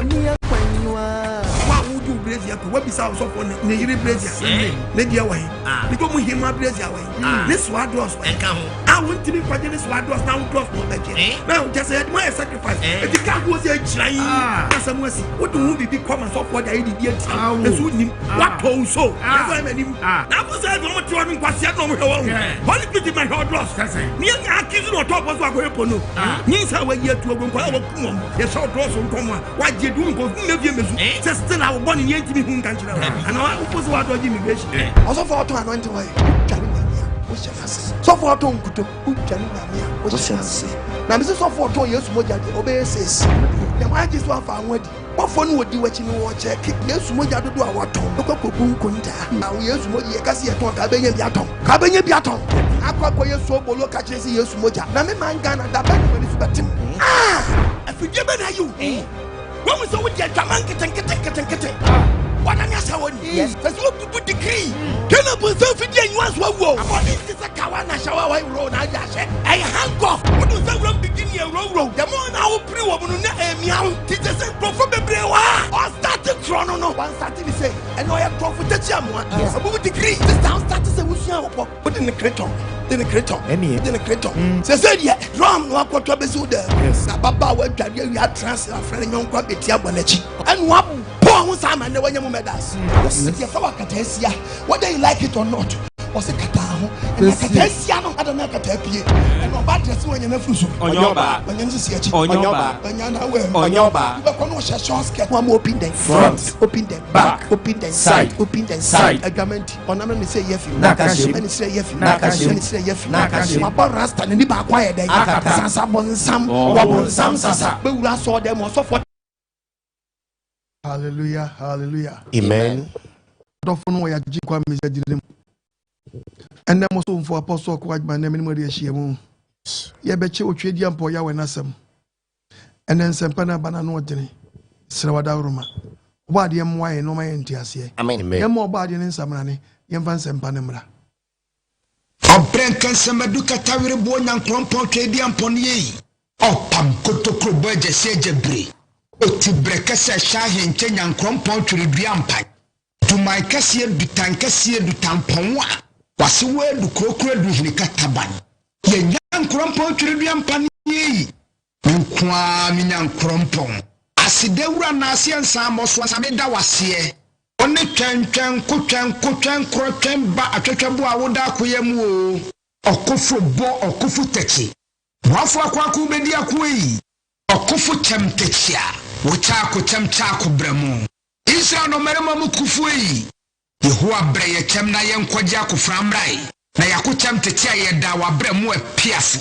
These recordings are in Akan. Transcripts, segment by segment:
nyamia kwanywa wa wudu brazier ko wa bisa so for ne yiri brazier ne dia wa ni ko mu hima brazier wa ne so ados wa enka ho a won timi kwaje ne so ados na ados no beje na just say my sacrifice e di ka go say chiran na samu asi wo do hu bibi come so for dia di dia ti e so nim what to so e so am nim na ko say mo ti won kwase na mo hewa ho holy spirit my ados ni ya akizu no top so akoye pono ni sa wa yi atu ogun kwa wa kumom ye so ados nkom a wa je du nko me vie mezu say still I will born in the entity who can chira and I oppose what do immigration also for to anointing way so for to nkuto uchani na mia o chance na me so for to yesu moja de obey says na ma ji so afa anwadi ofo no odi wachi no wo check yesu moja dodo a waton okokokun nkunta na yesu moja ye kasi ye ton ka benya bi aton akwa yesu obolo ka chire si yesu moja na me manga na da ba ni su batim afije be na you when we saw with the Jaman kete what am I saying? Yes, that's what people decree. Can I put something in once? What is this? A kawana shower white road. I hang off. What does that run begin here? Road. The more now, pre woman, meow. Teacher said, Prophet Brewa. Or started chrono. No one started to say, and I have prophet Chamuan. Yes, I would decree. This town started to say, we shall put in the creton. Then a creton. Then a creton. Said, yeah, drum no aqua trabezuda. Yes, Baba went to you had transfer a friend young crab at Yabonechi. And what? Sam and the way you made us. Whether you like it or not, was a catao, and a catesiano, I don't know, and no bad dress when you never on your back, when you see it on your back, when you're not on your back. You can short get one open them front, open them back, open them side, open them side. A garment on a say yes, Nakashi, and say yes, Nakashi, and say yes, Nakashi, about Rasta and the back quiet, they are some Sasa, but we saw them also for. Hallelujah, hallelujah. Amen. Don't know why I jikwa mizedinem. And then also for apostle quite my name in Maria Shiamu. Ya beche o trade yampo ya wenasem. And then sempana banano deni. Srawada ruma. Wadi yamwa no my entiasie. Amen. Yamo badi in samrani. Yamvan sempanemra. Obrenkan samaduka tawire bo nyankron trade yampo ye. Opam kotokro boje sejebre. Oti brekese shahin Kenya nkrompo twiribia mpan to my kase dutan kase dutan wa wase we du krokro du hinika taban ye nkrompo twiribia mpan yi nkwa mi nkrompo asidewura na asiensa amoso asameda wase one twentwen kotwen krotwen ba atwetwebo a woda akoyam o okofo bo okofo techi wafo akwaku bedi akoyi okofo temtechia Wuchako chako bremu. Israel no merema mukufuei. Yehowa breye chem na yenkwaja ku framrai. Na yakuchem tetia yeda wa bremu epiafo.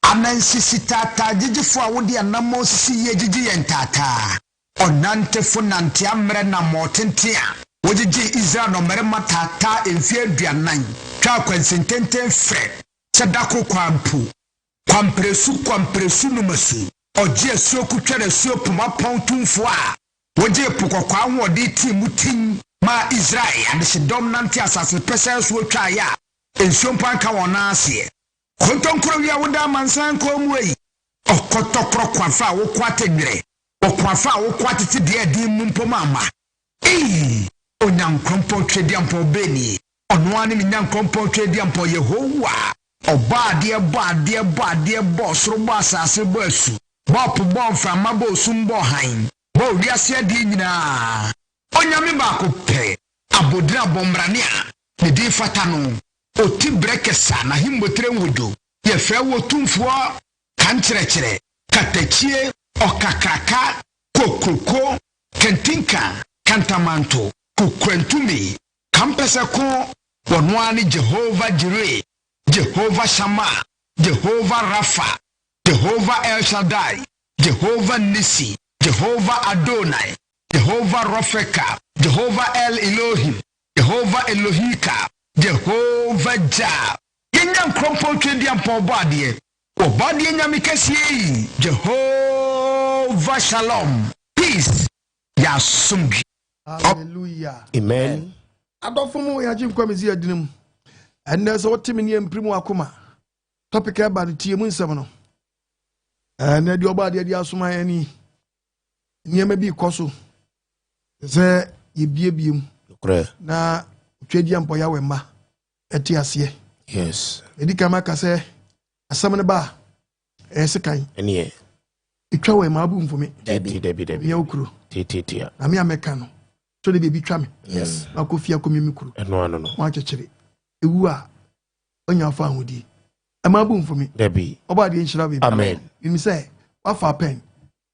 Anansisi tata jijifo awodi anamo sisi ye jiji yentata. Onante fo nante amre na motentia. Wojiji Israel no merema tata emfie aduanan. Twa kwansententen fre. Sedako kwampu. Kwampresu numasu. Oje soku twere sopu mapon tumfo a woje pokokwa ahode ti mutin ma Israel and se dominant asase pese so twa ya ensompan ka wona ase kontonkro wi awoda mansan komwei okotokro kwafa wo kwatedre okwafa wo kwatete de adi mumpom ama onyankrompo twediampo beni ono ani nyankrompo twediampo Yehowa obade bo soro bo asase bo asu Bop from Mabo Sumbo Hain, Bo Riasia Digna, Onyami Bakupe, Abudra Bombrania, the De Fatano, O Tibrekesa, na himbotre wudu, ye fewo tumfua, Kantrechere, Katechie, Okakaka, Kokoko, Kentinka, Kantamanto, Kukwentumi, Kampesako, Bonwani Jehovah Jireh, Jehovah Shammah, Jehovah Rapha, Jehovah El Shaddai, Jehovah Nissi, Jehovah Adonai, Jehovah Rofeka, Jehovah El Elohim, Jehovah Elohika, Jehovah Jah. Yenyam krompo twediam po badie. O badie nyamikesi. Jehovah Shalom. Peace. Ya sumbi. Hallelujah. Amen. Adofomo ya jim kwamezi adinum. Enne so otimi ne mprimu akoma. Topic aba no tie mu nsem no. Na di oba de asoma ani niema bi koso ze yebiebiem na twedi ampo ya wema eti ase yes edika maka se asam ne ba sekan ene itwa wema abu mfumi debi ya okuro titia na me ameka no so de bebi twa me yes akofia komimi kuro no wa chechire ewu a onya fa ahudi ama abu mfumi debi oba de nshira bebi amen you say wa fa pen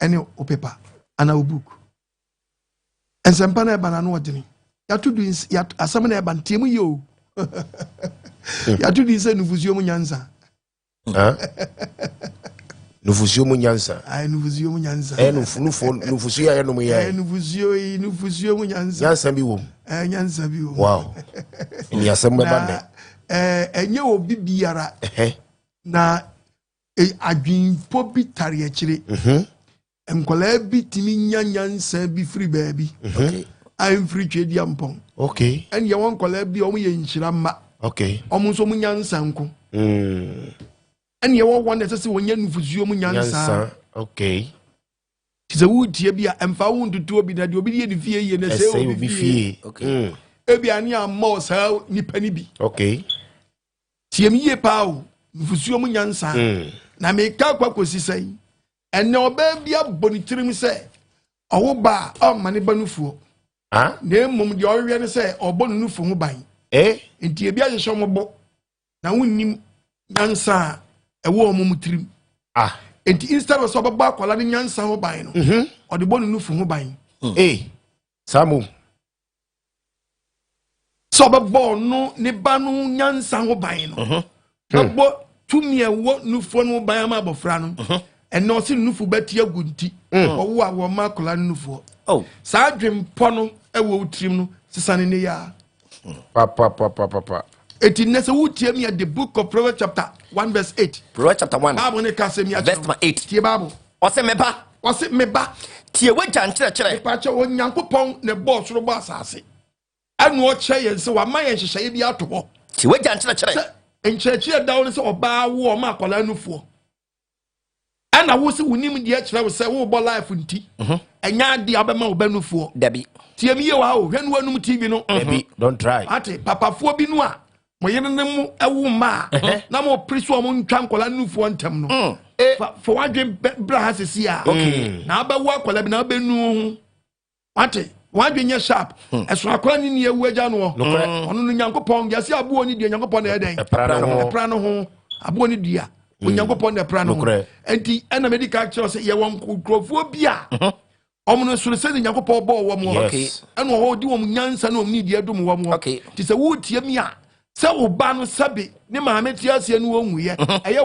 ene o paper ana o book ensempa na eba na no odini ya to do ya asam na eba ntiem yo ya to do say Nufusuo Mu Nyansa Nufusuo Mu Nyansa ai Nufusuo Mu Nyansa Nufusuo ya no mu ya Nufusuo Mu Nyansa Nyansa bi wo Nyansa bi wo wow ni asam ba ne enye obi biara na adwinpo bi tare akire enkola bi timi nyansa bi free baby okay I'm free trade yampon okay and ya won kola bi omo ye nchira ma okay omo so mu nyansa nko and ya won that say wonya Nufusuo Mu Nyansa okay tize wutie bi a emfa wo ntutu obi na de obi ye ne fie ye na say obi fie okay ebi ani amma sa nipa ni bi okay tiem ye pa o Nufusuo Mu Nyansa na me ka kwakosi sai ene oba bia bonitirim se owo ba o mane banufuo na mum de owe ne se obonu nufu ho ban enti ebia yehye mo na wonnim nyansa ewo omum tirim enti instead of so baba akwala ne nyansa ho ban no o de bonu nufu ho ban samu so baba no ne ba no nyansa ho ban no babo tumi ewo nufu no ban ma abofra no eno si nufu beti agunti owo a wo ma akwala nufu sa adwempo no ewo utrim no sisane ne ya papa eti nese wutie me the book of Proverbs chapter 1 verse 8 Proverbs chapter 1 Bible ne ka se mi verse 8 tie Bible ose meba tie waja nkyerɛkyerɛ pa che onyankopɔn ne bo soro bo asase anu o kye yen se wa ma yen hyehyɛ bi ato ho tie waja nkyerɛkyerɛ nkyerɛkyerɛ dawo ne se oba wo o ma akwala nufuo ana wo se wonim de akyerɛ wo se wo bo life nti enya de abema wo banufuo dabi tie mi ye wa o hwenu anum TV no dabi don't try ate papafuo bi no a mo yene ne mu ewu ma na mo priso mo ntwa nkola nufuo ntem no for wadwe bra hasisi a na abawu akola bi na abenu ate wadwe nya sharp eso akola ni ne ewu agya no ono no nyankopɔn yase abuo ni de nyankopɔn na eden epra no ho abuo ni dia onyankopɔn na epra no ho enti ena medical actually say ye won nkrofo bi a omo no soro se nyankopɔn bɔ wo mo ena wo di wo nyansa na omni di adum wo mo ti se wo tie mi a se wo ba no sabe ne maame ti ase no wo nwuye eye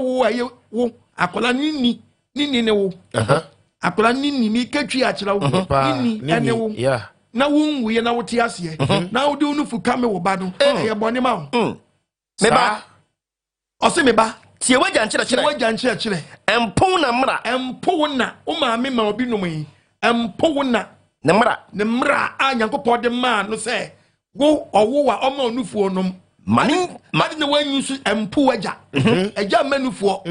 wo akola nini ne wo akola nini mi ketwi akira wo nini ene wo na wo nwuye na wo ti ase na wo di unufu kame wo ba no eye bone ma wo meba ose meba tie waja nkyerɛkyerɛ empon na mra empon na o maame ma obi nom yi empon na ne mra a nyankopɔn de ma no se wo owo wa o ma onufu nom mani na wanyu su empu agya agya manufuo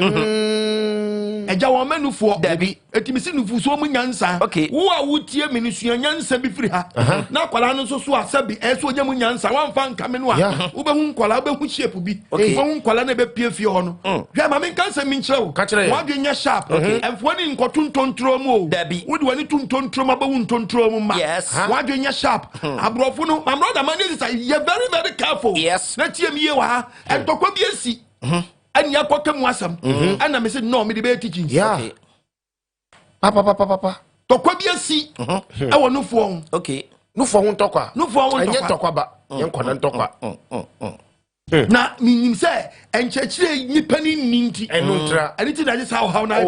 agya wo manufuo dabi etimisi Nufusuo Mu Nyansa wo a wotie me ni sua nyansa bi firi ha na kwala no so asabi eso ogya mu nyansa wamfa nkame no a wo be hu kwala be hu shape bi wo hu kwala na be pie fie ho no hwe ma me nkansa mi nkyerɛ wo wo adwe nya sharp emfo ni nkotontontro mu o wo de wani tontontro ma be hu ntontro mu ma wo adwe nya sharp abrofo no my brother man is you very very careful na tie mi ye wa entokwa bi esi ani akoka mu asam ana me se no me de be teaching papa tokwa bi esi e wo nufuo nufuo ho ntokwa enye tokwa ba yenkona ntokwa na minim se enchechire nipa ni ninti enuntra aniti na just how na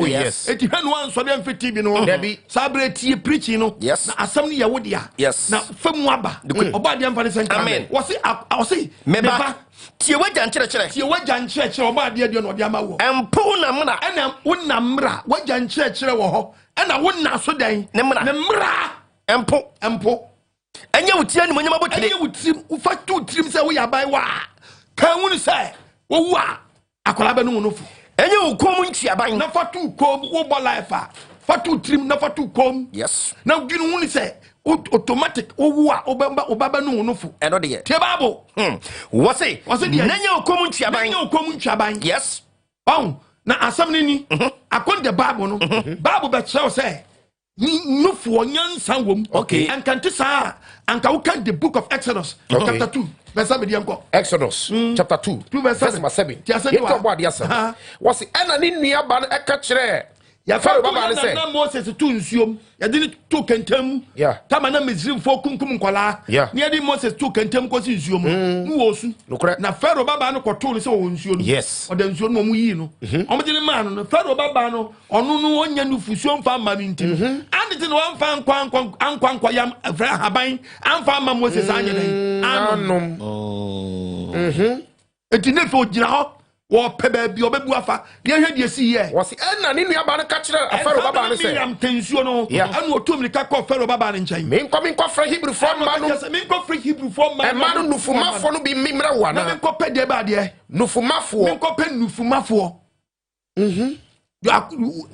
eti hwanu anso de mfiti bi no sabre tie preaching no na asam ni ye wo dia na famu aba oba de mfa ne senka wo se meba tie waja nkyerɛkyerɛ oba de no de ama wo empon na mra ena wonna mra waja nkyerɛkyerɛ wo ho ena wonna so dan ne mra empo enye wutie ni monyama botire enye wutim ufa tu trim se wo yabai wa kan wonu se wo wa akola be no fu enye ukom ntwiaban na fa tu ko wo bo life a fatu trim na fatu kom yes na ginu huni say automatic owa obaba no nofo eno de ye tie bible wose nanya okomu ntwaban yes na asam ni according the bible no bible be tell say Nufusuo Mu Nyansao wom okay and can sa anka we can the book of Exodus chapter 2 verse 7 Exodus chapter 2 verse 7 you talk about yes was ena ni nua ba e ka kire ya Pharaoh baba ne say na Moses to nsuom ya di to kentam tama na Misrim fo kunkum nkola ne ya di Moses to kentam ko si nsuom no wo su na Pharaoh baba no koto ne se wo nsuom yes o da nsuom no mu yi no o mo de man no Pharaoh baba no onu no onya Nufusuo mfa ma mi ntim and it no amfa ankwa yam afra haban amfa ma Moses anya den anom etine fo gira ho wo pebe bi obebu afa de hwe de si ye was ena ni nua ba ne ka kire Pharaoh baba ne say am tensuo no anu otom ni ka ko Pharaoh baba ne nchen me nko fra Hebrew for man no me nko fra Hebrew for man man no nufumafo no bi mimra wa na me nko pe de ba de nufumafo me nko pe nufumafo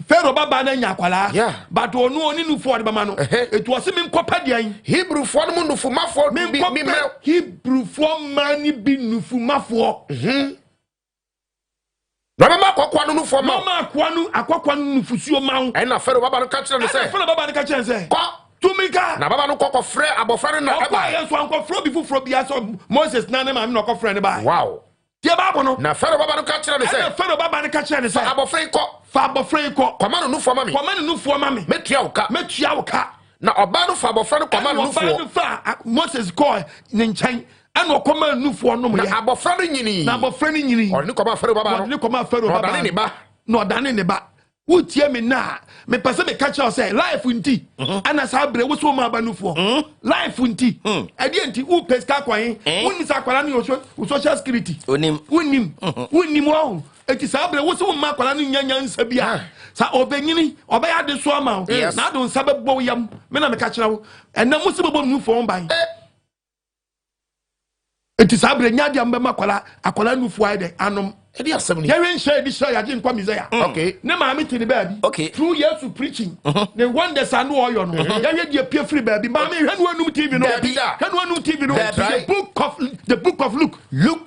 Pharaoh baba na nya kwala but onu oni nufu de ba ma no etu o se me nko pe de Hebrew for no nufumafo bi mimra Hebrew for man bi nufumafo na mama akokwa no nufo ma mama akokwa no Nufusuo ma e na Pharaoh baba no ka kire no say Pharaoh baba no ka kire say ko tumika na baba no kokko frɛ abofra no na eba yeso anko fro bi fufro bi aso Moses na ma no kokko frɛ ne ba wow tie ba no na Pharaoh baba no ka kire no say Pharaoh baba no ka kire ne say abofra ko fa abofra ko koma no nufo ma me metua wo ka na oba no fa abofra no koma no nufo fa Moses ko ne nkyɛn and okoma Nufusuo no mo na abofra no nyini na abofra no nyini oni koma Pharaoh baba no ni koma Pharaoh baba ne ba no dane ne ba wotie me na me pese me catch you say life nti ana sa bre wo so ma ba Nufusuo life nti e die nti u peska kwan woni sa kwala ni social security onim wo eti sa bre wo so ma kwala ni nyanyansa bia sa obenyini obaya de so ama na do nsa bebo yam me na me catch you enna mo se bebo Nufusuo ban eti sa bre nya dia mbema akwala Nufusuo ide anom edi asem ni yewen share di share yaje nkwa Mizaya okay ne ma amiti ni baby okay through years to preaching the wonders anu oyo no yaje di pie free baby ma me hwanu anum TV no hwanu anum TV no the book of Luke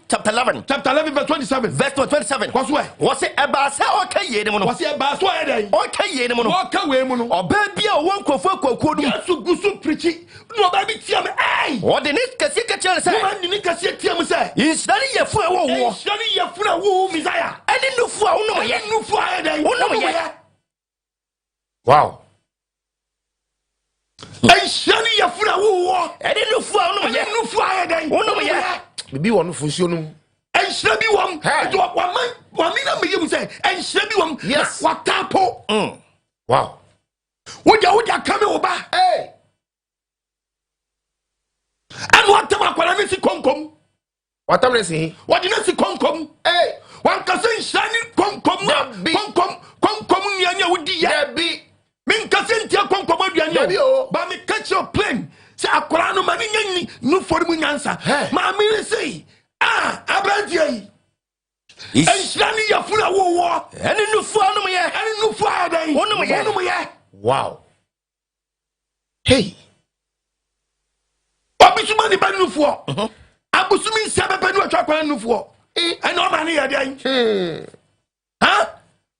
chapter 11 verse 27 was it eba say okay ye ne mo no was it eba so e den okay ye ne mo no okay we mo no oba bia wo nkrofo kwakuo dum yesu gusu preaching no ba bi tia me ai o de ni kase kase say man ni kase tia me say isari ye fu ewo wo isari ye fu wo Mizaya ani Nufusuo uno ye Nufusuo den uno ye wow shani ye fu wo ani Nufusuo uno ye Nufusuo den uno ye bibi wo Nufusuo no enhira bi wom to wa mi na me yim say enhira bi wom wa tapo wow wodia kame wo ba anu atama kwala ni si konkom watam ne si wodi na si konkom wan kase nhyani konkom konkom nyanya wodi ya bi min kase ntia konkom aduanya ba me catch your plane se akwala no mani nyanyi Nufusuo Mu Nyansa ma mi say abrantie enhyani ya fura wo ani Nufusuo no ye ani Nufusuo den wono ye wow hey obisuma ni ba Nufusuo abusumi nsia bebe no atwa kwala Nufusuo and all money again.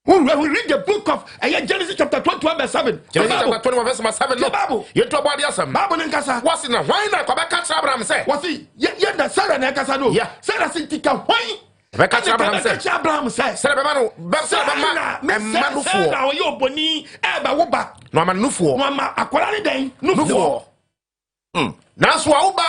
We read the book of Genesis chapter 21 verse 7. Genesis chapter 21 verse 7. No Bible. You talk about the some. Bible in Kasa. What's in a why not come back to Abraham say? What's he? Yeah, the Sarah na Kasa no. Yeah. Sarah sintika why? Back to Abraham say. Abraham say. Sarah manu, Sarah manu Nufusuo. Sarah yo boni eba wo ba. No man Nufusuo. No ma akwala ni den. Nufusuo. Na so a wo ba.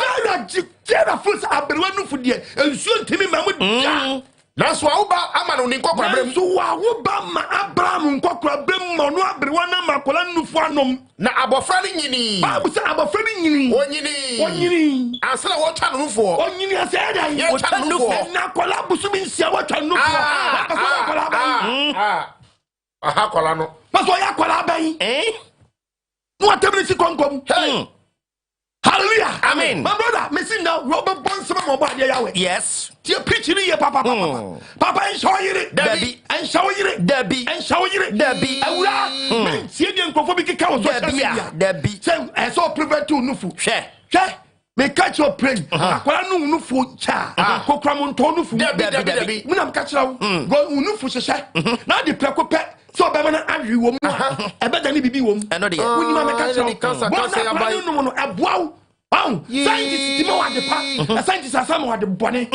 Sarah first aberwa Nufusuo die. Ensuo ntimi mamu. Na so a wo ba ama no nkokora brem. So wa wo ba ma Abraham nkokora brem mo no aberwa na makola Nufusuo anom. Na abofra ni nyini. Bible say abofra ni nyini. Onyini. Ansala wo twa no Nufusuo. Onyini ase da yi. Wo twa no Nufusuo. Na kola busumi nsia wo twa Nufusuo. Akasa kola ba. Aha kola no. Paso ya kola ba yi. No atemni si konkom. Hallelujah. Amen. My brother, me see now Robert Bonson mo ba Yahweh. Yes. Ti preach ni papa. Papa en show yire. Debbie. En show yire. Debbie. En show yire. Debbie. Awura. Men tie de nkofo bi keka wo social media. Debbie. Say e so prevent to nufu. Hwe. Me catch your brain. Akwara no nufu cha. Kokra mo nto nufu. Debbie. Me na catch rawo. Go nufu hwehwe. Na de preko pe. So be na adwi wo mu. E be da ni bibi wo mu. Eno de. Woni ma me catch rawo. Cancer ya bai. No no aboa. Scientists di mo wa de pa. Scientists asam wa de bone.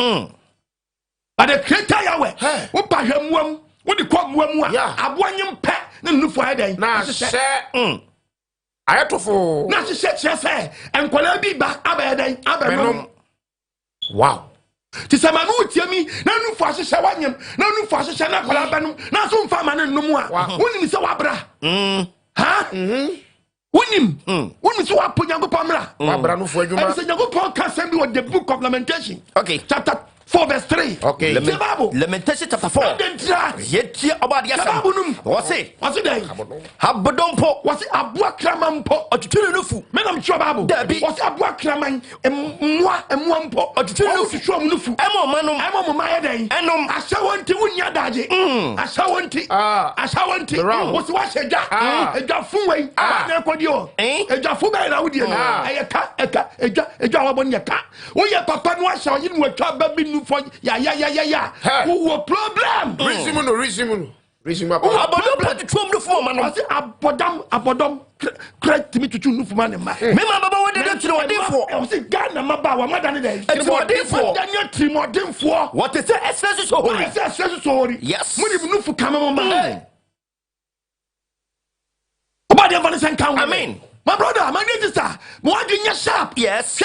But the creator Yahweh. Wo pa hwamuam. Wo de kwa muamu a. Aboa nyem pe na nufu adan. Na hye. Ayatofo. Na hye say enkola bi ba abadan abanom. Wow. Ti sama no tiami na nufu ahye wanyem na nufu ahye na kola banum na so mfa ma na nnom a. Wonim se wabra. Ha? Wonim se waponya go pamra. Wabra no fo adwuma. And say Nyankopon ka say bi with the book of Lamentation. Okay. Chapter 4 verse 3. Okay. Lamentation chapter 4. Yeti obadi asam. What's it? Habodompo. What's it? Abua kramampo. Otutulu nufu. Menam chwa Bible. What's abua kraman? Emwampo. Otutulu nufu chwa nufu. Emo manum. Emo mama den. Enom. Ashawanti wunya daje. Ashawanti. What's what eja? Eja funwe. Na kwodi o. Eja fu ba na wudi na. Eja wabon ka. Wo ye papa no asha yin watwa ba bi for ya who problem resume abodom put twom no for man say abodom correct me to chu no for man ma me ma baba we dey tiri odinfo I say Ghana ma ba wa madane dey odinfo Daniel Timodinfo what is express so holy yes muni no for kama ma obadi evangelist kan amen my brother my sister mo adwenya sharp yes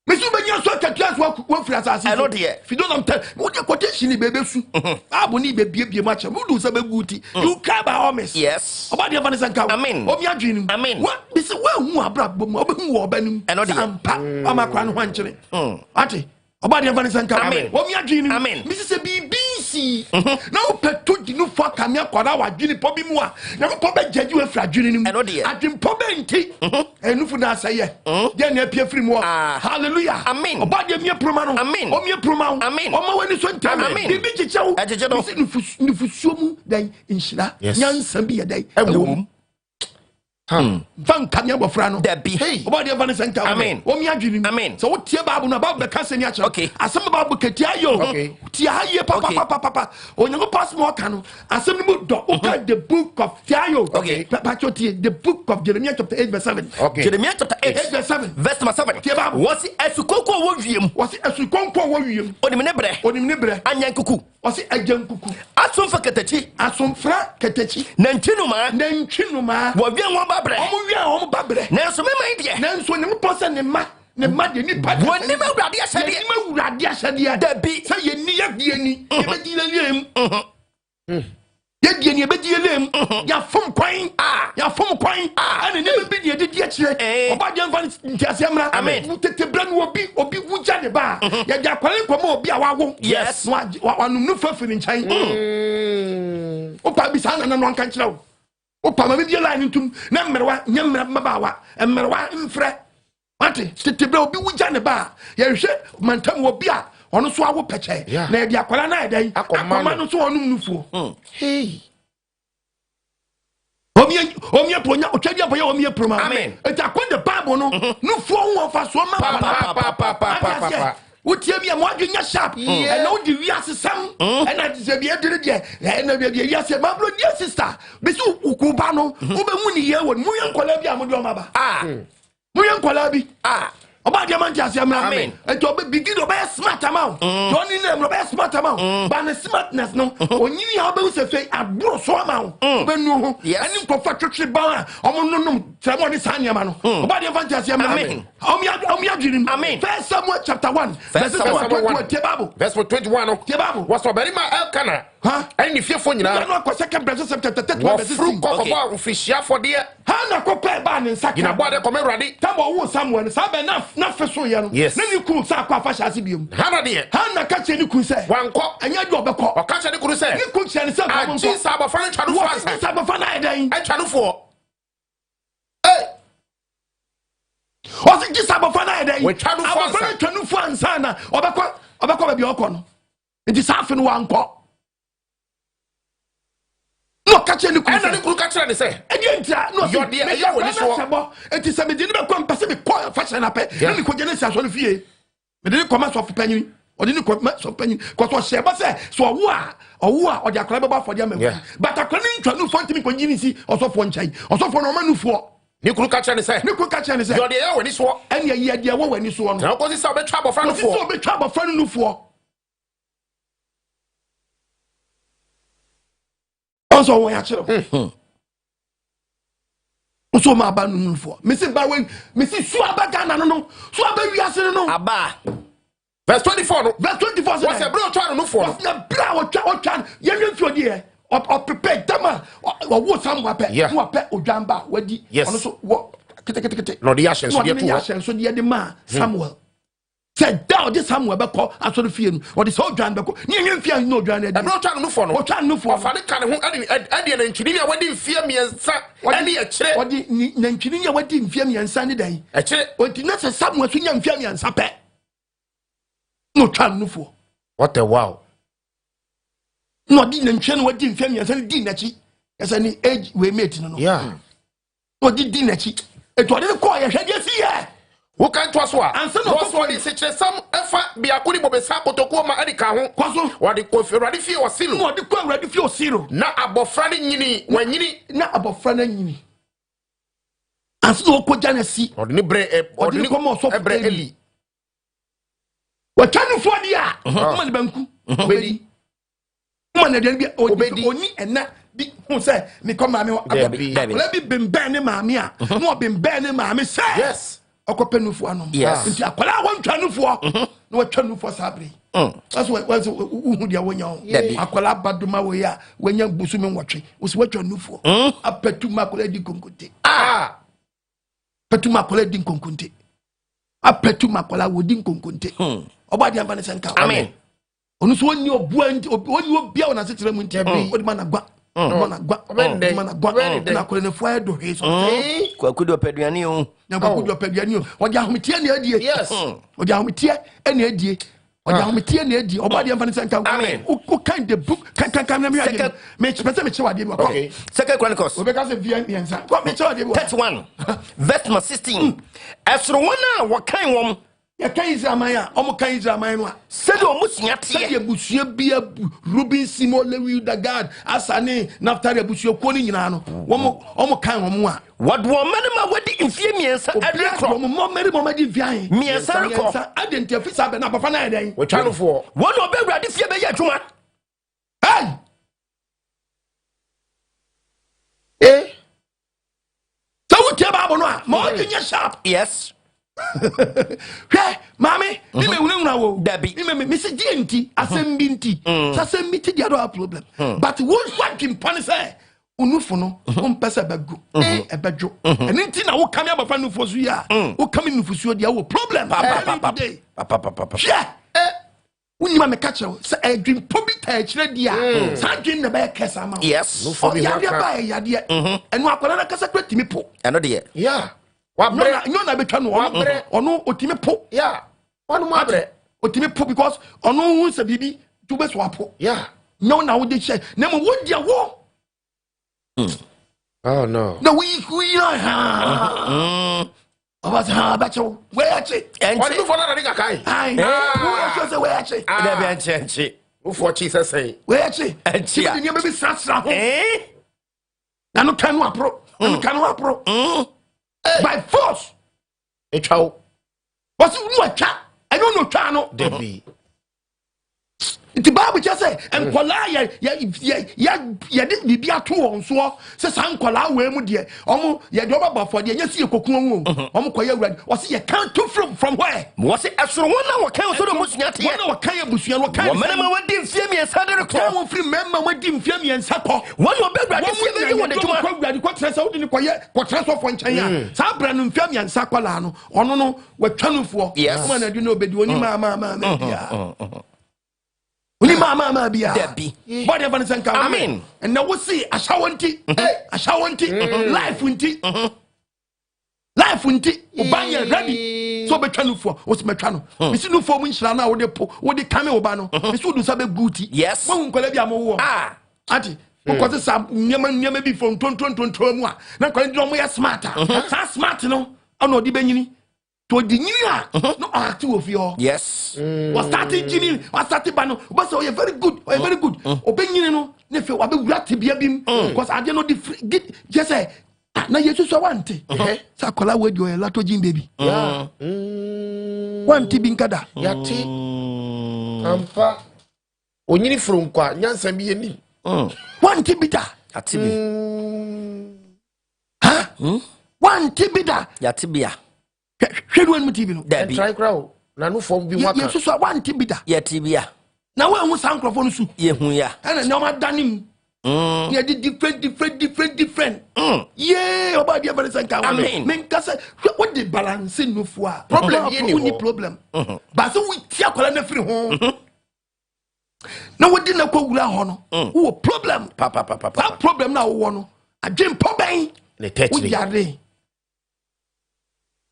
Mesu benya so katwas wo frasa asisi. I know there. If you don't tell, wo de quotation ni bebesu. Aboni bebie macha. Wo do se beguti. You cry by almost. Yes. Obadi evangelist kan. Amen. Obi adwini. Amen. What be se wo hu abrabom. Obi hu wo banum. Ampa. Amakwa no hwankyere. Ati. Obadi evangelist kan. Amen. Obi adwini. Amen. Mrs. se BBC. Na wo peto di no fa kamia kwara wa adwini po bi mu a. Na ko be jaju afra adwini ni mu. Adwin po be nti. Enufu na aseye. Je na apia firi mu. Hallelujah. Amen. Obadi emie proma no. Amen. Omie proma. Amen. Oma wani so ntam. Bibi chichewo. Nufusuo mu dan inshira. Nyansa bi yedai. Ewom. Van kamia bofra no. Debbie. Obadi evangelist kan. Amen. Omi adwini. Amen. So what tie Bible na Bible ka se ni ache. Okay. Asem Bible ketia yo. Okay. Tie haye papa. Onyango pass mo ka no. Asem ni mo do. Okay. The book of Tiayo. Okay. Pacho tie the book of Jeremiah chapter 8 verse 7. Okay. Jeremiah chapter 8 verse 7. Verse number 7. Tie Bible. What's esukoko wo wiem? What's esukonko wo wiem? Onim ne bre. Anyankuku. What's ajankuku? Asomfa katachi. Asomfra katachi. Nantwinuma. Wo wiem wo babre. Omo babre. Nanso me man de. Nanso ne mo pose ne ma de ni pa. Woni ma wurade asade. Ni ma wurade asade. Dabi. Say ye ni ye ni. Ye be di lelem. Ye be di lelem. Ya fom kwan. Ya fom kwan. Ana ne be di de akire. Oba de mfa ntiase amra. Amen. Tete bra no obi wuja ne ba. Ya ja kwale nkoma obi a wawo. Yes. Wanum no fafiri nkyai. Opa bi sa na no anka nkire wo. Opa ma bi line ntum na mmerwa nyamra mabawa mmerwa mfrɛ ate tete obi wuja ne ba ya hwɛ mantam obi a ɔno so awo pɛkyɛ na yɛde akwala na ɛdai akoma no so ɔnum nufuo omi aponya otwadi aponya omi aproma amen eta kwende Bible no nufuo ho fa so ma pa wotie bia mo adwenya sharp and no di wiase sam and na se bia dire de na bia wiase ma bro dear sister be so ukuba no wo be mu ni ye won mu yankola bia mo de o ma ba mu yankola bi oba de man tiase amra amen and to be begin to be smart amount don't need them be smart amount but the smartness no onyini ha be se fe abro so amount be nu ho ani ko fa twetwe ba omo nunum tremo ni sanya ma no oba de man tiase amra amen omi adwini amen First Samuel chapter 1 verse 21 verse 21 no Bible was oberi ma Elkanah ani fiefo nyina no ko second verse chapter 31 verse 16 kokofo official for there ha na ko pe ba ne nsaka gina bo de ko merade tabo wo Samuel sa be na feso ye no na ni ku sa kwa fa shase biom ha na de ha na ka che ni ku se wanko anya do obekọ o ka che ni ku se ni ku che ni se ko mo ji sa ba fa na twanu fo ansa sa ba fa na edan twanu fo was it just abofana day we try to abofana twanu fu ansa na obekọ be okono it is half in one ko no catch any and the kuru catch and say no your dear ya we so it is me didn't be pese me call fashion ape na me ko genesi aso no fie me didn't come so panyin or didn't come so panyin cause she ba say so wo a o de akora be ba for dia me but akora ni twanu fu ntimi ko nyini si osofo nchai osofo no manufo ni kuru catch and say your dear we so and ye dear wo wani so no na ko si say be twa abofra no fo so be twa abofra no fo so won ya kire so ma ba no fo me se ba we me se su aba Ghana no su aba wiase no aba verse 24 no verse 24 say what's a bro twa no fo na bra o twa ye nfi odi e o prepare dama o wo sam wa pe no pe odwamba wadi ono so wo kete no the ashes so dey the ma Samuel said down this Samuel be call aso fie no o dey so odwamba ko ni nfi an no odwamba dey bro twa no fo no o twa no fo fa de kan ho ade na nchiri ya wadi fie miensa ade ya kire odi na nchiri ya wadi fie miensa ne dan e kire odi na Samuel so nya fie miensa pe no twa no fo what a wow no di na ntwe no wadi fie miensa ne di na chi esa ni age we mate no yeah no di na chi e to de ko ya hwede si ye wo kan to so a ansa no so de se kire sam efa bia kuri bo be sa potoko ma ade ka ho kwaso wade ko ferade fie o silo no de ko awrade fie o silo na abofra de nyini wanyini na abofra na nyini ansa no ko jana si ode ni bre ode ni ko mo so bre eli wa tanu fo dia ma ne banku obedi ma ne de bia oni ena bi hu say me ko ma me abla bi bembe ne ma me a no bembe ne ma me say yes okopenufu anom nti akwala wontwanufu no watwanufu sabre that's what uhu dia wonya akwala baduma we ya wonya busu me nwotwe osi watwanufu apetuma akwala di konkonte petuma akwala di konkonte apetuma akwala wodi konkonte obadi amba ne senka amen onu so woni obua nti woni obia wona setere mu nti odi mana gwa mana gwa na kwala ne fua do he so kwa kudo peduani o na kwa kudo peduani o oja homitie na adie yes oja homitie na adie oja homitie na adie obadi amfa ne senka o kind the book kan na me adie me pese me che wade me okay Second Chronicles obeka se via miensa kwa me che wade me 31 verse 16 esro wona wakan wom ya kan Israel omo kan Israel no a sede omusua te sede abusua bia Ruben Simo Lewi Dagad Asani Naftali abusua ko ni nyina no omo kan wom a wado manema wadi mfie miensa adekro mo meri mo madi mfie miensa rekro identify sabe na papa na eden we try no for wona obewrade fie be ya adwuma so what about no a mo nya sharp yes hwe mami mi me wuna wo dabi mi se die nti asem bi nti asem bi ti dia do problem but what can punish say unufu no umpesa bagu ebedwo eni nti na wo kam ya bafa nufu so ya wo kam nufusuo dia wo problem papa yeah unima me catch say a dream pobi ta kire dia sa dream na ba kesa ma yes no for ya ba ya dia enu akwala na kasa kwetimi po eno de yeah wabre no na betwa no ono otimi po yeah one mabre otimi po because ono hu se bibi tu be so apo yeah no na wo de che na mo wo dia wo oh no na we about ha bacho we ache what do for na nigga kai ai wo so we ache da be anche who for Jesus say we ache anche ni be sasra ho na no kanu apro by force etwa was no atwa I don't know twa no debi the Bible just say enkola ya de bibia to won so se san kola we mu de omo ye de oba for de nya si ekokun won omo koya awurade o se ye can to from where was it esoro wona wakan so do musua te wona wakan abusua no kan wona wadi mfie miensa de rekọ won free memma wadi mfie miensa kọ wona obewrade fie be yi won de juma ko awurade ko tresa wodi ni koye ko tresa fo nchen ya sa bra no mfie miensa kola no ono no watwanufo kuma na du no obedi oni ma bia Uni mama bia Debbie body of an amen and now we see a shawanti life life unti obanye ready so betwa no fo o se metwa no me si no fo mu nhira na wo de po wo de kame oba no me si do sabe guti yes wo nkola bi amowo ati because some nyama bi from ton mu a na kwala di no smart sa smart no ono di benyini to di nyini a no act wo fi o yes was starting jini was starting ba no but so you very good obenyini no ne fe wa be wura tibia bim because ade no different just say na yesu so wante sa kola we dio lato jin baby yeah wanti bi nkada yati ampa onyini from kwa nyansa bi yeni wanti bida ati bi ha wanti bida yati bia hwedu anu tv no dabi try crowd na no form bi waka yesu so wanti bida yati bia na we hu sankrofo no su ye hu ya ana na ma danim yeah di different yeah oba dia very sanka men kase what the balance no fo a problem but so we tia kola na free ho na wodi na kwura ho no wo problem that problem na wo no adwen poben le touch wo yare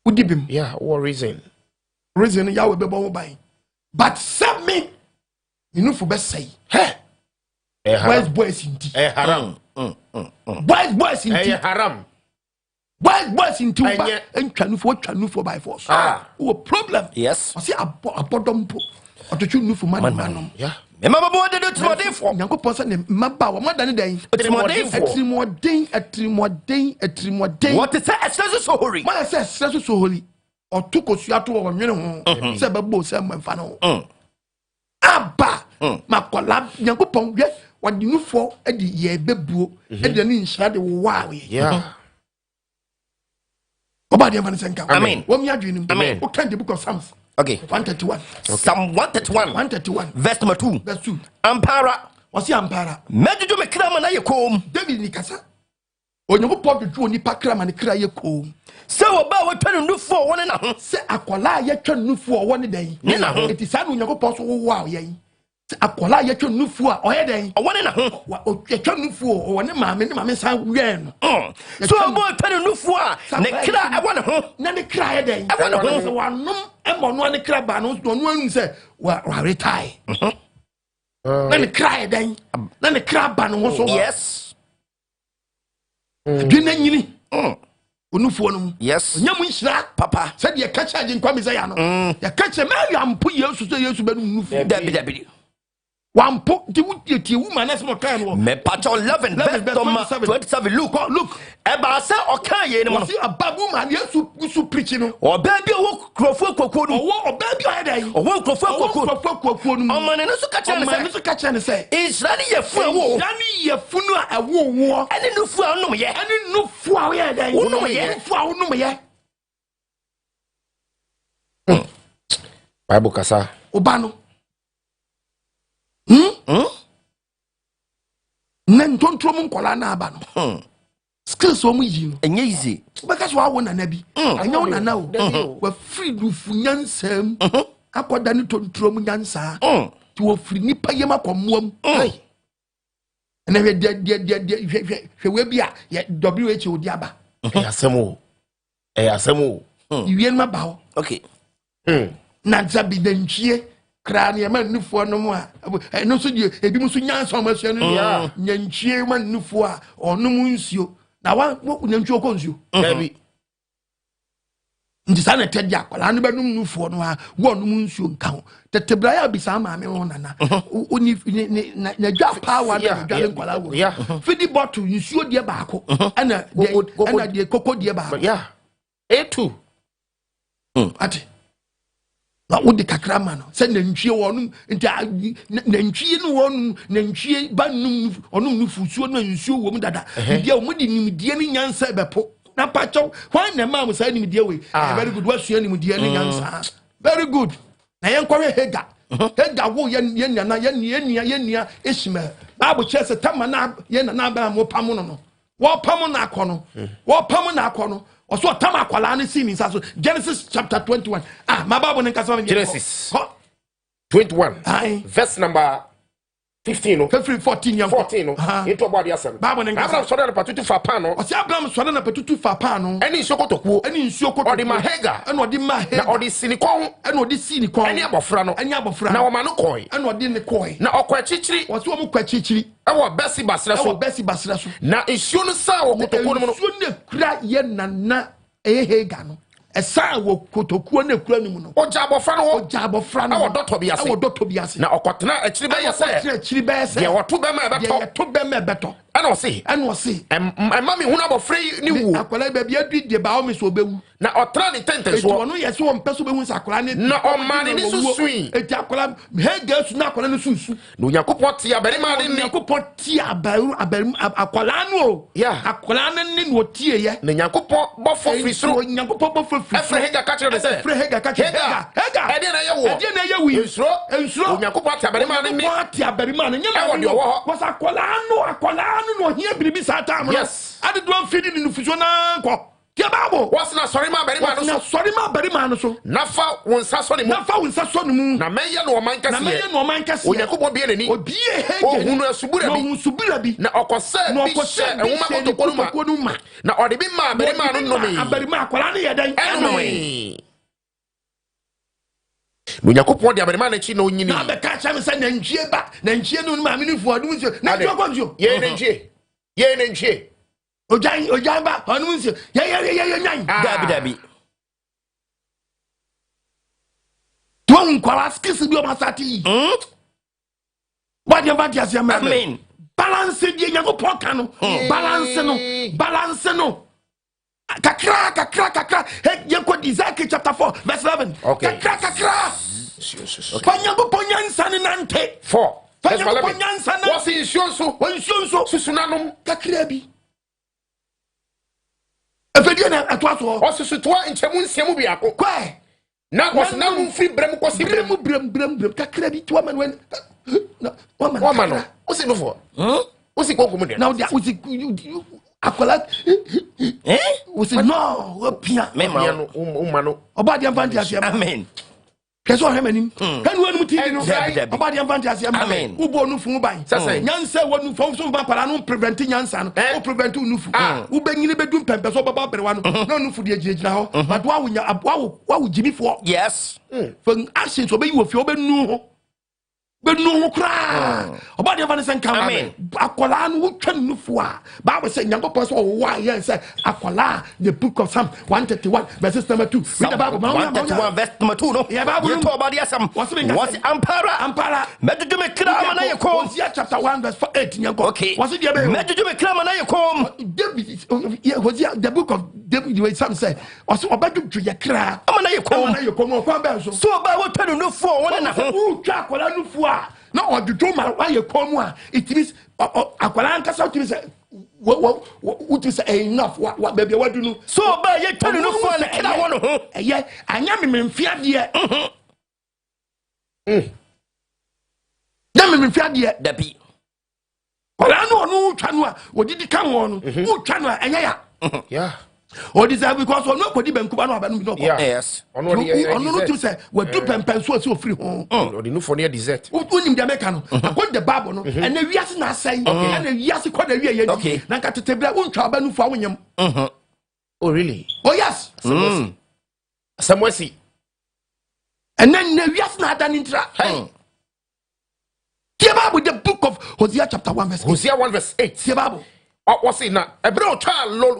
wo dibim yeah what reason ya we be bo ban but save me you for best say hey boys inti haram boys inti haram boys inti ba entwa for by force wo problem yes o se abodompo otochu nufu man yeah me mababo de do trimodefo nyankopon se ne maba wo madane dan atrimodin what is that so holy ma se so holy otukosu ato wo nwene ho se babo se mfa no aba makola nyankopon hwe wadi nufo edi ye bebuo edi ni nhira de wow yeah oba de man senka amen wo mi adwenim amen o kan the book of Psalms okay 131 Psalm 131 verse number 2 ampara wasi ampara mejuju me krama na ye kom David ni kasa onyankopon dwuo ni pakrama ne kra ye kom se oba watwa nufo woni na ho se akola ye twa nufo woni dan ni na ho eti sa no onyankopon so wo wow ye akola ye twa nufu a oye den woni na ho o twa nufu o woni maame san we no so obo twa nufu a ne kra e woni ho na ne kra ye den e woni ho so wanom e mo no ne kra ba no no anu se wa retire na ne kra ye den na ne kra ba no so yes dwena nyini onufu no yes onyamu nhira papa said ye ka charge nkwame say ya no ye ka che me ampo yesu so yesu be no nufu dabi wampo ti wuti woman na small time wo me patcho 11 verse 27 look e ba se o kan ye ni mo si ababu man yesu preach no oba bi o krofo kokko no oba bi o hedan o krofo kokko no o man no so ka che ne say Israel ye fu awo yani ye fu no awo wo ene no fu anom ye ene no fu awo ye hedan wonom ye fu awo nom ye Bible kasa oba no nan tontrom nkola na aba no skills o mu yi no enye easy beka so awo na nabi anya wo na o wa free Nufuo Nyansam akoda ni tontrom nyansa ti wo free nipa yema komoam na hwe hwe we bia WHO di aba asemo iwie ma ba ho okay na zabi dantwie kra ne ma Nufuo no mu a no so die ebi mu so nyansa o ma so no ya nyantwie ma Nufuo a onum nsuo na wa nyantwie ko nsuo dabi ndi sana tedi akola no benum Nufuo no a wo onum nsuo nka ho tetebra ya bisa ma me ho nana oni na dwa power na dwa nkola wo fidi bottle nsuo die baako ana de koko die baako yeah A2 ati na wodi kakrama no se nantwie wonum nti nantwie no wonum nantwie banum onum Nufusuo no nsuo wo mu dada dia wo di nimdie ni nyansa bepo na pacho why na ma mo say nimdie we very good wasua nimdie ni nyansa very good na yenkore hega wo yenia Ishmael Bible chese tama na ye na ba mo pam no wo pam na akono also tama akwala ne see me so Genesis chapter 21 my Bible nka so Genesis 21 verse number 15 no. 14 years. 14 no. Into about the assembly. Abraham sorry na patutu fa pa no. Osi Abraham sorry na patutu fa pa no. Eni nsuokotokuo. Eni nsuokotokuo. Odi mahega. Eni odi mahega. Na odi sinikon. Eni odi sinikon. Eni abofra no. Eni abofra. Na oma no koi. Eni odi ne koi. Na okwa chichiri. Osi omu kwa chichiri. Ewo besi basra so. Ewo besi basra so. Na nsuo no sa wo kotokuo no no. Nsuo ne kura ye nana ehega no. Esa wo kotokuo na kura nimu no. Oja abofra no. Oja abofra no. Ewo dotto biase. Ewo dotto biase. Na okotena achiri be yese. Achiri be yese. Ye woto be ma beto. Ye to be ma beto. Ana osi. Mami huna abofra ni wu. Akwala be bia du de ba o me so obewu. Na otra ni tenten so. Eto no yese wo mpeso be hu sakwala ni. Na omani ni susui. Eti akwala hega su na akwala ni susu. No yakopɔ ti abarima ni ni. Yakopɔ ti abaru akwala no. Yeah. Akwala ni no tie ye. Na yakopɔ bɔfo firi soro. Yakopɔ bɔfo firi. Efre hega ka kyerɛ sɛ. Efre hega ka kyerɛ. Hega. Ede na ye wo. Ede na ye wi. Ensuro. Yakopɔ ti abarima ni ni. Yakopɔ ti abarima ni. Nyama ni wo. Was akwala no hia biribi sata mo. Yes. Ade do amfidi ni Nufusuo na nkɔ. Tia babo. Was na sorry ma abarima no so. Sorry ma abarima no so. Nafa wonsa so ni mu. Nafa wonsa so ni mu. Na mɛyɛ no ɔman kɛse. Na mɛyɛ no ɔman kɛse. Yakopɔ bie n'ani. Obie hege. Ohunu asubura bi. No subura bi. Na ɔkɔsɛ bi hyɛ ɛwoma kotokoro ma. Na ɔde bi ma abarima no nomi. Abarima akwala ne yɛ dɛn. Ɛnomi. No yakopɔ de abarima na chi na onyini. Na bɛka kyɛ me sɛ nantwie ba. Nantwie no ma me ni fu ɔdum nsuo. Na nsuo kɔ nsuo. Ye nantwie. Ojan ba ɔdum nsuo. Ye nyan. Dabi. Tuwa nkwala skills bi o ma sati. What you want to say, amen. Balance the yakopɔ ka no. Balance no. Kakra. Hey, you go Isaiah chapter 4 verse 11. Okay. Kakra. Fanyango ponyansa ni nante. 4. Fanyango ponyansa na. Wasi insurance. Susunanum. Kakra bi. Efedi na atwaso. Osusutwa nchemu nsiemu bi ako. Kwa. Na wasinamu free brem kosi brem. Kakra bi tuwa man. Woman. Osi no for. Osi konkumu de. Now there osi akola osi no opia. Mema umano. Oba de fantasy. Amen. Keso hemanim. Kan wonu TV no. Oba de fantasy. Amen. Ubo nu fun ban. Nyansa wonu fun so ban para no prevent nyansa no. O prevent nufu. Ubenyini bedum pempe so baba berewa no. Na nufu de agina ho. But wa wo jimi fo. Yes. For action so be you fi obenu ho. Benu kra obade fa ne sen kan amen akola no wotwa nufu a Bible say nyankopon so wa yen say akola the book of Psalm 131 verse number 2 read the Bible 131 verse number 2 no yeah Bible you talk about yesam was ampara medudu me kra ma na yekom chapter 1 verse 8 nyanko okay was it there medudu me kra ma na yekom David was the book of David the way some say was obadu ye kra ma na yekom kwa be so ba wotwa nufu wona na ho twa akola nufu na odudu ma wa ye komu a it means akwala nkasa it means what is enough what baby what do no so ba ye tanu no fo na kida wono ho eye anya memfia de na memfia de dabi kola no twa no a odidi kan wo no wo twa no a enya ya yeah o deserve because no kodi bankuba no abanu no yes ono no to say we do pempen so free ho o de no for near desert unim de meka no akon the Bible no and na wiase na asai and na wiase kwa da wie ye na nka tetebra untwa abanu fo awonyam oh really oh yes Samuel and then na wiase na ada nintra the Bible the book of Hosea chapter 1 verse 8 Hosea 1 verse 8 the Bible wasi na ebre o twa lo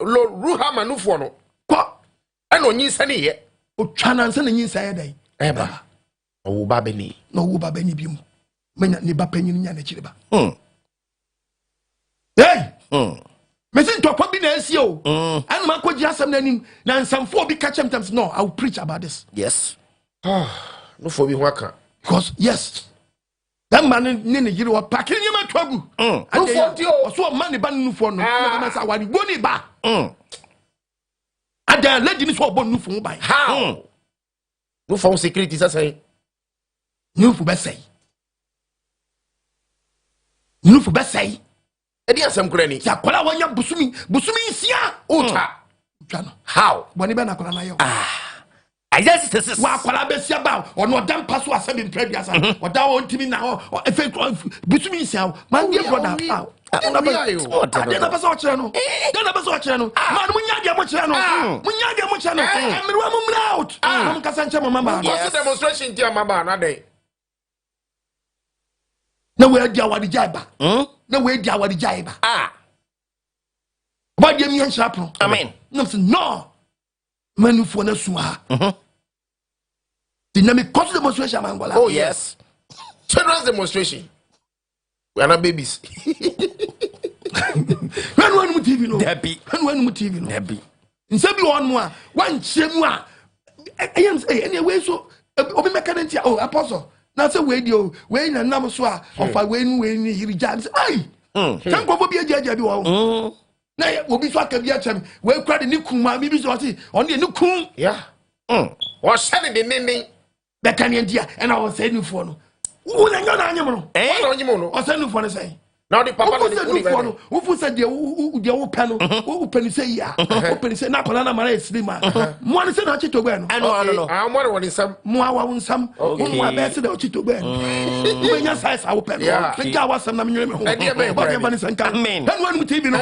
ruha manufo no ko eno nyinsa ne ye o twa na nsa na nyinsa ye dai eba o ba bani no wo ba bani bi mu menya ne ba panyin nya na chiriba hey mesin to kwa bi na asi o anu ma ko gira asem na nim na nsamfo bi catch them no I will preach about this yes no for bi ho aka because yes that man ne yiri wa pakin nyama twagu no for dio so man ne ba nufo no na say wari boni ba ada lady ni so bon nufo ba how no for security say nufo be say nufo be say e di asem kura ni ya kola wanya busumi sia uta twa no how boni be na kola na yo Isaiah 66 wa kwala besia ba ono odam paso asem imprebiasa oda won timi na efe bitumi nsia man dear brother na pesa o kire no na pesa o kire no man munya dia mo kire no munya dia mo kire no emrewa mo mra out am kasa nche mo mama what's the demonstration dia mama na dey na we dia wadi jaiba na we dia wadi jaiba ba dia mi hia pro amen no manufo na suha dynamic cost demonstration Angola. Oh yes. Children's demonstration. We are not babies. When TV no. Debbie. When TV no. Debbie. Instead be one more. One chemu anyway so obi mekanentia oh apostle. Na say we dio we na nam so a ofa we ni hiri jam say ai. Kan ko bi ajaja bi wo. Na obi so aka bi achem we kura de ni kuma bi so say on de ni kun. Yeah. What said the nene Bekanentia and I was saying for no. Who na nyona anyem no. What on you no? O say no for no say. Now the papa no who said the who pano who penny say ya who penny say na kola na mara esima mo say na chito gbe no no I'm one some mo awa unsam mo be say na chito gbe no mo nya size awo pen no ga wasam na menwe me ho ba ya bani sanka amen and when TV no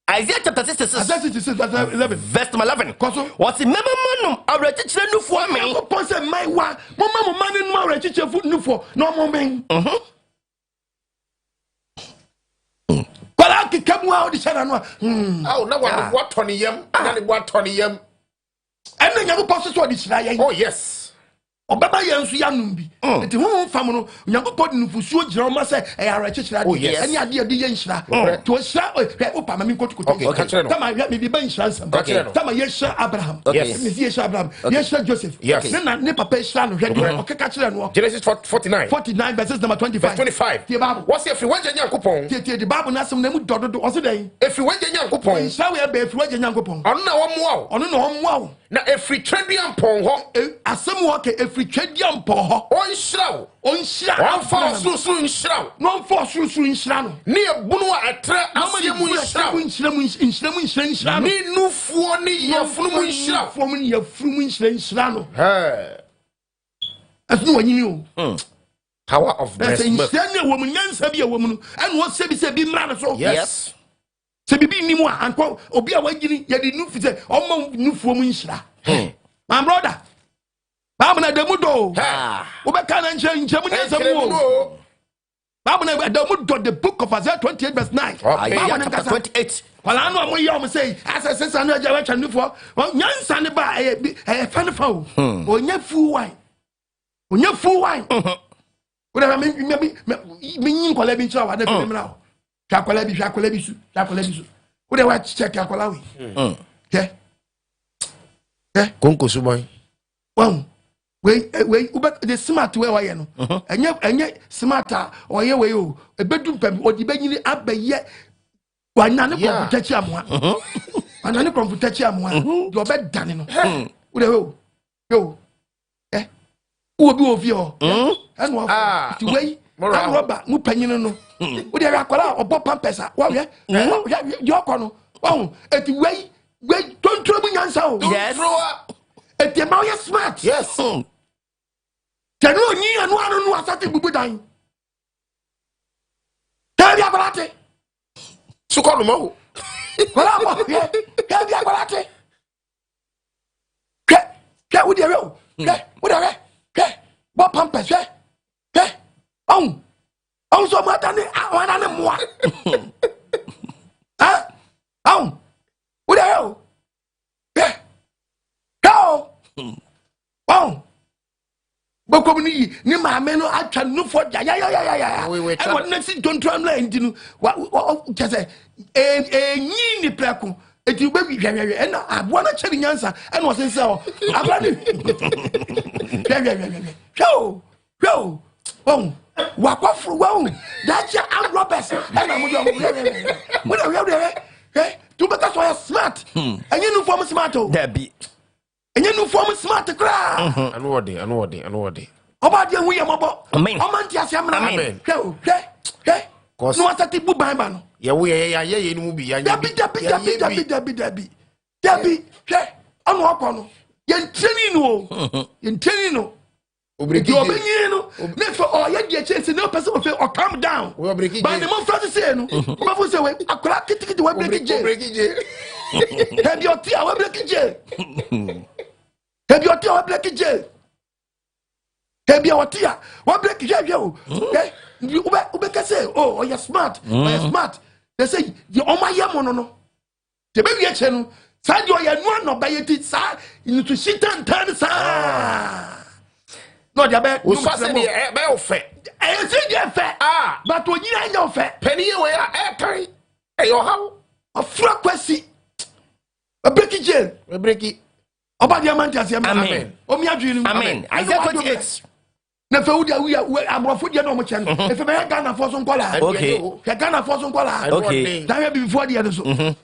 Isaiah chapter 66 verse 11 verse 11 what's the member manum awrechichire nufu me ko pon say my wa mo ma mo mani no awrechichire nufu no mo men Balaki kamwa odi chana no oh na what tony yam na the what tony yam and then you pass so odi chira yen oh yes obaba yen so yanum bi enti hu fam no Nyankopɔn nufusuo gira o ma se e ara chichira de ani ade ade yen chira to chira o pa ma mi kotukoto tama me bi ban chira nsam tama ye chira Abraham me ye chira Abraham ye chira Joseph ne papa chira no hwede o keka chira no Genesis 49 verses number 25 the Bible what's if we Nyankopɔn the Bible na sem na mu dododo o se den if we Nyankopɔn chira we be if we Nyankopɔn ono na wo mo ono na wo mo na efri traduan pon ho asem wo ke efri traduan pon ho on shraw one for so nshraw no for so nshra no ne ebunu a etre asiemu nshraw ni nufuo ni yafunu mu nshraw fo mu yafunu mu nshra no asnu wanyini o power of breast milk nshra ne wo mu nyansa bi a wo mu no ene wo se bi mra no so yes se bibi ni mu a anko obi a wagini ye de nufu se o ma nufuo mu nshra my brother Bible na demu do wo be kan nche mu nyansa mu o Bible na demu do the book of Isaiah 28 verse 9 Isaiah chapter 28 wala no mo yom say asese no aja wa twa nufuo nyansa ne ba e fa ne fa o onya fu wan wo na me nyin kola bi nchira wa na fi mra o twakola bi su wo de wa check akola we konko suman wow we the smart way wa ye no enye smart o ye we o ebedum pam odi banyini abaye wana ne computer chi amoa wana ne computer chi amoa do be dane no wo de yo wo bi ofi o enu o ti we roba mu panyini no wo de akola obo pampesa wa we yo kono wow eti we don't trouble nyansa o yes eti ma o smart yes tenu ni anu anu no asate bubu dan tabi abalate suko no mo wala mo tabi abalate ke wo de rewo wo de re bo pampa ke on so mata ni wana ne moa wo de rewo bokom ni maame no atwa nufo ya e won na si dontram la ndinu kese enyi ni pleko eti ube hwehwe e na abo na cheri nyansa e na osense o abra ni hwehwe wakofru dacha and robbers e na mo de tu beta so smart enyi nufo mo smart o Debbie enye nu form smart kra anwode oba de hu ye mobo amen o man ti asem na amen hwe no asati bu bamba no ye wo ye ni mu bi ya dabi hwe anu okọ no yen training no yen training no obreki no never oh ya dey chance no person of or calm down by the mo front say no o be say we akora kitikiti we break je hebi oti a we break je hebi oti a we break je hebi oti a we break je o ube ka say oh you smart you smart they say you o ma yam no te be wie che no sa di o ya no no ba yeti sa into shitan tan sa no dia be o so say be o fe e say dia fe but o nyina nya o fe pani we a kai e yo hawo afura kwasi a break jail we break oba dia man tiase amen o mi adwinu amen Isaiah 28 na fe wudi we abrofo dia no mo chen e fe be Ghana for so nkola okay ke Ghana for so nkola okay da we before dia no so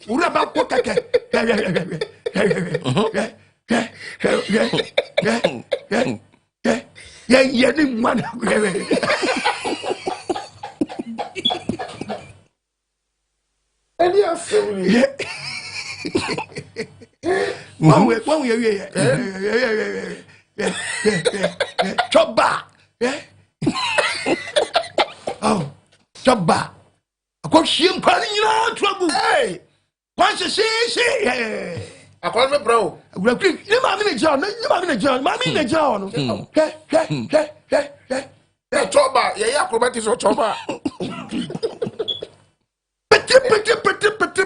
ura ba ko keke yeah, ni man. When we Choba. Oh, Choba. I got shim calling trouble. Hey, once she. I call me bro. You mammy John. Mammy John. Choba, yeah, acrobatics or choba.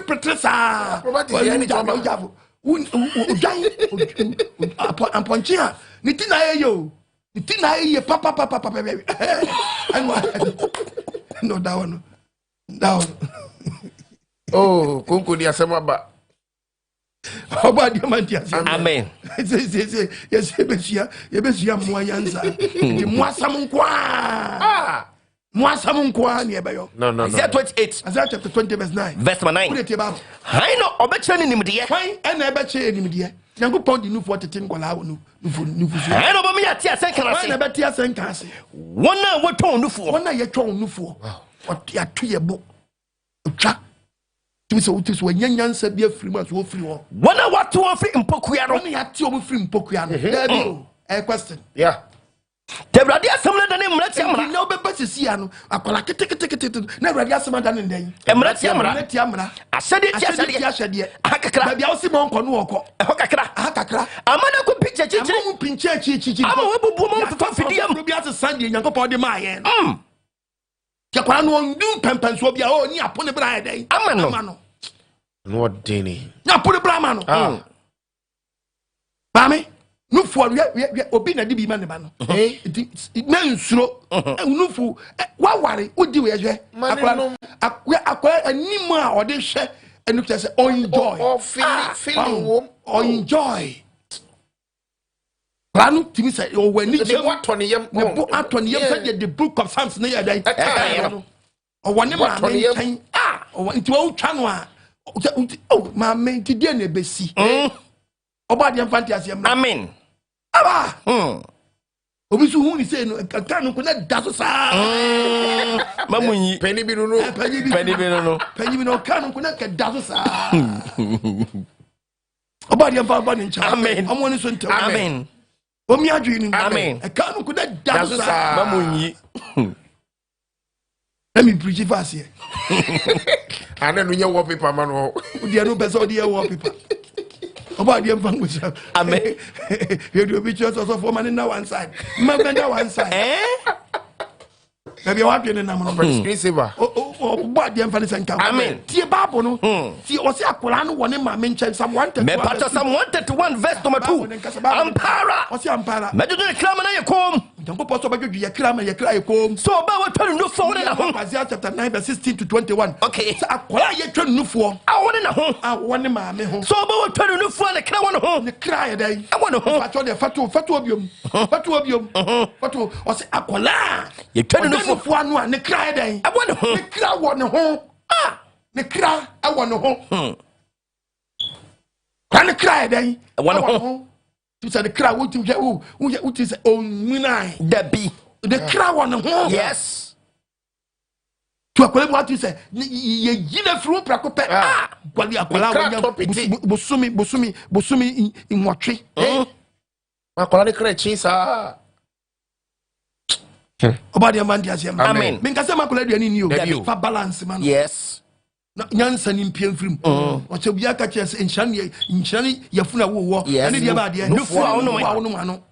Pretty, sir. I'm punching. Nitina, yo. Nitina, papa. No, down. Oh, Kunku, dear Samaba. How about your man? Amen. Yes, you Mu Nyansao. Mwasa munkwa ni ebayo. No. Isaiah 28. Isaiah chapter 20 verse 9. Verse 9. Hai no obeche ni nimdiye. Hai ena ebeche ni nimdiye. Nyankopon di nufu otete nkola wo nufusuo. Hai no bo me yate asenka ase. Hai na beti asenka ase. Wona woton nufuo. Wona ye twon nufuo. Oti ato ye bo. Otwa. Timiso nyanyansa bi afiri mu aso ofiri ho. Wona wato ofiri mpokua no. Wona yate ofiri mpokua no. There be a question. Yeah. Debrade asem na ne mrati amra. Na obebasisi ano akola ketekete na Awurade asem da ne ndan. Mrati amra. Asede tiasede. Akakra. Ba bia wo se mo nko no woko. Kakra. Amana ko pinche chichi. Amu pinche chichi. Ama webubu mo to fidiam. Bi ase Sunday Nyankopon de ma ye. Ya kwa no ndum pempenso bia o ni apone bra den. Amano. No deni. Na apone bra ma no. Mami nufu obi na di bi ma ne ba no na nsuro nufu waware odi we hwe akwa animu a ode hwe enu kese enjoy feeling wo enjoy planu timi say o wani je watone yam bo atone yam say the book of Psalms na ya dai o wani ma men o wani ti wo twa no a o ma men ti die na besi oba de mfanti asem amen aba obi so hu ni say no kan ko na da so sa mamunyi penny bi no kan ko na ka da so sa oba de mfa ba ni ncha amen omo ni so ntam amen omi adwi ni amen kan ko na da so sa mamunyi let me preach fast here ana no nya wallpaper man ho odi anu pese odi e wallpaper oba de mfa ngusha amen you do be just also for man na one side man na one side maybe what you na mo screen saver oba de mfa ni senka amen tie bible no tie o se akola no woni ma men chen Psalm 131 me pato Psalm 131 verse number 2 ampara o se ampara me do ne krama na yekom Jango posto ba gwe krama ye kra yekom so ba wa twanu no fo ne na ho Isaiah chapter 9 verse 16 to 21 okay so akola ye twanu no fo awone na ho awone ma me ho so ba wa twanu no fo ne kra won ho ne kra ye dai awone ho fato de fato obiom fato o se akola ye twanu no fo anu a ne kra ye dai awone ho ne kra won ho ne kra awone ho kwa ne kra ye dai awone ho to say the crowd what is onmunai the crowd on ho yes to akwale what you say ye yina fru prakope kwali akwala bosumi nwotwe Makola de krechi sa. Obadi amandi asem. Amen. Menkase makola de ani ni o. Fa balance man. Yes. Na nyansa ni mpiem frim. O che bia ka che enchani yafuna wo. Ani dia ba de. Nufusuo Mu Nyansao.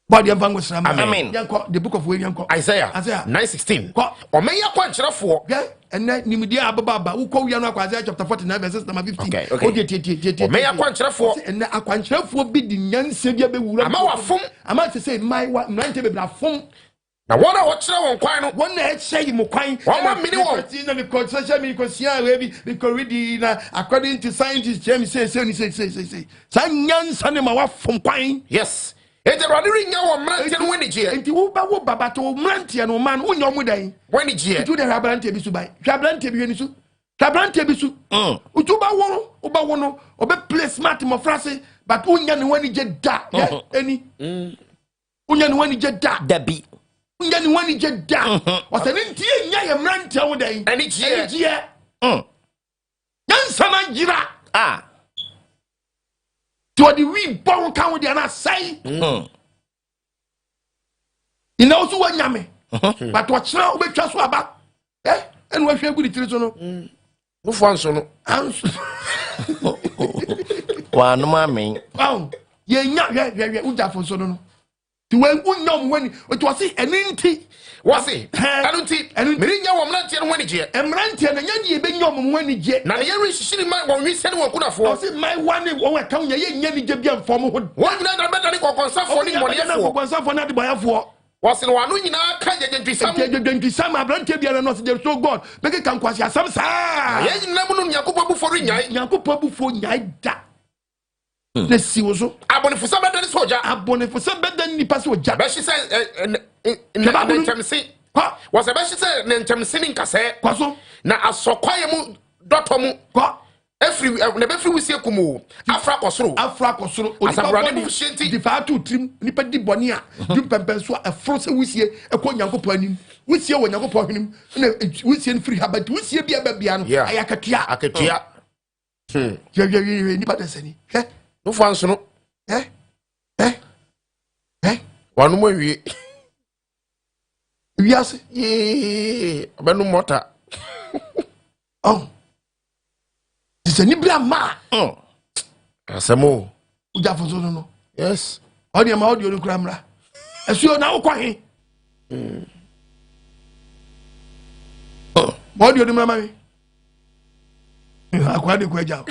Body and Bango Sam. Amen. The book of William Isaiah 9:16. Or may you quite for and then Nimedia Ababa, who call Yana Isaiah chapter 49, verses number 15. Okay. May I quite for and I quite for bidding young Savior. I might say my 90 phone. Now what I watch now on quine one head say you quine 1 minute in the concession because according to scientists James say Sanyan Sanema from quine. Yes. It's a running now mountain when it's here. And you Baba to Mantian or man when you're muday. When it's here, to the Rabrante Bisu by Rabrante Bisu. Rabrante Bisu. Utuba wono, Uba wono, Obe place Martin Frase, but Unyan when he jet da. Any Unyan when he jet da. Debbie. Unyan when he jet da. Was an Indian Yaya Manta day. And it's here. Yansana Gira. Ah. To the we born count the ana say. You know so one yame. But what now we trust about? And what we good to no. No fanso no. Wa no mami. Oh, ye nya uja for so no. To when unyom when it was eninti. Was it? Anunti. Me nya wo mrantie no wani je. Emrantie na nya ni be nyom wani je. Na ye rehihiri man wo wi se ne wo kuna fo. I say my one wo ka nya ye nya ni je bia fo mo ho. Wo nyina na beta ni kokonsa fo ni mo ne fo. Kokonsa fo na de boya fo. Was it wanu nyina ka jejentwisam abrantie bia no se so God. Make kan kwasi asam sa. Ye nyina mu no Yakobɔ bu fo ri nyai. Yakobɔ bu fo nyai da. Na siwoso. Abonifusa beda ni soja. Abonifusa beda ni pasi oja. Be shi se ntemsi. Was a be shi se ntemsi ni nkase. Kwaso. Na asokwaye mu dɔtɔ mu. Kwa. Every na be free wusie kumu. Afra kosoro. Asabra ni bushenti. Di fa to trim nipa di bɔne a. Di pempenso afro se wusie ekɔ Nyankopɔ anim. Wusie wɔ Nyankopɔ anim. Na wusie free habati wusie bia bia no. Ayakatua. Akatua. Ye nipa desani. No fanso no. Wanu mo wie. Wiase. Abanu mota. Oh. Dise ni bia ma. Asemo. Uja fonso no. Yes. Odi ma odi onukura mra. Esuo na wokɔ he. Mo odi onumra ma mi. Akwa de ko eja.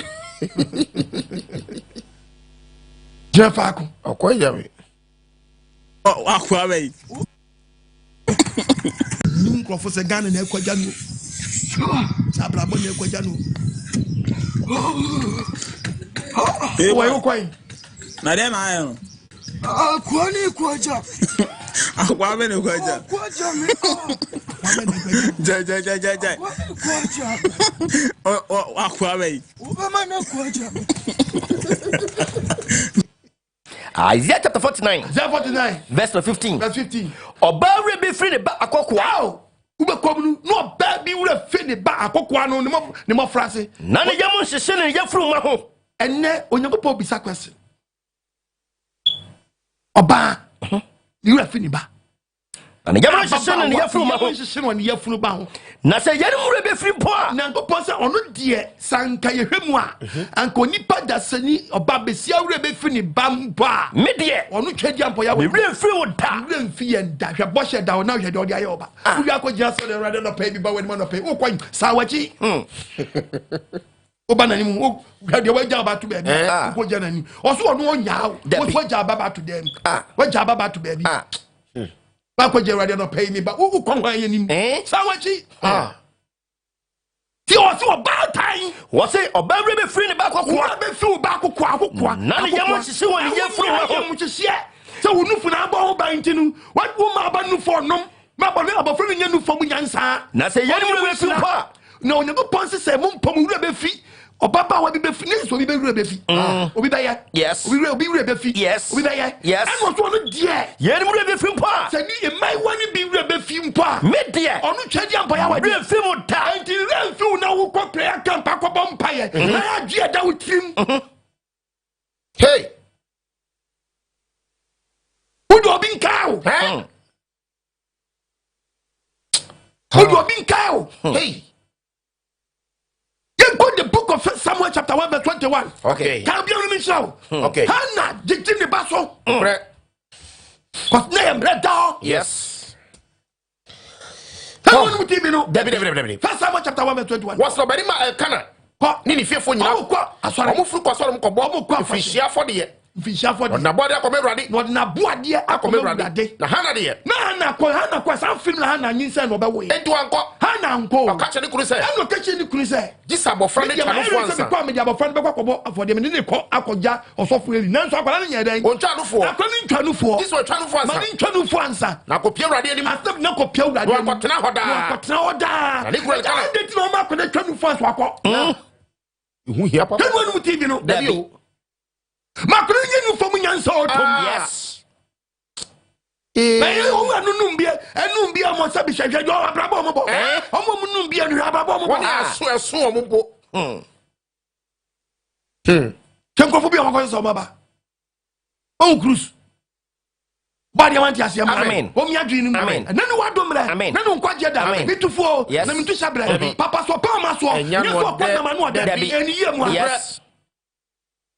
Jefako. Okoya we. Akwa we. Nim krofo se Ghana na ekwaja no. Sabra bo na ekwaja no. Wa yo kwai. Na dem ayo. Akwa ni kwaja. Akwa me ni kwaja. Kwaja me ko. Jai. Kwaja. Akwa we. Obama na kwaja. Isaiah chapter 49. Isaiah 49. Verse 15. Verse 15. Oba we be free the ba akokwa. Ube komunu no ba bi wure fe ne ba akokwa no ne mo frase. Na ne yam hyehyɛ ne yafuru ma ho. Enne Onyankopɔ bisa question. Oba ni wure fe ne ba. Na ne yam hyehyɛ ne yafuru ma ho. Hyehyɛ ne yafuru ba ho. Na sɛ yɛre mu be free po a. Nyankopɔ sɛ ɔno deɛ sanka yɛhwɛmu a anka onipa dasani oba besia wure be fi ne ba mpo a. Me deɛ ɔno twadi ampo ya wo. Me wure free wo da. Wure mfi yɛ da hwɛ bɔhyɛ da na hwɛ de ɔde ayɛ oba. Wure akɔgyina sɛ de rade no pɛ bi ba wani ma no pɛ. Wo kwan sawachi. Oba na nimu wo hwɛ de wagya ba to baabi. Wo gya na ni. Ɔso ɔno ɔnya wo. Wo gya ba to dem. Wo gya ba to baabi. Ba ko jerade no pay me ba wo kon hwan yanim sawachi ti o so ba time wo say oba we be free ne ba kokwa be fi ba kokwa na ne yam hyehyɛ won ye free ho hyehyɛ so wo nufu na ba ho ba ntinu what wo ma ba nufu onom ma ba ne abofo ne nufu mu nyansa na say yɛne mu we fi pa na onyago ponse se mo mpom wura be fi obaba wa bi be fi ne so bi be wura be fi obi be ya yes obi wura be fi yes obi be ya yes and what no die yɛne mu we be fi pa se ni e mai wani bi wura be fi mpa me deɛ onu twadi ampa ya wa we fi mu ta anti re fi na wo kɔ prayer camp akɔbɔ mpaye na adwe da wo trim hey Odo bin kayo. Hey. You go the book of Samuel chapter 1 verse 21. Okay. Can you me show? Okay. Hannah did the basso. Cause name red down. Yes. How many people know? David. First Samuel chapter 1 verse 21. What's the very Kana? Nini fearful nyina. Omo furu kwaso mo kobo. Fishia for de. Fisha for the na body akomewrade. Na boade akomewrade. Na Hana de. Na Hana kwa san film na Hana nyinsa no be wo. Edu anko. Hana anko. Akache ni kunu se. Eno kache ni kunu se. Jisa abofra ne twanu fo ansa. Kwa me dia abofra ne be kwakobo afode me ne ko akoja osofo eli. Nanso akwala ne nyedan. On twanu fo. Akwala ni twanu fo. Jisa twanu fo ansa. Ma ni twanu fo ansa. Na ko pia wrade anim. Asem na ko pia wrade. Wa kotena hoda. Na Na ni kura kana. Ade ti no ma ko ne twanu fo ansa akọ. Hu hia papa. Twanu mu TV no. Dabi. Makroni Nufusuo Mu Nyansao tom. Yes. Bayi o ma nunum bia mo sabi hwehwe jo abrabo mo bo. O mo nunum bia no abrabo mo bo. Woni aso o mo bo. Chenkofo bia mo so maba. O cruise. Badi amanti asiam. Amen. O mi adwini mu. Nanu wadomre. Nanu nkwaje da. Bitufo. Na mitu sabre. Papa so pa ma so. Nyeso ko na ma no da bi eniye mu. Yes.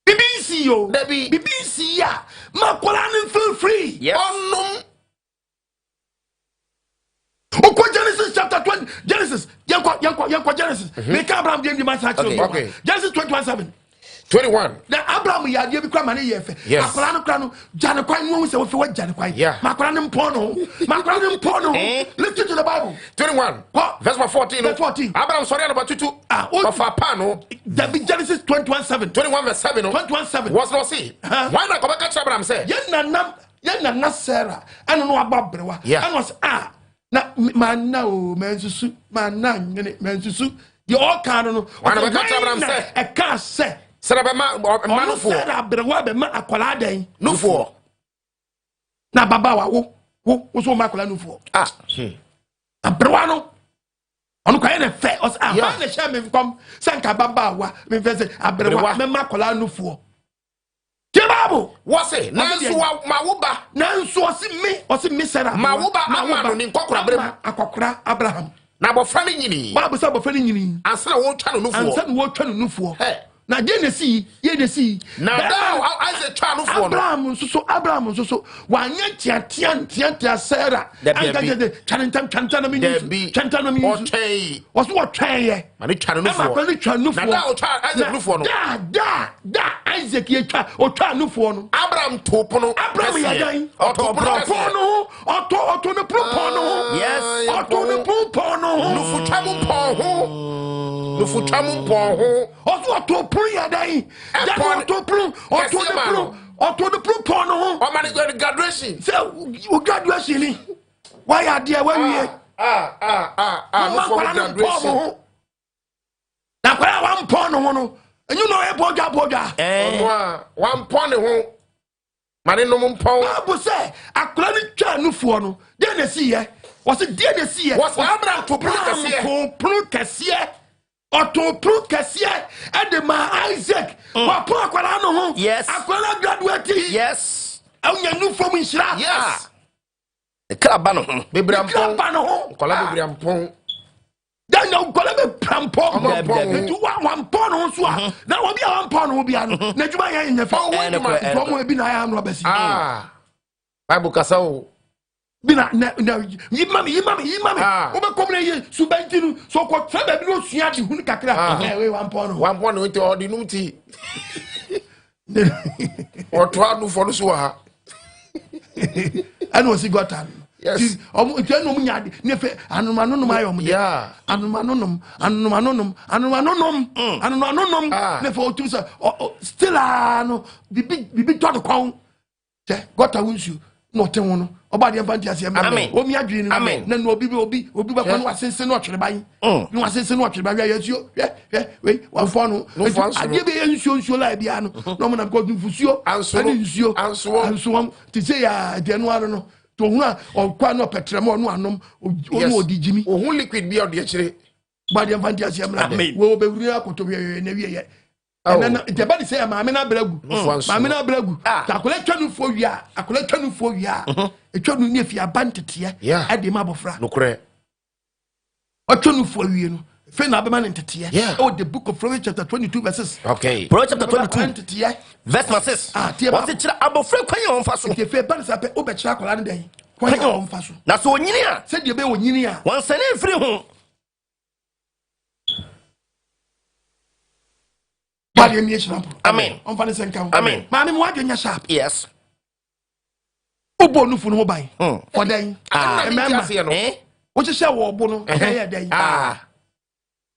BBC yo. BBC ya. Makola no feel free. Yes. Oko Genesis chapter 20. Genesis. Yanko Genesis. Me ka Abraham dem di man sa Okay. Genesis 21:7. 21. Na Abraham ya die bi kwa mane yefe. Makola no kra no jane kwan no se wo fe wa jane kwan. Makola no mpo no. Lift it to the Bible. 21. Verse 14. Verse 14. Abraham sorry about tutu. Of a pano. Genesis 21:7. 21 verse 7. 21:7. What's not see? Why not go back to Abraham say? Yen na Sarah eno no ababrewa. And was na man na o mensusu man na mensusu. You all can no. Why not go back to Abraham say? E can say. Sarah manufo. Sarah abrewa be ma akola den. Nufuo. Na baba wa wo so ma akola nufuo. Abrewa no. Onu kwa ene fe os na sha me kom sanka baba wa me fe say abrewa me ma akola nufuo. Kebabo What say? Nansu wa mawuba. Nansu osi me Sarah. Mawuba amanu ni nkokora brem. Akokora Abraham. Na bofra ni nyini. Bible say bofra ni nyini. Ansa na wo twa no nufuo. Ansa na wo twa no nufuo. Na Genesis na da Isaac twa no fuo no. Abraham so wanya tia Sarah. Anga chanta na mini. Chanta na mini. Okay. Was what try? Mani twa no fuo. Na da o twa Isaac no fuo no. Da Isaac ye twa o twa no fuo no. Abraham topo no. Abraham ya dan. Oto no. Oto no propo no. Yes. Oto no propo no. Nufusuo mu ho. Oto pru ya dan. Oto pru the pru no. O man go graduation. Say o graduation ni. Why are there when we no for graduation. Na kwa one pon no. And you know e boja. One pon ho. Mane no mpon. Bible say akura ni twa nufuo no. Dey na see ye. Was it dey na see ye. Was Abraham to pru kasiye. Oto pru kasiye. E ma Isaac. Wa pon akwala no ho. Yes. Akwala graduate. Yes. Awunya nufuo mu nhira. Yes. The crab no. Bebrampon. No. Kola bebrampon. Dan no kola bebrampon. Tu one pon no so a. Na obi a one pon no obi ano. Na djuma yan nyefa. Fomo ebi na ya am no besi. Bible kasa o. Bina na yimami. O be komna ye subantinu so ko tra ba bi no sua de hunu kakra. We one pon no. One pon no nti odi numti. O to anu for no so ha. Anu osi gotan. Yes. Omo etianu mu nyade ne fe anumanonom ayo mu de. Anumanonom. Ne fe otum say still no bibi to the kon. Che gota wunsu no te wono. Oba de fanti ase Amen. Omi adwini no. Na no obi ba kwa no asense no otwere ban. No asense no otwere ban ya yesuo. We wa fo no. Ade be nsuo la bia no. No mo na ko Nufusuo. Anso. Ti say ya de no aro no. To hu a okwa no petremo no anom onu odigimi. Ohun liquid bia ode akire. Ba de fanti ase amra. We obewuri akoto we na wie ye. and then the body say mamina bregu mamina bregu akola twa no fo wia akola twa no fo wia etwa no ne fi abantete e de mabofra no kure atwa no fo wie no fe na abema ntete oh the book of Proverbs chapter 22 verses okay Proverbs chapter 22 verse 6 what it abofra kwan on fa so the fe ban sa pe obekira akola ne den kwan on fa so na so onyini a se de be onyini a wan sane free ho Amen. On va senka. Amen. Mami mo adwenya sharp. Yes. Obo nufu no ban. For den. Remember. Wo che share wo obo no. Eh den.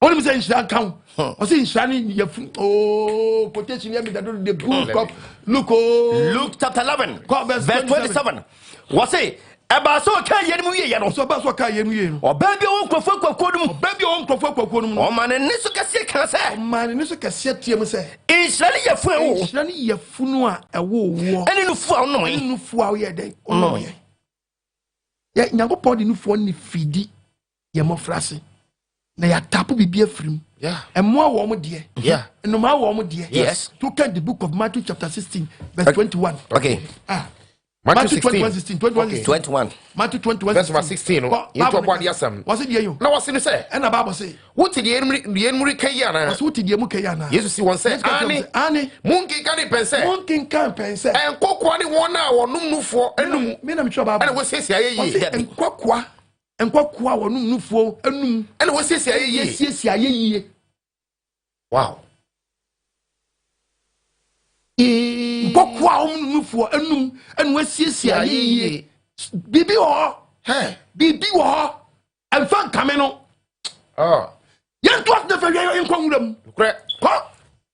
Only me say nshira kan. O say nshira ni yafu. Oh, quotation here me that the book of Luke chapter 11 verse 27. What say? Eba so ka yeri mu ye no so ba so ka yeri mu ye no oba bi won krofo kwakodu mu oba bi won krofo kwakodu mu o man ni so kase kan se o man ni so kase tie mu se Israeli yafu ewo Israeli yafu no a ewo wo eni nufu a no eni nufu a ye den o no ye ya Nyankopon di nufu ni fidi ye mo frase na ya tapu bibia frim emo a wo mo de eno ma wo mo de yes to can the book of Matthew chapter 16 verse 21 okay Matthew 21 Matthew 21 verse 16 no you talk about yasam was it you na was it say and the Bible say what the enemy kayana was what the kayana Jesus si won say ani munki kan pense en kokwa ni won na wonum nufo enum me na me twa Bible and we say ayeye en kokwa wonum nufo enum and we say ayeye wow kokwa nufo enum enu asiesie ayeye bibi wo bibi wo emfa nkame no yen to as fe yen kwawuram kure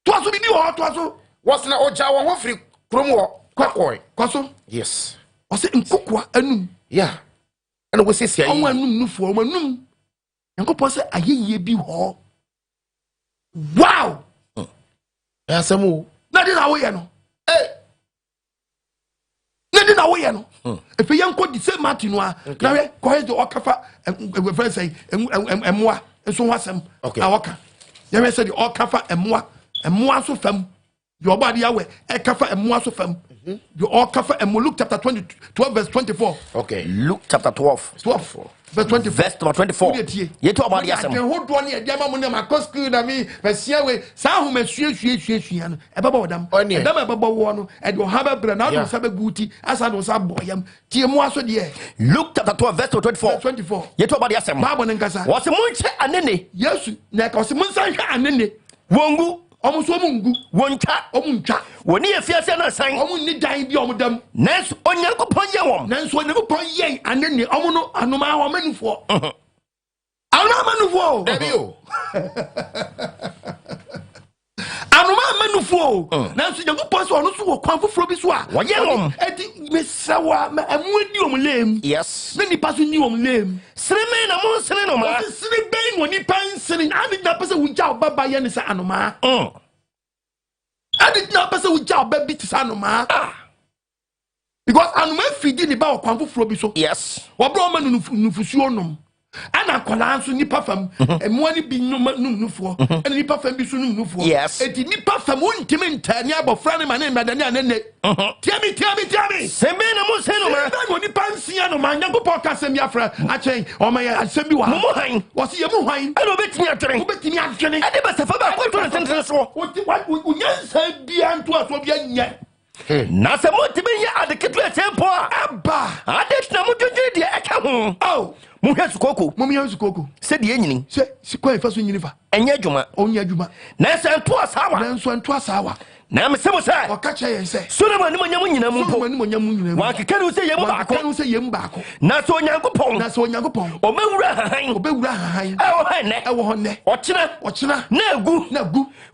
to aso bibi wo to aso wasna oja wo hofri krom wo kwakoi kwaso yes wase nkokwa enum and we say ayeye enum nufo enum yankopɔ se ayeye bi ho wow asamu na di na wo ye no nedi na wo ye no if yen ko di say Martin no na we ko he de okafa we friend say emmoa so ho asem na woka ye we say de okafa emmoa so fam de obade ya we e kafa emmoa so fam de okafa emmo Luke chapter 12 verse 24 okay Luke chapter 12 verse 24 verse 24 ye to obade asem de ho do ne e dia ma mo ne ma school na me besia we sa ho masue no e baba odam e dam e baba wo no e de ha ba bra na do sa ba guti asa do sa boyam tie mu aso de Luke chapter 12 verse 24 ye to obade asem baba ne nkasa wo se munche anene Yesu na ka wo se munsan hwa anene wongu omuso mungu wonka omunka woni afiase na san omunni dan bi omudam nanso onyankopon ye wom nanso onyankopon ye anene omuno anoma ho manufo anoma manufo debio anoma manufo nanso onyankopon so ono so wo kwan foforo bi so a wo ye wom edi mesawa amuadi omlem yes na nipa so ni omlem sreme na mo sre no ma sre ben woni pan sre ani na pese wunja obaba ye ne sa anoma ani na pese wunja obabi ti sa anoma because anoma fidi ni ba wo kwan foforo bi so yes wo bro ma nufusuo nom ana kwala nso nipa fam emo ani bi nufo ani nipa fam bi so nufo eti nipa fam wontime ntani abofra ne ma ne madani anene tiami sembe na mo se no ma no nipa nsia no ma Nyankopɔ ka sem ya fra achen o ma ya asem bi wa mo han wo se ye mo han ana obetimi atwene ade ba sefa ba ko to sentene so unyansa bia nto aso bia nya na se mo tibe ya ade ketu etempo aba ade na mo dwodwe de eka ho mu hwesu koko mo hwesu koko se de enyini se sikwa fa so nyini fa enye adwuma onya adwuma na se nto asawa na me se mo se o ka che yen se Solomon ni monyam nyina mu po wa keka no se yem baako na so onyankopon o mawura hahan e wo honne ochina na agu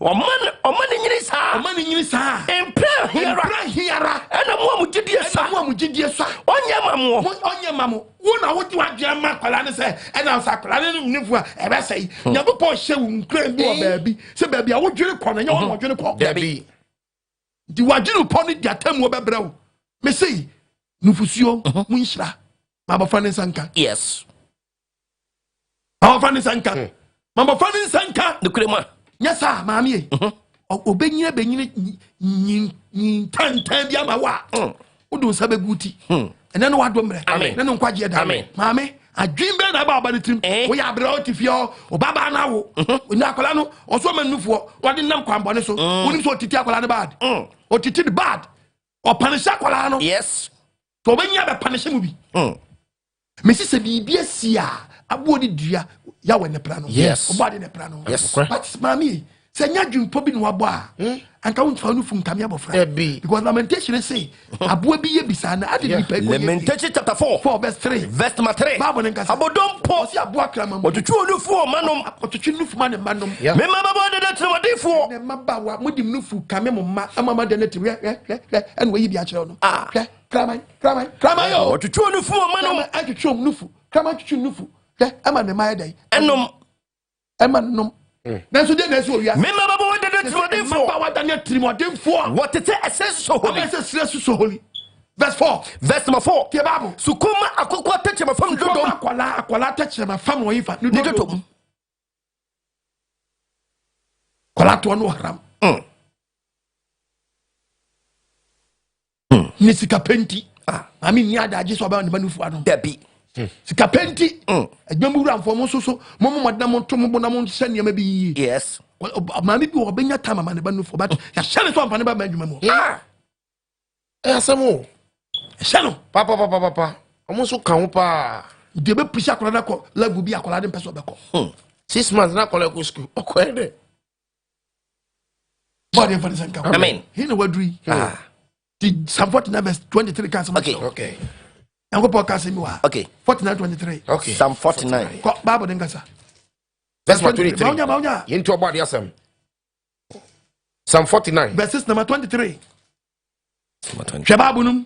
o man nyini sa empra hiara ana mo amugidie sa onye mamo wo na wo ti wa dua ma kwala ne se e na sa kwala ne nifu a e be sei Nyankopon hye wo nkran bi o baabi se baabi a wo dwere kɔ na nya wo dwere kɔ dabi di wajinu poni di atamu obebrɛw me sei nufusuo mu nhyira ma bafra ne sanka yes bafra ne sanka ma bafra ne sanka de kurema nya sa maami obenyina nyin tantan bia ma wa wodo sabe guti ene no wado mre ne no nkwaje da maame adwin be na ba ne trim wo ya bra otifio obaba na wo oni akola no oso manufo wode nam kwambo ne so woni so otiti akola ne bad otiti the bad o punish akola no yes to obenya be punish mu bi mesi se bibia sia abo di dua ya we ne pra no obade ne pra no but maame se nya dwumpo bi no wabo a anka wonfa no fu nkame abofra because lamentation say abo bi ye bisa na ade nipa go Lamentation chapter 4 verse 3 verse number 3 Bible nkasa abodom po si abo akrama otutu nufu o manom otutu nufu ma ne manom me mama bo de tro wadifo ne maba wa modim nufu kame mo ma amama de ne ti en we yi bi a kire no krama yo otutu nufu o manom atutu nufu krama tutu nufu ama ne ma dai enom emanom nanso de nasi owia me mama bo de tro wadifo maba wa daniel trimodemfo what it says so holy verse 4 verse number 4 tie Bible sukuma akokwa tache mafam dodom akwala tache mafam wo yifa ni dodom kwala to no haram ni sika penti ami ni adaje so ba ne banufu ano dabi sika penti adwamuru amfo mo so mo modna mo to mo bona mo hye niam bi yes maami bi wo benya tama ma ne banufu but ya hye so amfane ba adwuma mo asamo hye papa omo so kan wo pa de be push akola na ko lagu bi akola de peso be ko 6 months na kola ko school okoede body for the sanka amen he no wadri the Psalm 49 verse 23 can some okay Yango podcast mi wa okay 49:23 okay Psalm 49 ko Bible den kasa verse 23 maunya yento obade asem Psalm 49 verse number 23 Shababu num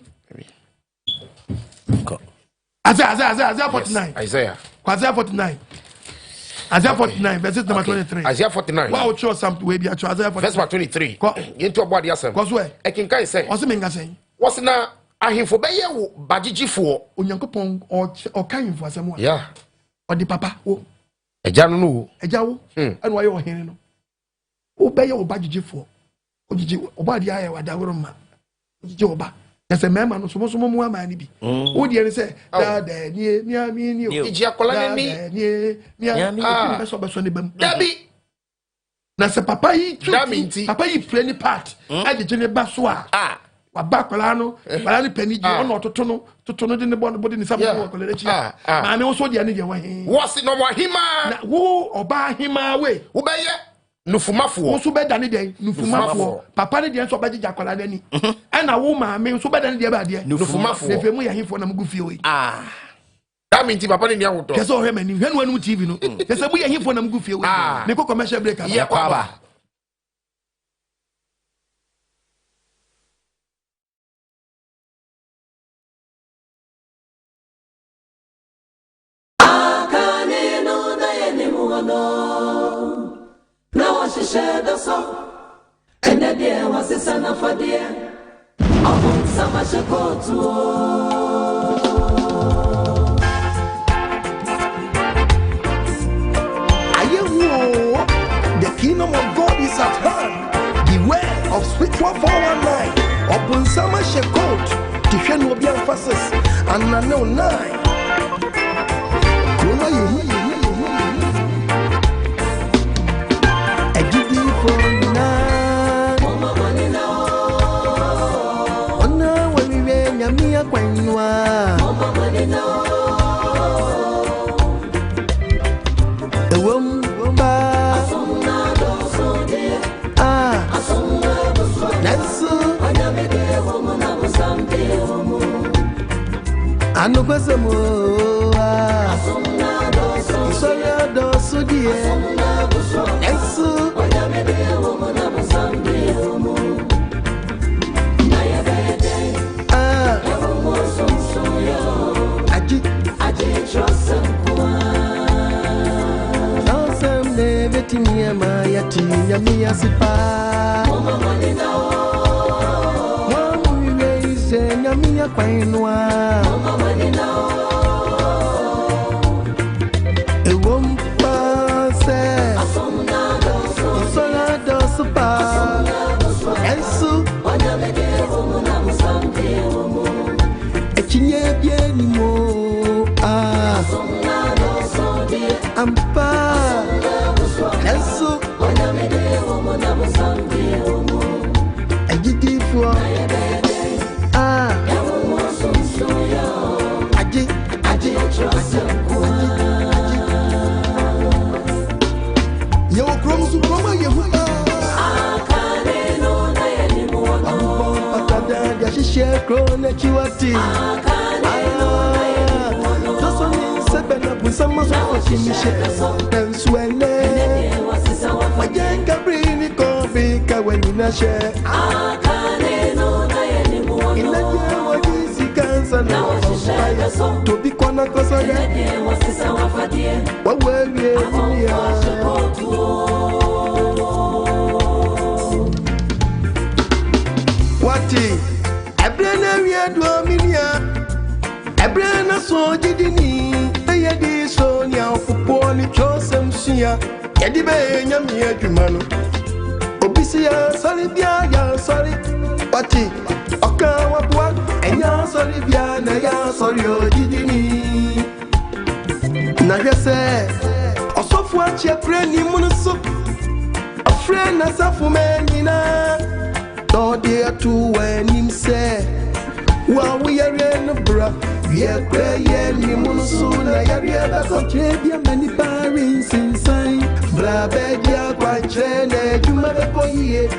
Isaiah 49 Isaiah 49 Isaiah 49 verse number 23 Isaiah 49 wow show something we be actually Isaiah 49 verse 23 yento obade asem ko so e kin kai say o se menga say what's na ahimfo beye wo bagigifo onyankopon o kanfo asem wa yeah o di papa wo eja no no eja wo anu ayo ohene no wo beye wo bagigifo ogigi obade aye wadaworo ma ogigi oba ese mema no somo mu amani bi wo di ene se da ni ami ni o igi akola ni ami so ne bam dabi na se papa yi play ni part agege ne ba so a waba akola no bala ni pani ji ono toto no de ne body ni sabu akola le chi ma me wo so di ene je wa he wo si no wahima na wo oba hima we wo beye nufumafo wo so be dane de nufumafo papa ne de so ba gija akola dani na wo ma me so be dane de ba de nufumafo ne fe mu ya hifo na mgu fie we that means papa ne nia woto kese o he mani hwenu anu tv no kese mu ya hifo na mgu fie we ne ko commercial break ya kwaba And the dear was a son of a dear. Among some I shall go to. The kingdom of God is at hand. Beware of spiritual 419. Upon summer shall coat. Tifan will be emphasis. And I know 9. Anu kwasemo Soya do sudie Ensu Yati yami asipa Wamu ireise nyami ya kwainwa Ewompa se Isola dosupa share crone chiwati. Doso ni sebena busama so chimishe. Enswele. Wajenga brini kobi kaweni na share. Inaje wajisi kansa na wafaya. Tobi kwana kosaga. Wawe dunia. Wati, ebrena wiedo minia, ebrena so jidini, eyedi so nya ofupo ni chosem sia, yedi be nyami adwumano. Obisi ya sori bia ya sori, wati, oka wabwa, enya sori bia na ya sori ojidini. Na hwese, osofu achi afreni munuso, afrena safu menina. No dear to when him say, while we are in the bra, we are praying, you monsoon, I are country, many parents inside. Blabedia, quite trained, you mother boy,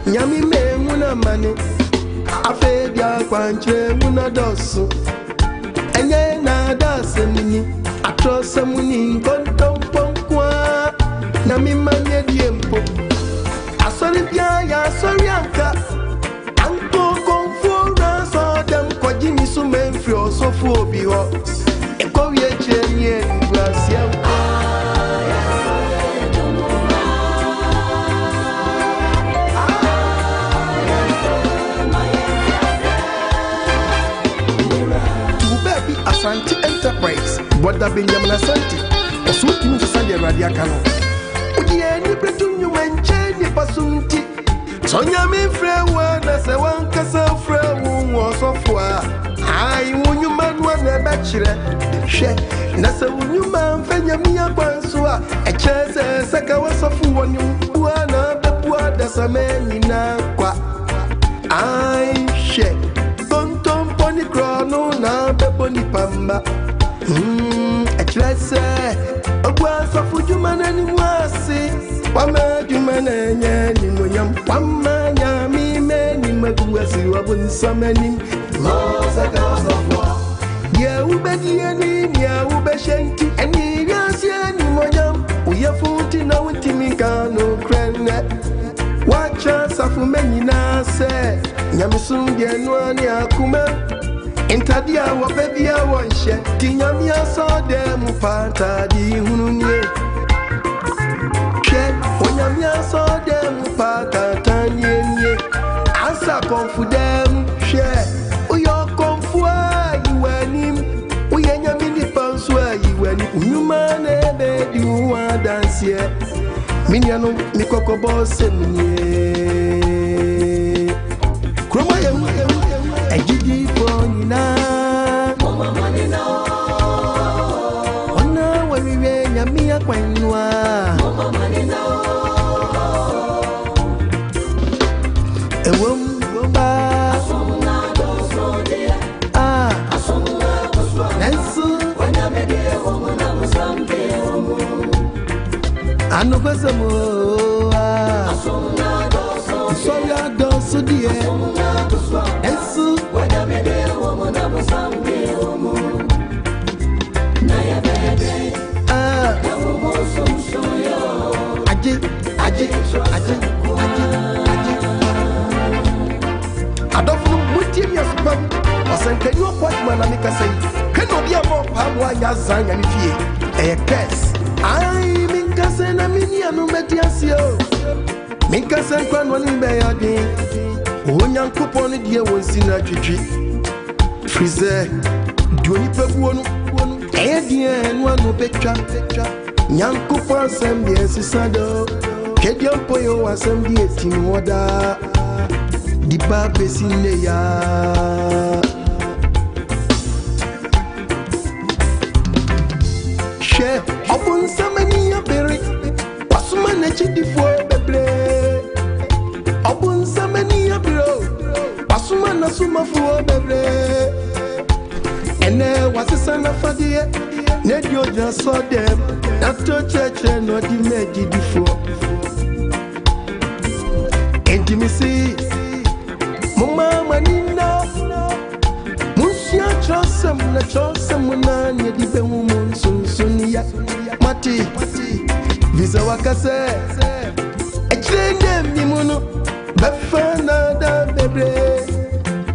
Yami men, Muna money. I fed ya quantre, Muna dosso. And then I does a mini, I trust someone in Contom Ponqua, Nami Mania Diempo. Sorry, ya sorry, Anka. Anko confura so dem ko jimi so menfri so fu obi ho. E ko wie chenye gracia. To baby Asante Enterprise, what da Benjamin Asante. Osuti mu sande radia kanu. Oye ni pretunyu menche pasunti sonya me frewa na se wankasa frewu osofua ai wunyuma no na bechire hwe na se wunyuma mfanya miya kwanso a echese saka wasofu wonu bua na bepua da sameni na kwa ai hwe tonton poni krono na beponi pamba echese ogwa sofu juma na ni wasi Wama jumana nyani monyam Wama nyami meni maguwasi wabunsa menim Mosa kawasafwa Dia ubedi yani ya ubeshenki Eni yasi yani monyam Uyafuti na utimikano krene Wacha safu meni nase Nyamisundi enwani akume Intadia wabedia wanshe Tinyami asode mupata di hununye Onyamia so dem pata tanye Asa konfu dem share Uyo konfu iwanim Uyenyami ni panswa iwanim Unyumane bedi uwa dansie Minyano mikoko bose minye Kroma yemu Ejidi ponina Mama manina Ona wawiwe nyamia kwenwa Anu kwesemo sorry I don't so dear Ensu wadamede womo na musambe womo na ya bebe yawo somshoyo aje Adofu mutim yasupam osankanyi opotma na mikasai keno bia mo pamwa yazanya ni fie curse ai minkase na minia no metiasio minkase kwanwa ni beyadi onyankopon die wonsi na twitwi frize duoni pabuo no edie no anu betwa nyankopon sem die sisado kediampo yo asem die timoda di babe sinne ya she obun samani ya bere wasuma na chidifo bebre obun samani ya bro wasuma na sumafo bebre ene wasisa na fadie ne dio ja so dem na to cheche no di mejidifo intimacy Mama manina chosemuna nye dibe mumun sunsunia mati visa wakase echende mimuno bafana da bebre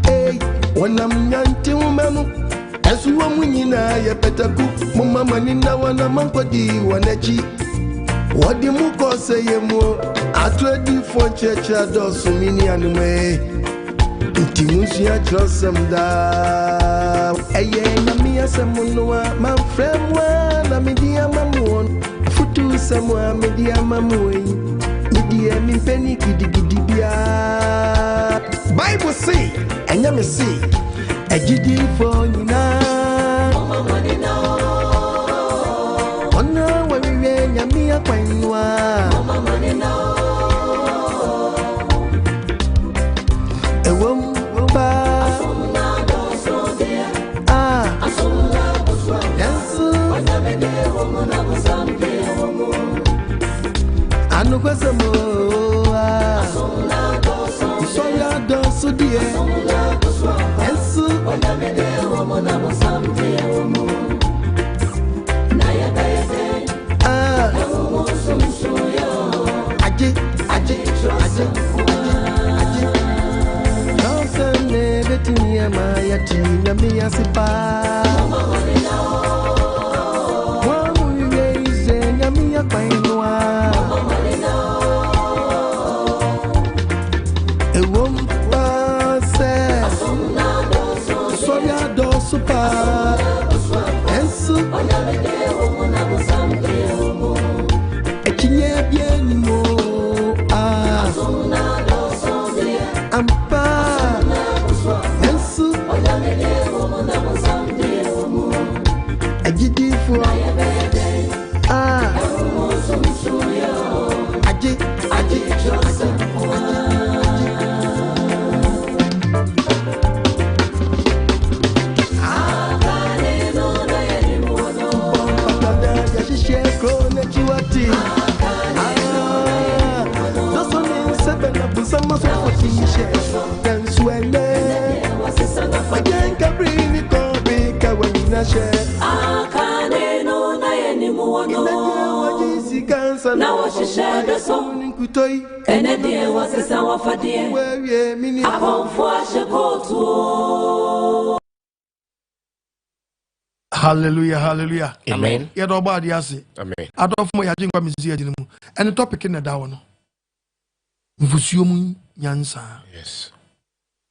hey wanam nyanti umemu esuwa munyina ye petaku mumama nina wana mankodi wanachi wadi mukose yemu atredi for church ados mini anime intimusi a chosem da eye na mi asemunwa man fremwa na media mamuon futu semwa media mamuoi media mi peni gidigidi bia Bible say enya me say ejidi for nyina mama money now ona wewe nyami akwanwa mama money now ewom ba asomna do so dia asomna do so yansu ona bede womo na busambe womo anu kwasemo asomna do so so ya do so dia asomna do so yansu ona bede womo na busambe womo na ya bede womo so yo aje Tinia maya tina mia sipa mama wanina wamu yeze nyamia kwainwa mama wanina ewom pase asomna doso soya doso pa ensu onabede womo na busambe womo ekinye bieni mo asomna doso dia ampa na washisha so enede wasesa wafadie abonfo ashekotu. Hallelujah. Amen. Ya do ba dia se. Amen. Adofo ya jinkwa misi ya jinimu. Ene topic na da wono. Nufusuo mu nyansa. Yes.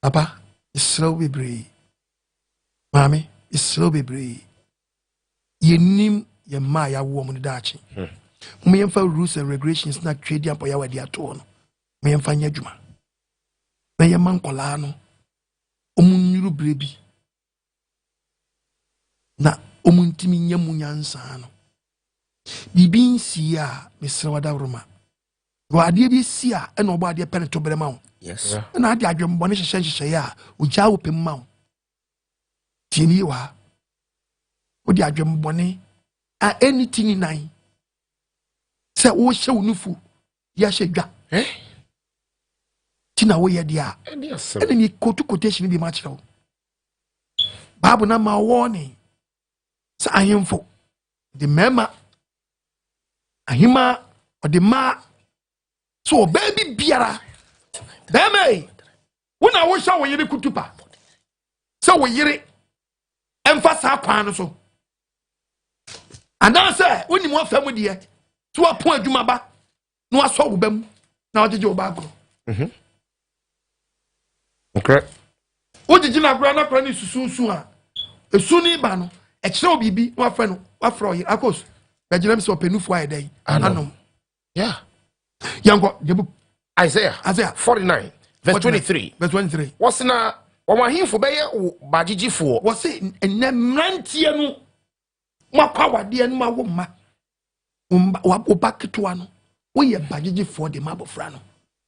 Papa, isro bebre. Mami, isro bebre. Yenim ye ma ya wo mu dachi. Mo yemfa rules and regulations na trade ampo ya wadi ato no. Mo yemfa nya dwuma. Na ye man kola no. Omunyuru brebi. Na omuntimi nya mu nyansa no. Bibi nsi a mesra wada roma. Wade bi si a na obo ade pen to bere ma wo. Yes. Na ade adwembo ne hyehyehye ya o ja wo pem ma wo. Tieni wa. O di adwembo ne a anything in nine. Se wo hye unufu ya hye tina wo ye dia ene ni quotation bi ma kire babu na ma warning sa ahemfo de mema ahima o de ma so baby biara deme wona wo hye wo yire kutupa se wo yire emfa sa kwan no so ananse woni mo afam de so apon adwuma ba no aso wo bam na ojeje wo ba agro okay ojeje na agro na kra ni susunsu a esu ni ba no e kire obibi no afre no afro yi akos be jira mi so penufu ayi dai anom yeah yango debu Isaiah 49 verse 23 what's na omahimfo be ye bagigifo what's enamrantie no makwa wade no mawo ma obaketwa no wo ye bagigifo de mabofra no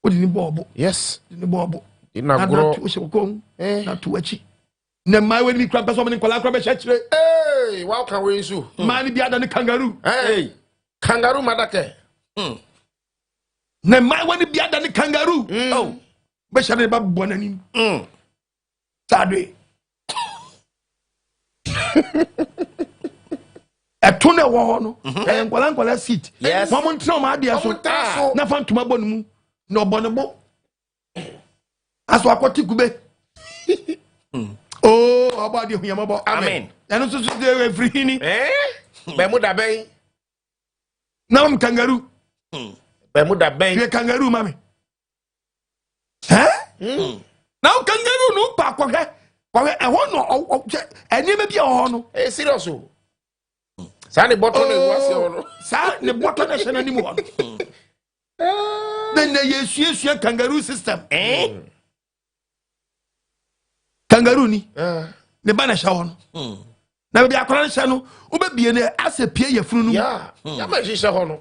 wo di ni bobo yes ni bobo ina gro wo se ko na to achi na mai we ni kra person ni kola kra be chire hey wow can we so mani bi ada ni kangaroo hey kangaroo madake na mai we ni bi ada ni kangaroo oh be chire ba bonani sadwe ɛto na ɛwɔ hɔ no nkwala seat mo ntra ma ade so na fa ntoma bɔ no mu na ɔbɔ ne bo aso akɔti kube oh ɔbɔ de huyama bɔ amen ɛno so so de free hini Bermuda ben na kangaroo Bermuda ben ye kangaroo mami na kangaroo no pa kwɔhwɛ ɛhɔ no ɛnema bi ɛhɔ no serious o sa ne bottle no wase no sa ne bottle na hyɛ n'anim hɔ na yɛsuasua kangaroo system kangaroo ni ne ba na hyɛ hɔ no na bi akɔra hyɛ no wobɛbie ne asɛ pie yɛfunu no ya ma hyɛ hɔ no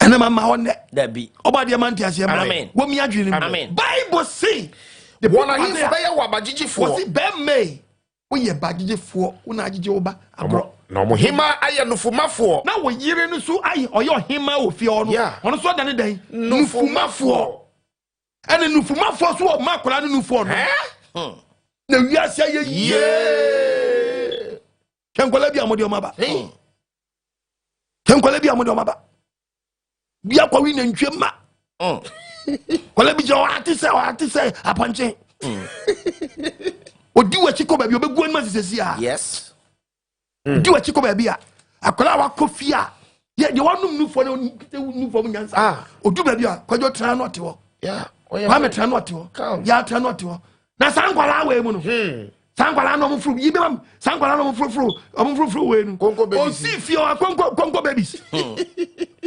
ɛna ma hɔ nɛ dabi ɔba deɛ ma ntiaseɛ ma wɔ mi adwene amen bible say the one he for bɛyɛ wɔ abagyegyefoɔ wɔsi bɛmɛ woyɛ bagyegyefoɔ wona agyegye wo ba agorɔ na ɔmo hema ayɛ nufumafoɔ na wo yere no so ayɛ ɔyɛ ɔhema wɔ fie hɔ no ɔno so ɔda ne dan nufumafoɔ ɛne nufumafoɔ so wɔ ma akɔla no nufoɔ no na wiase ayɛ yie kɛnkɔla bi amode ɔma ba kɛnkɔla bi amode ɔma ba bia kwa wi na ntwem ma kɔla bi jɛ ɔate sɛ apɔnkye odi wachi ko baabi obegu anima sisesi a yes di wachi ko baabi a akɔla wa kofi a ye de wanum nufo na nufo mu nyansa odu baabi a kwadwo tra no ɔte hɔ wa me tra no ɔte hɔ ya tra no ɔte hɔ na sankwala we mu no sankwala no mo furu yi be mam sankwala no mo furu we nu o si fie o konko babies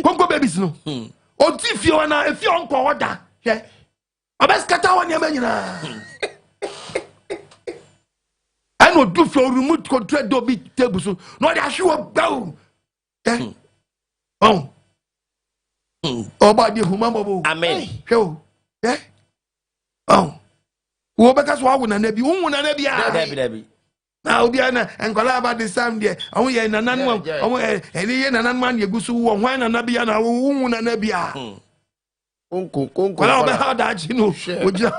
konko babies no o ti fie o na efie onko oda hwe obaskata woni amanyina ano do fie remote control do bi table so no dey ahwe bawo oba de huma bobo amen hwe o wo beka so awu na nabi wo na nabi a dabi na obi ana enkola ba the same there awon ye nananu awon eni ye nananu an yegusu wo hwan na nabi na wo na nabi a konko wala oba ha da chi no ogira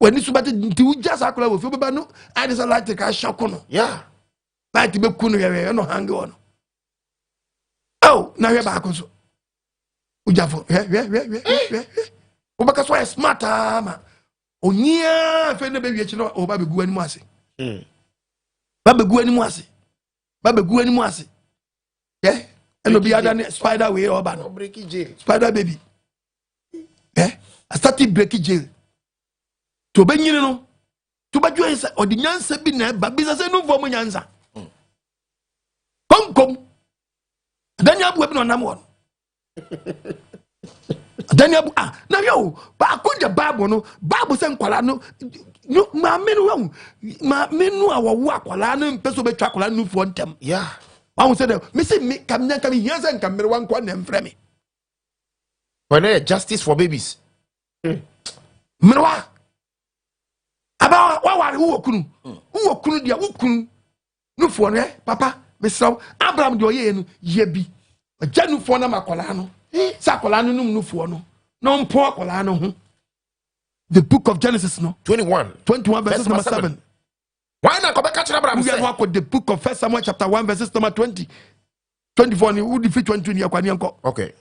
wani subati nti uja sakula wo fi beba no I just like to ka shoko no ba ti be kunu ye no hangi wono na we ba ko so uja fo obaka so smart ma onyia fe ne be wie chi no oba be gu animu ase ba be gu animu ase eno bi ada ne spider way oba no break jail spider baby I started break jail to be nyini no to ba dwo nsa odi nyansa bi na ba bi se no Nufuo Mu Nyansa kom danya bu bi no nam won danya bu na yo ba akonja bible se nkwala no ma menu awo akwala no mpeso betwa akwala Nufuo ntem I said me say me kam here say kam mere wan kwa na mfrɛ me when there justice for babies mrewa aba wa ware wo kunu dia wo kunu Nufuo no papa mesraw Abraham de oye no ye bi agya Nufuo na makola no sa kola no num Nufuo no mpo kola no ho the book of Genesis no 21 verses number 7 why na ko be catch Abraham say the book of 1 Samuel chapter 1 verses number 20 24 ni udi fit 20 ni akwani enko okay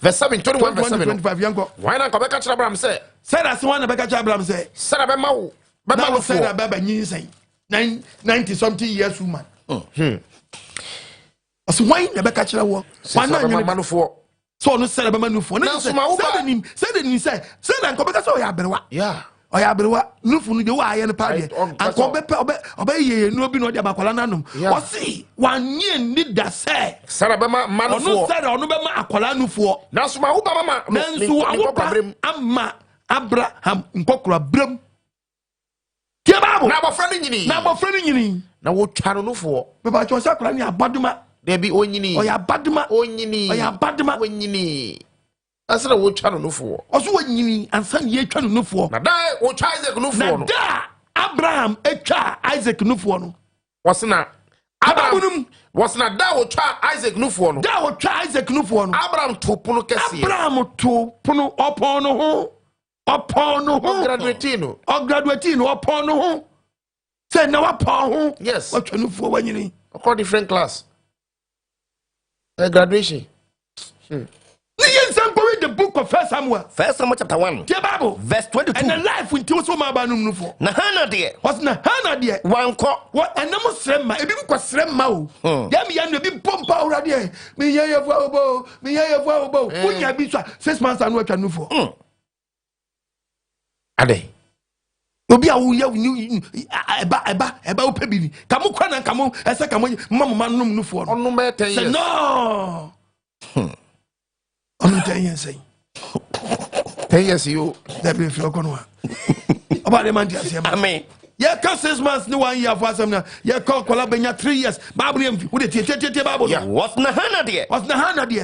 verse 7 21 verse 7 25 yanko why na ko be catch Abraham say Sarah se wan na be catch Abraham say Sarah be ma wo Sarah be ba nyin say 90 something years woman as why na be catch wo wan na nyin Nufuo so no Sarah be ma Nufuo na say Sarah nko be catch o ya berewa oya berewa Nufuo no de wa aye ne pa de anko be obe ye nu obi no de abakwala nanom o si wanye ni da say Sarah be ma Nufuo ono Sarah ono be ma akwala Nufuo na so ma wo ba mama nanso awo amma Abraham nkokora brem tie Bible na abofra ni nyini na wo twa no Nufuo be ba cho sakora ni abaduma de bi onyini oya abaduma onyini asra wo twa no Nufuo oso wanyini ansa ne twa no Nufuo na da wo twa Isaac Nufuo no da Abraham etwa Isaac Nufuo no wasna Abraham wasna da wo twa Isaac Nufuo no Abraham to pono kese Abraham to pono opon no ho upon no graduate upon no say now upon yes what you for when you call different class graduation the book of First Samuel chapter 1 the Bible verse 22 and the life until so ma ba no for na Hannah de was na Hannah de wanko what and no sremma e bi ko sremma o ya me ya no bi pompa urade me ya ya fu obo unya bi so 6 months anu atwa no for ade obi a wo ya eba wo pebiri kamo kwa na kamo ese kamo mamma num no for onu me 10 years no I'm 10 years say 10 years you that be feel kono about the man just amen ya ka 6 months ni 1 year for asem na ya ka kola benya 3 years bible em wo de tie bible yeah was na Hannah de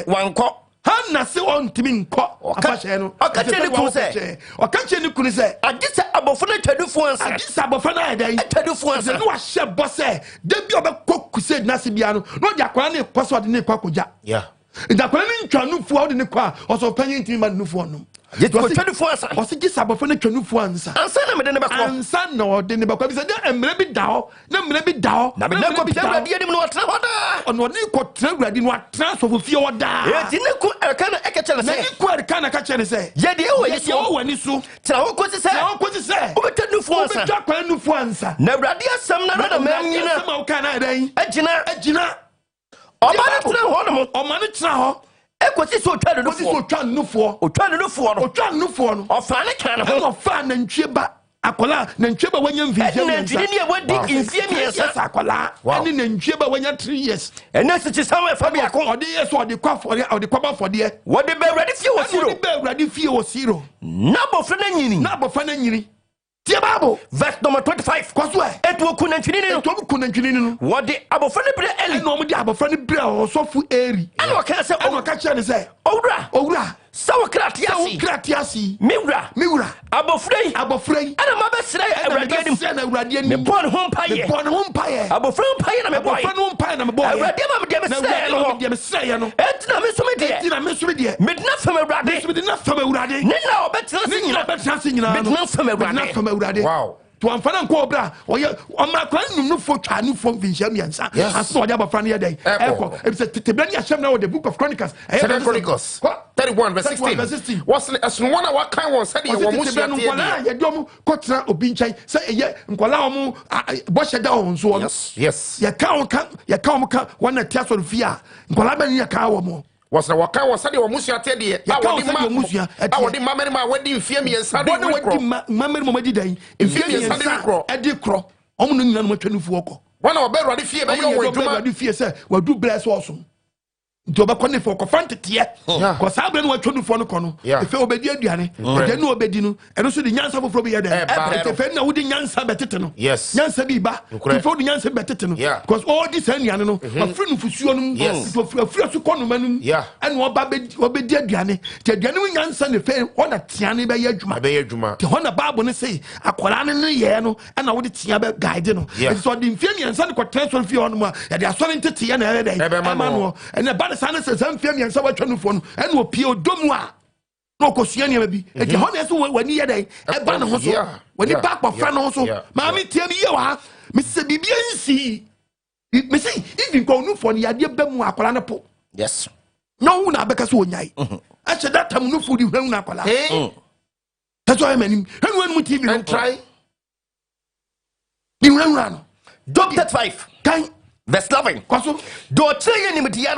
wanko Hannah se on timi nko afahye no okache ni kunu se agisa abofo na adan twadufo ansa no ahye bose de bi obekọ crusade na se bia no de akwara na ekoso de na ekwakoja yeah da kwara ni ntwanufu a de ne kwa oso panyin ntimi ma nufu onum twadufo ansa o se gisa abofo na twanufu ansa na me de ne beko ansa na o de ne beko bi se de emre bi da ho na emre bi da ho na me de ko pia adi anim no otra hoda ono ne ko tra uradi no atra so fie oda eti ne ko erka na ekechele se ne ko erka na ka chele se ye de wo wani so tra wo ko se o betadufo ansa o betwa nufu ansa na uradi asem na na ma nyina asem o kana dan agina Omani tena ho no omani tena ho ekosi so twa nufu no ofa ne kan ho ofa na ntwe ba akola na ntwe ba wanya mfie na ntwe ne wadi mfie miensa akola ene na ntwe ba wanya 3 years ene se chi sawe fa bia ko ode yeso ode kwa fore ode kwa ba fode wode be ready fie wo zero na bofra na nyini tie Bible verse number 25 kwaso etu kunantwini no wode abofra ne bre eli na omo de abofra ne bre osofu eri ana waka se ana waka kye ne se owura sawo kratiasi miwura abofra yi ana ma be sire awurade anim me bon ho mpaye abofra mpaye na me boy awurade ma me de sire no etina me so me de medina fam awurade ne na obetena se nyina medina fam awurade wow to amfana nko obra oye omakran num fo twa no fo vinhia miansa aso ode abafra no yedai eko ebise tebra ni ahyem na wo the book of Chronicles 31 verse 16 was aso one wa kan won said ye wo musia no nkola ye dom kotra obi nchai se eye nkola omo bo hyeda on so yes ye ka wana tiaso fia nkola ba ni ye ka wo mo was na waka was said wo musia te de awodi mamere ma wadi mfie miensa de wodi mamere mo dan mfie miensa edi kro omo no nyina no matwanufu okọ wana oberade fie be yo wo adwuma oberade fie se wadu bless osom ntoba kone for ko fantete ko sabre no watwanufu no kono efe obedi aduane de no obedi no eno so de nyansa foforo be yede efe na wodi nyansa betete no nyansa bi ba efe wodi nyansa betete no because all this anuane no afri nufusuo no afri so kono manum eno oba obedi aduane te aduane wo nyansa ne fe ona tiane be yadwuma te hona bible ne say akwara ne ye no na wodi tia be guide no so de mfie nyansa ne ko transfer fie hono ma ya de asore ntete ye na ere dai ama no ene sana se samfia miansa watwanufo no ene opie odomu a no kosua ne bi eti hona so wani ye dai e ba ne ho so wani ba kpofra no so ma mi tie mi ye wa mi se bibia nsi mi se even ko nufo ne yade ba mu akwala ne po yes no na beka so onyai a che that time nufo di hwan na akwala that's why many hwan mu tv no try ni hwan no Doctor 5 kan verse 11 kwaso do cheye nimdia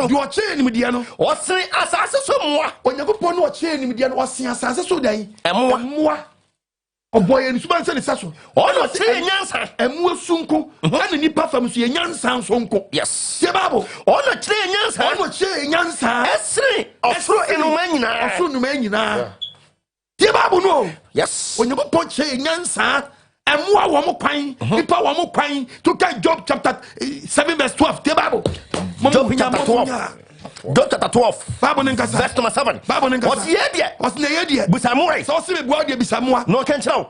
no osere asase so moa onyakopon no cheye nimdia no osen asase so dan moa oboye ni suban se ne saso ono cheye nyansa emua sunko ana nipa fam so ye nyansa sonko yes tie babo ono cheye nyansa esere ofro enuma nyina tie babo no yes onyakopon cheye nyansa emua wo mo kwan nipa wo mo kwan to ka Job chapter 7 verse 12 the Bible Job chapter 12 Bible nkasa verse number 7 Bible nkasa what's ye na ye busamurai so se be bua de bisamoa no kan chiraw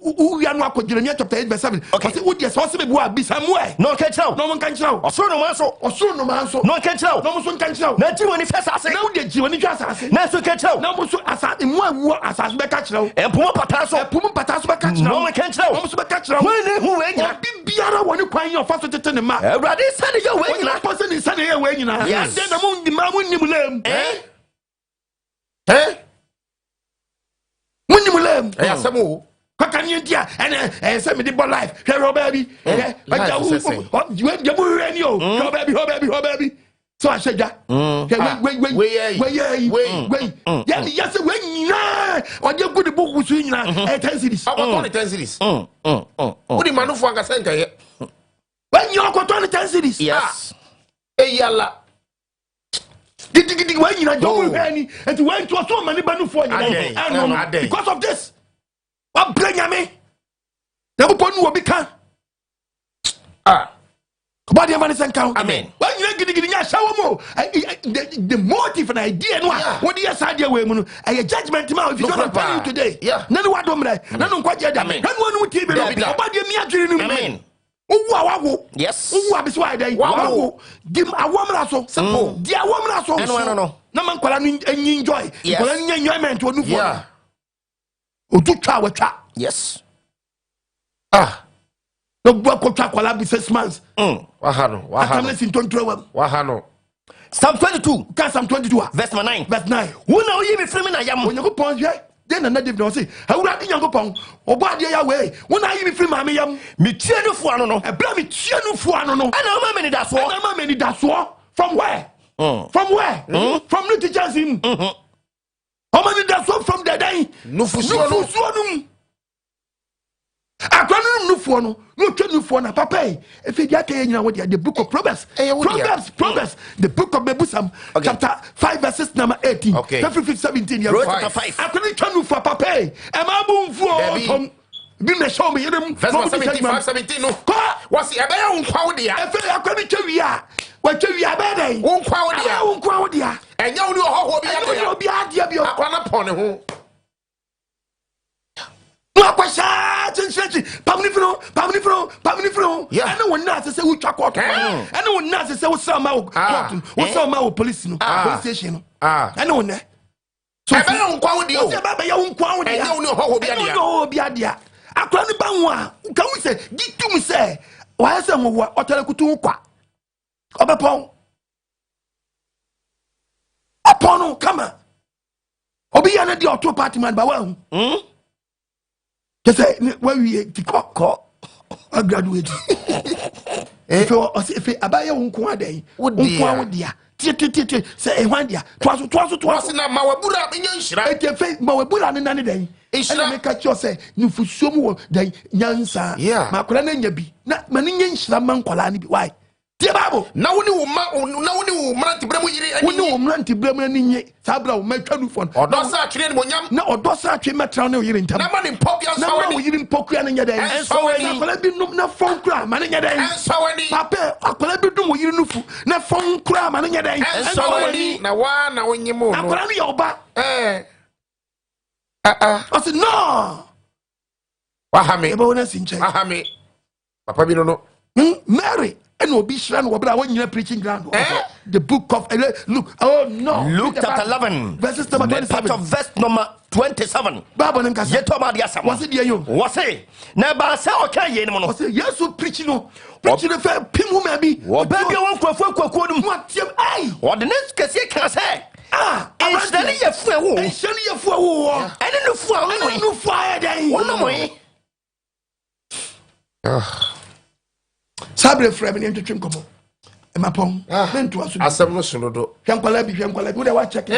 we are not Jeremiah chapter 8 verse 7. Okay. What yes, possible be somewhere. No can tell. No one can tell. Or so no man so. Or so no man so. No can tell. No one can tell. No when he first assassin. No the when he just assassin. No so can tell. No so assassin. One assassin be catch now. And Puma Pataso. Puma Pataso be catch now. No one can tell. No so be catch now. When who when you be biara when you kwan your first to the ma. Everybody say you when you person is say you when you na. Yes. Then the moon the man when you blame. When you blame. Eh some can you dear and send me the ball life? Hello, baby. You baby. So I said that. Wait. Yes, when you or you put the book with you 10 cities. I'm on 10 cities. What do you manufacture center here? When you are going 10 cities. Yes. Hey, yalla. When you are doing any and went to so many banu for you because of this. What bring me? The open will become. But the evanescent count. Amen. When you get the motive and idea, what is idea? A judgment now if you don't tell you today. Yeah. None what do I? None quite yet. None one would give it up. Amen. Yes. Who is why they give a woman also. Simple. Dear woman also. No. No man can enjoy. Enjoyment to move on. Yes. No work contract will have 6 months. Wahano. Psalm 22. Psalm 22. Verse 9. Verse 9. Who know you be filming? I am when you go pon here. Then another don't say. How would you go pon? Or body away. When are you be filming? I am me tienu for no. A blame me tienu for no. And how many that's what? How many that's what? From where? From where? From the teachers him. How many that's what from the day? Nufusuo Mu. Nufusuo no Nufusuo na papa. If you get the book of Proverbs. Proverbs. The book of Mebusam, chapter 5 verses number 18. Okay. Chapter 17. Chapter 5. I couldn't turn for papa. Am I boom for? Be me show me verse 17. No. What's the about unquawdia? I couldn't tell you. What you are better? Unquawdia. And you know how be at your upon who. No question. Pamnifro. Yeah. I know one not to say we track out. I know one not to say what's some police police station. I know one. So I don't quality. You know how be at I can we say, get to me say, why some what Otalakutu qua? Upon come on. Obi an the auto party man, but well. Just say, when we call a graduate. If I buy your own quad, would dear. Say, one dear, twas in a Mawabura in your shrine, Mawabura in any day. It's not make a choice, Nufusuo Mu Nyansao. Yeah, Makulana Yabi, not Manin Slaman Kolani. Why? Dear Babu, now when you want to bring Sabra, my telephone, or Dosa train when you know, or Dosa train matron here in town. No one in Pokia, no one in Pokia in your day. And so I be no phone cram, and in your day. And so any Papa, I could be doing you know, no phone cram, and in your day. And so any now one, now when you move, I'm going to be over. I said, no. Wahame, a bonus in check. Wahame, Papa, you don't know. Mary. And will be Shran when you're preaching ground. The book of Luke. Oh no. Luke chapter 11. Verses number 27. Verse number 27. Was it you? Was it? Never say okay, you know. Was it yes, so preaching no. Preaching the fair pim maybe. What baby won't what the next case can say. It's the year for and surely your for and then no fire day. Sabre frame ni ntwetwe nkomo e mapon mentu aso asem no so no do hwenkwala bi wo de wa check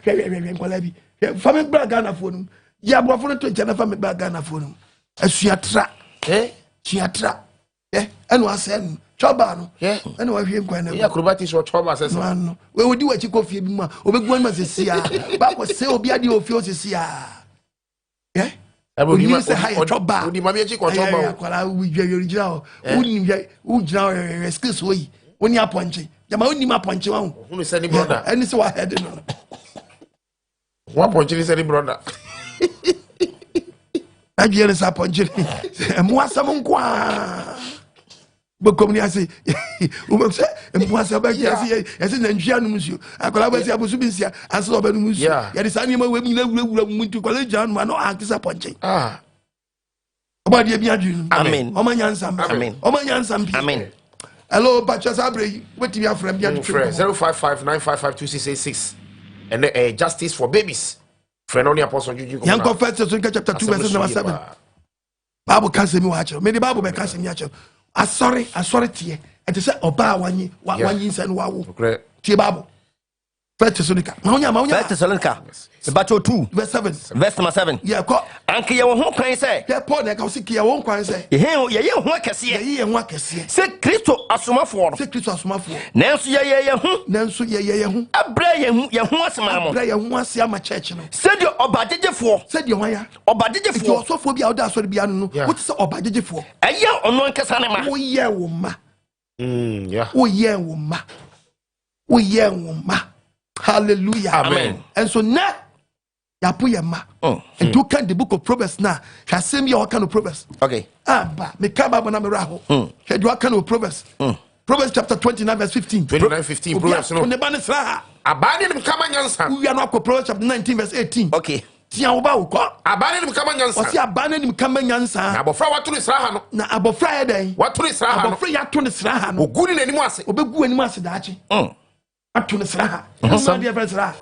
hwenkwala bi fami braga na fonu ya bofo no to nche fami braga na fonu asuatra chiatra enu asem choba no enu wa hwenkwa na ya krobati so choba asem no we wodi wa chikofie bi ma obegu ma sesia ba ko se obi ade ofie osesia you say hi choba odi mami echi ko choba akwala original uni skills we oni aponche jama oni ma ponche wa hu say ni brother any say wa head no one ponche ni say ni brother Adrian Saponjin, and Mwasam Kwa. But come here, say, and Mwasabak, as in Janus, I collaborate with Subisia, as Lobamus. Yet is animal women to college John, one or disappointing. Ah. About the Biaju, amen. NYANSA, amen. NYANSA, amen. Hello, Patcha Sabre, what do you have from Biaju? 055-955-2686. And justice for babies. Friend only Apostle Juju. Young Prophet, chapter 2, verse number 7. Bible can't say me watch. Maybe Bible can't say me watch. I sorry to you. And to say, Oba, one year, and wow. Tia Bible. First Thessalonica. Battle 2, verse 7. Verse number 7. Yeah, Uncle, your home can say. Yeah, Paul, I can see your own can say. Yeah, what can see. Yeah, what can see. Say Christo Asuma for. Say Christo Asuma for. Nancy, Nancy, a bray, your horse, mamma. Bray, and once my church. Said your Obadija for. Said your wire. Obadija for. So for the audace will be unknown. What's Obadija for? A year on one Casanama. Oh, yeah, woman. Yeah. Oh, yeah, woman. Oh, yeah, woman. Hallelujah. Amen. And so now, ya put your ma. And you can the book of Proverbs now. Has seen me all kind of Proverbs. Okay. Ba me kaba bana me raho. Head what kind of Proverbs? Proverbs chapter 29 verse 15. 29:15 Proverbs no. On the banner sra. Abani dem kama nyansa. We are not Proverbs chapter 19 verse 18. Okay. Tia oba uko. Abani dem kama nyansa. Osi abani dem kama nyansa. Na abofra watu ni sra ha no. Na abofra ye den. Watu ni sra ha no. Abofra ya to ni sra ha no. Oguni na nimu ase. Obegu animu ase daachi. Atu ni sra ha. Some dear friends sra.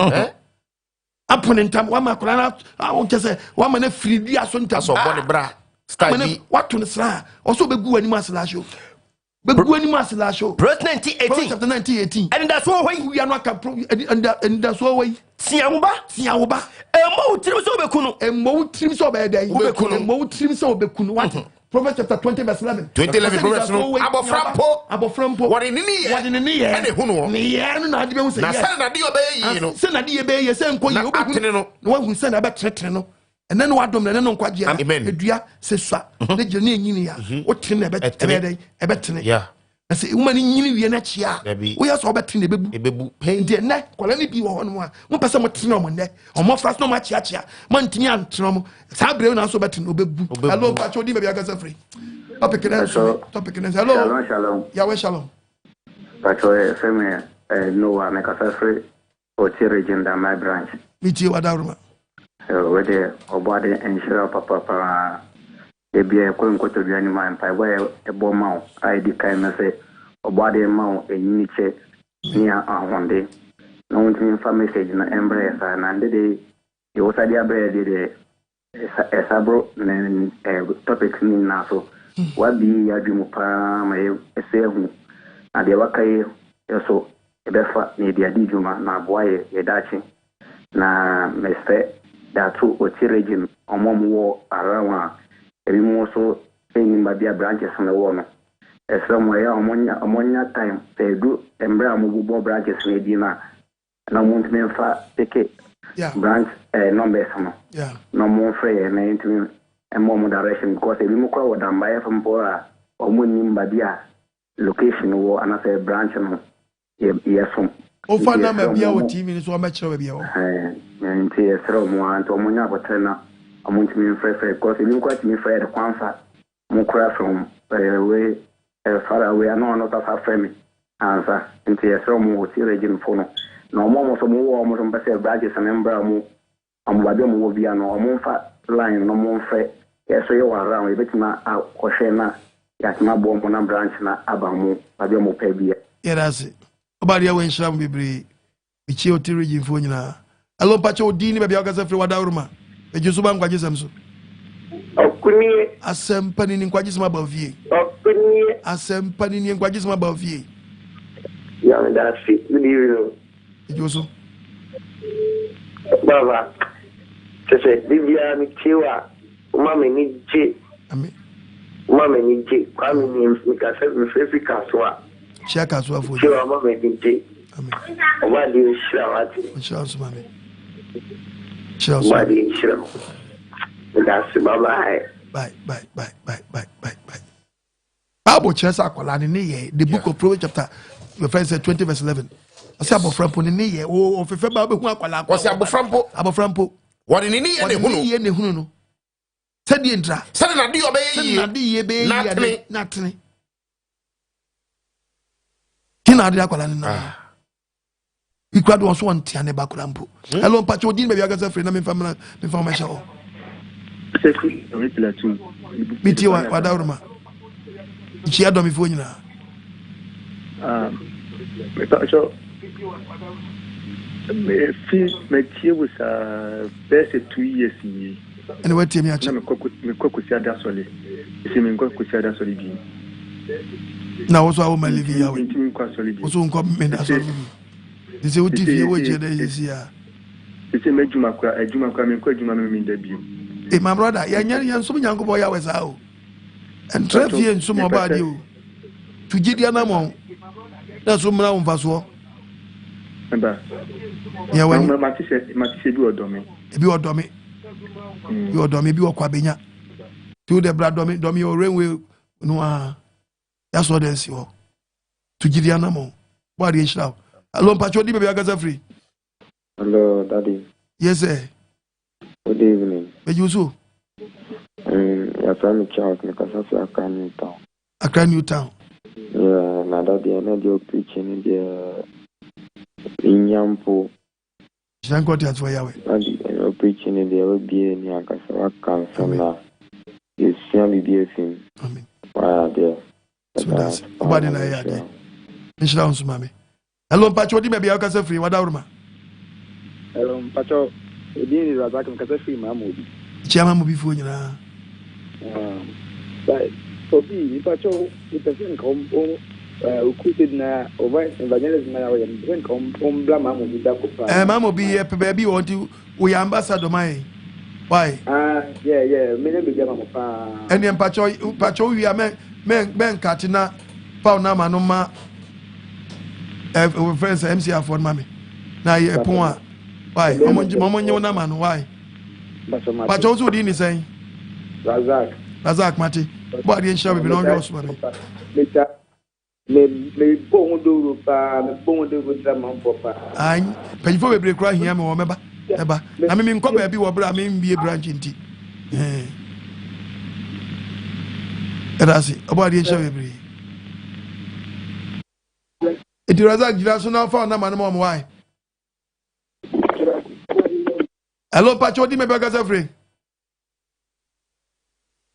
Upon in time, one macrana, I won't just say, one man free dia sonta so body bra. Study what to the sra. Also be good animals last show. Be good animals last show. Verse 1918. Chapter 1918. And that's why we are not and that's why Siauba. A mo trim so be kunu. A mo trim so be day. Mo trim so be kunu. What? Proverbs chapter 20 verse 11. 2011 Proverbs no. Aboframpo. What in the knee? What in the knee? And who na de be say. Na say na de obey no. Say na de be ye say nko ye obi no. One who say na be tretre no. And then what dom na no nkwaje. Edua se sua. Na je na enyini ya. O tre na be dey. E be tene. Yeah. I say woman nyini wie na chia. We ya so be tene ebebu. Ndi na kwala ni bi wo ho no a. Mo pese mo tene o mo ne. O mo fras no ma chia. Man tini antene mo. Sa bre na so be tene obebu. Hello pacho di be ya gasa free. Topic in hello. Shalom. Yahweh shalom. Pacho feme no me kasa free o ti region da my branch. Mi ti wa daruma. We de obade enshira papa ebia ko nkoto bia ni man pai boy ebo mawo ID kan na se obade mawo enyini che ni ahonde na wonti fa message na embrace na ndede e wosadi abre de esa bro na topic ni na so wabi ya dwumu pa ma esehu na de wakai eso ebefa ni de adi dwuma na boye ye dachi na meste datu oti region omomwo arawa ebi mo so enim ba bia branches na wo no esramo ya omonya time tedu embra mo bubo branches na di na mo ntime fa teke branch numbers no no mo free na ntime mo direction because ebi mo kwa wadamba ya fampo a omonim ba bia location wo anase branch no yeso o fa na ma bia o TV ni so ma kire bia wo nti esramo anto omonya botena amuntimi free because ebi mo kwa timi free de kwanfa mo kura from way far away no not as friend answer nti esramo o ti region fo no na mo so mo wo mo so mpese branches na mbra mo amubade mo wo bia no mo fa line no mo free yeso ye wa around ebetima akohwe na yatima bo mo na branch na abamu babe mo pa bia yerase obade ya wenhira mbibri bichi oti region fo nyina alo pacho odini bia okasa free wadawruma ejusu ba nkwaje samso okuni asempani ni nkwaje sama ba vie okuni asempani ni nkwaje sama ba vie ya nda fi ni ejusu baba sese bibia mi chiwa mama ni je amen mama ni je kwa mi ni kasa mi fefi kaswa chia kaswa fo chiwa mama ni je amen obadi shawati inshallah mama obadi shira that's bye. Bible chesa akola ni ye the book of Proverbs chapter verse 20 verse 11 ose aboframpo ni ye o fefe ba be hu akola ose aboframpo wori ni ye ne hunu no Said the intra. Said na di obey Natne. Tina dia kwala na. Ikwado won so won tia ne bakura mpo. Hello mpacho din baby agasa free na me family me family show. Miti wa dauruma. Ichi ado mi fo nyina. So my tea was best 2 years. And what team you actually? Me kokusia da soli. Isi me kokusia da soli bi. Na also I will live here. Me kwa soli bi. Also come me da soli bi. This is what TV we je dey here. Isi me juma kwa me kwa juma me da bi. Eh my brother, yan so nyanko boy ya wesa o. And traffic and so mo ba di o. To gidia na mo. Na so mra won faso. Eba. Ya wan ma ti se bi odomi. Bi odomi. Bi odomi bi okwa benya. To the brad domi o rainway no ya so den si ho. To gidia na mo. What dey shall? Hello Pacho di baby agasa free. Hello daddy. Yes sir. Good evening. Be you so? Ya from Charles because of Accra New Town. Accra New Town. Yeah, na daddy na dey preaching dey Inyampo. Thank God that's why Yahweh. Daddy no preaching dey obi ni akasa waka from na. You see me be him. Amen. Why there? So that's nobody na here there. Nishira unsu mami. Hello Pacho di baby agasa free wadauruma. Hello Pacho. Edin is Razak because free Mahmoud. Chiama mo bifo nyina. But Obi, Pacho, the person come recruited na over evangelism na we when come bla Mahmoud da ko. Mamo bi baby want we ambassador mai. Why? Yeah, me na be mama pa. Eni Pacho we men katina pa na manoma friends MC afford mami. Na ye pon a why? Momo nyo na man why? Pacho so di ni say. Razak Mati. What the show be no go so bari. Me bon do pa, me bon do go tra man papa. Ai, pe fo be break ra hia me wo meba. Eba. Na me nko ba bi wo bra me mbie branch nti. Erasi, obo the show be bre. Edi Razak gira so na fa na man mo why? Hello Pacho di me be gasa free.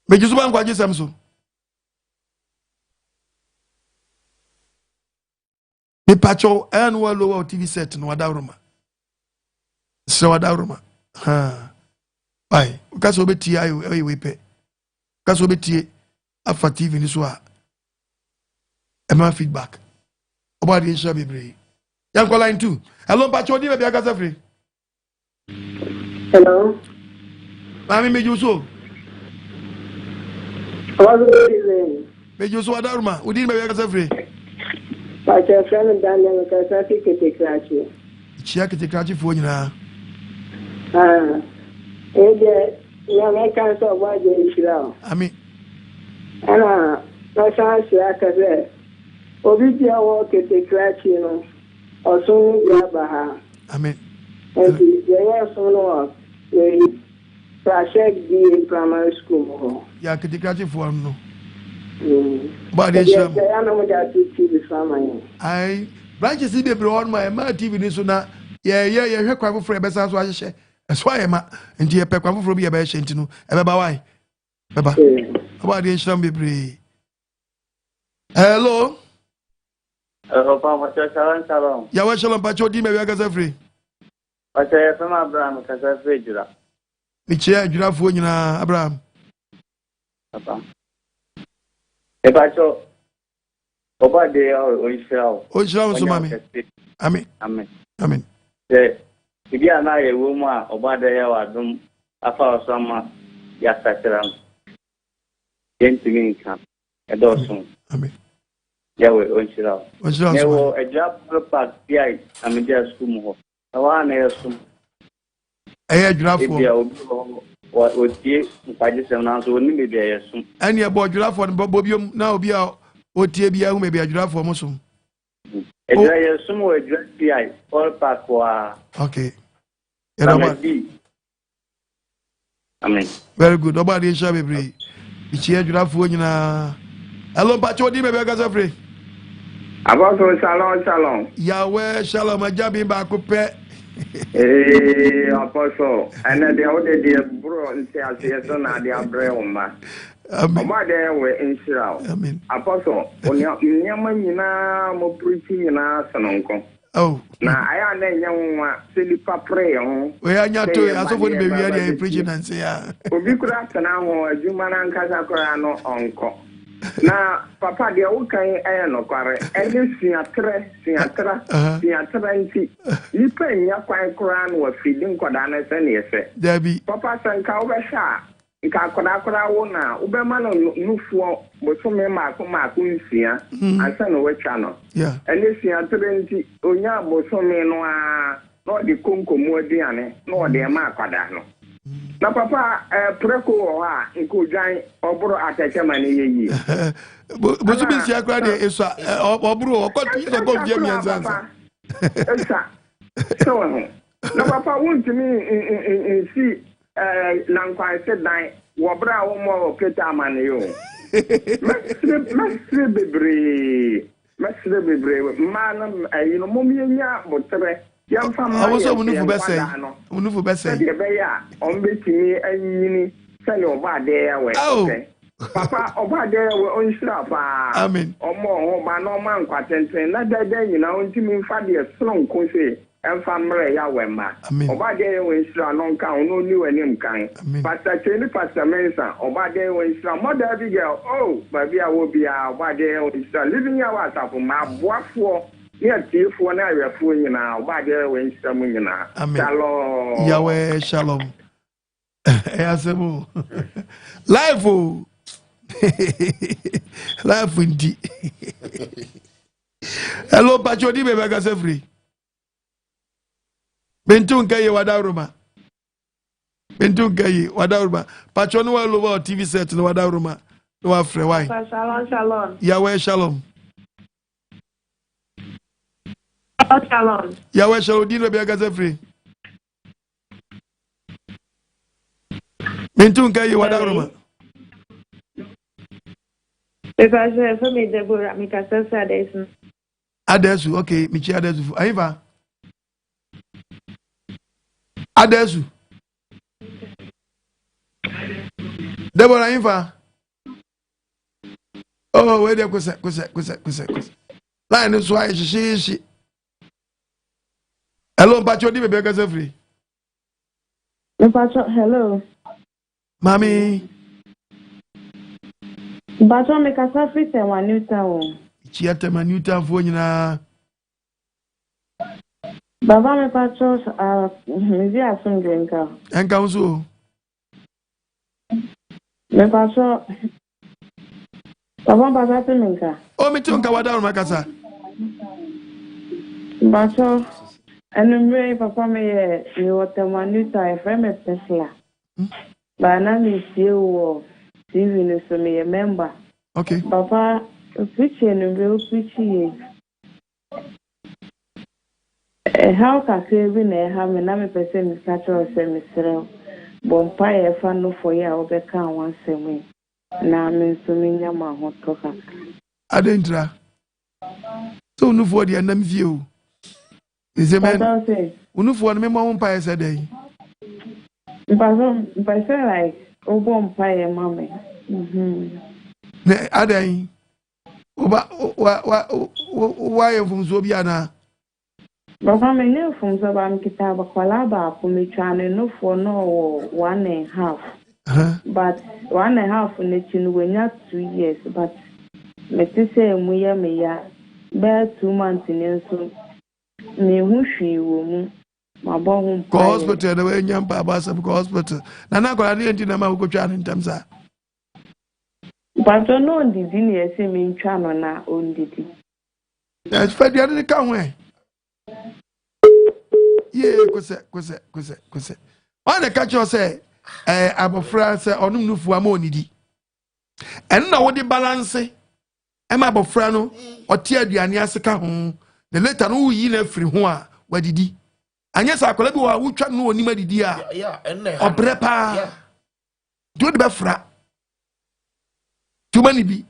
Me jisu ban kwaje samso. Me Pacho and lower TV set no wadauruma. So wadauruma. Why? Kaso beti ayo we pe. Kaso beti afa TV ni so a. Ema feedback. Oba di insha bebre. Yan call line 2. Hello Pacho di me be gasa free. Hello. Mami mejuso. What's the reason? Mejuso wadauruma. Udi me be gasa free. Pacho friend Daniel kasa kete krachi. Chia kete krachi fo nyina. Eje ya me kan so waje Israel. Ami. Ana no chance ya kaze. Obi je wo kete krachi no. Osun ya baha. Amen. Enti ya so no Prashek di primary school. Ya kete krachi fo no. But I know that TV family. I branches be bro my TV ni so na ye hwe kwa foforo besa so ahye. Eso aye ma nti ye pe kwa foforo bi ye be hye nti no e be ba why? Beba. About the Isham bebre. Hello. Papa shalom. Ya wa shalom pa chodi me we ga free. Pacha ye fama Abraham ka free jura. Mi che jura fo nyina Abraham. Papa. E Pacho. Oba de o Israel. O Israel so mami. Amen. Amen. Amen. Ibi ana ye wo mu a oba de ye wa dum afa osama ya sakiram. Yentimi nka. Edosun. Amen. Yawe o Israel. O Israel. Ne wo eja park pi amedia school mu ho. Awa na yesum. Eye jura fo. Ibi o tie mpaje sem na so oni me bia yesum. Ani e bo jura fo bobiom na obi a o tie bia hu me bia jura fo mo sum. Eja yesum o eja pi all park wa. Okay. Amen. Very good. Nobody is shabby free. It's here, you have for you now. Hello, Pacho, Di Baby free. Apostle Shalom. Yahweh, Shalom, my job in Bakupe. Apostle, and then the other day, bro, and say, I see a son of the Abraham. About there were in Shroud. Apostle, when you're more preaching in our son. Oh, now I am a young one, silly pray on. We are not doing as often baby are preaching and say, we could ask now, as you man and Casacorano uncle. Now, Papa, the old kind of quarry, and you see a tre, see a twenty. You pay your quiet crown was feeding Codanas and yes, Debbie. Papa San Calvasha. Kakora wona ubemano nufuo bosome mako nsia ansa no wachano yeah enisia 20 onya bosome no a no de konkomu aduane no de ma akwada no na papa preko wo ha nko dwan oburo ateke mane yeyi bosome nsia akra de eso oburo okotu so go je mianza esa so na papa won't me see Nankwa said nine, Wabra more Peter Manio. Mestre Bebre, Manam, you know, Mumia, but young family. I was on Nufu on betting me and Yini, send your bad there. Oh, Papa, over there were on strap. I mean, or more, my no man, quite and not that day, you know, to me, Fadia, strong country. And family, Yawema. Obade when Islam non count, no new and him kind. Pastor Cheney, Pastor Mensa, Obade when Islam, Mother Abigail, oh, maybe I will be Obade when Islam, living your house up on my boy for near Tiff one area for you now, Obade when Islam, you know. Shalom. Yahweh, Shalom. Asemu. Life, life indeed. Hello, Pachodi, baby, I got free. Bentunkaye wadauruma. Bentunkaye wadauruma. Patronu wa lowa TV set no wadauruma. No afre why. Shalom. Yahweh shalom. Shalom. Yahweh shalom. Dino be agaze free. Bentunkaye wadauruma. Because for me Deborah mi kasasa adesu. Adesu, okay, michi adesu. Aiva. Adesu. Deborah Infa. Oh, wait there, kwese. Line is why she. Hello, Pacho, di bebe kase free. Pacho, hello. Mami. Pacho me kasa free Tema Newtown. Chia Tema Newtown fo nyina. Baba me Pacho mizi asundrenka. Enka unso. Me Pacho Baba baza menka. O me tonka wada makasa. Pacho anumre papa me ye ni Tema Newtown e me Tesla. Ba na mi sie wo TV no so me member. Okay. Papa preach anumre preach ye. How can we have me? I'm a person in Scriptural semester. Bonfire fan no for ya or become once a week. Now I'm in Suminia Mahot Coca. Adentra. So, no for the end view. Is a man. Unufu me mom pie a day. But I feel like oh bonfire, mommy. Aday. Why from Zobiana? Baba me ne from Zabam Kitaba Kwalaba Pumichane no for no 1.5. But 1.5 in it in when not 2 years, but me to say me ya bear 2 months in so me who she will my bone hospital the way Yampa Basa hospital. Nana got an engine amount go chan in terms of. But no one did in say me channel na on did. That's fed the other come way. Yeah, kwese. On the catch you say, I'm a friend say on Nufusuo Mu Nidi. And now what the balance? Am I a friend or tear the Anyasaka home? The letter no ye free one. Where did he? And yes, I could have who try no any media. Yeah, and or prepa. do the befra too many be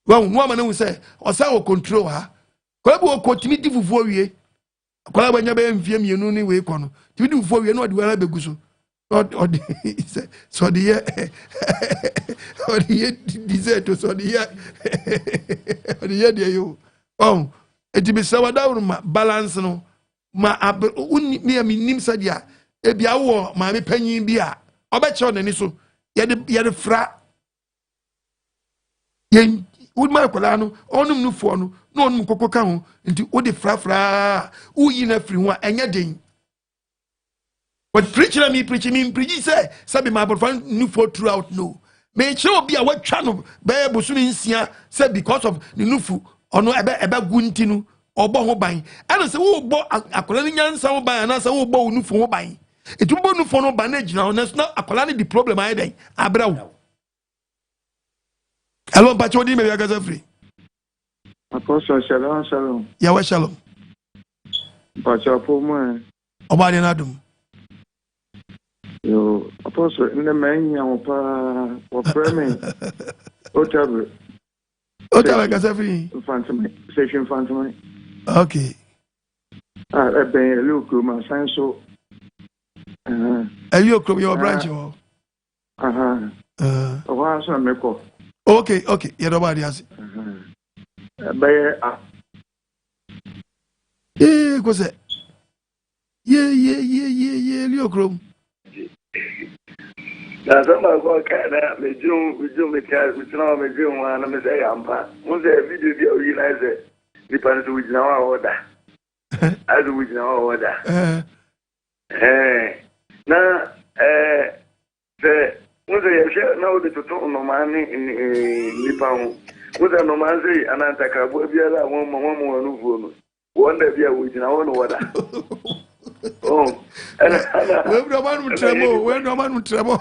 well woman who say or say control her kwala bo kotimi di fufuo wie kwala banya be mfie mienu ni we kono timi di fufuo wie no de wala beguso so the year or the year desert so the year there you it be sawa down ma balance no ma me nim sadia e bia wo ma me panyin bi a obeche onani so ye de fra ye would my colano onum Nufuo no no onum kokoka ho nti wo de fra uyi na free ho enya den but preacher me say sabi my boyfriend Nufuo throughout no me che obi a watwa no be bosumi nsia say because of the Nufu ono ebe gunti no obo ho ban ana say wo bo akola ni nyansa ho ban ana say wo bo Nufu ho ban etu bo Nufu no ban na gina ho na akola ni the problem ai den abrawo. Hello, Pachodi, maybe I got free. Apostle, shalom. Yahweh shalom. Pachapo, Obadi Nadum. Yo, Apostle, in the man, or Fremen. Otabu. Got free. Session Phantom. Okay. I've been a little my son, so. Are you a your branch? What's on my call? Okay. Yeah, nobody has it. Yeah, what's it? Yeah, Leo Chrome. Now, somebody go kind of me do me tell me now me do one and me say I'm pa. Once a video realize it, depends on which now order. As which now order. Now, the once I share now the total no money in Nippon. Once I no man say and I take a boy biara one more Nufuo. One day we are with now order. Oh, when no man would tremble.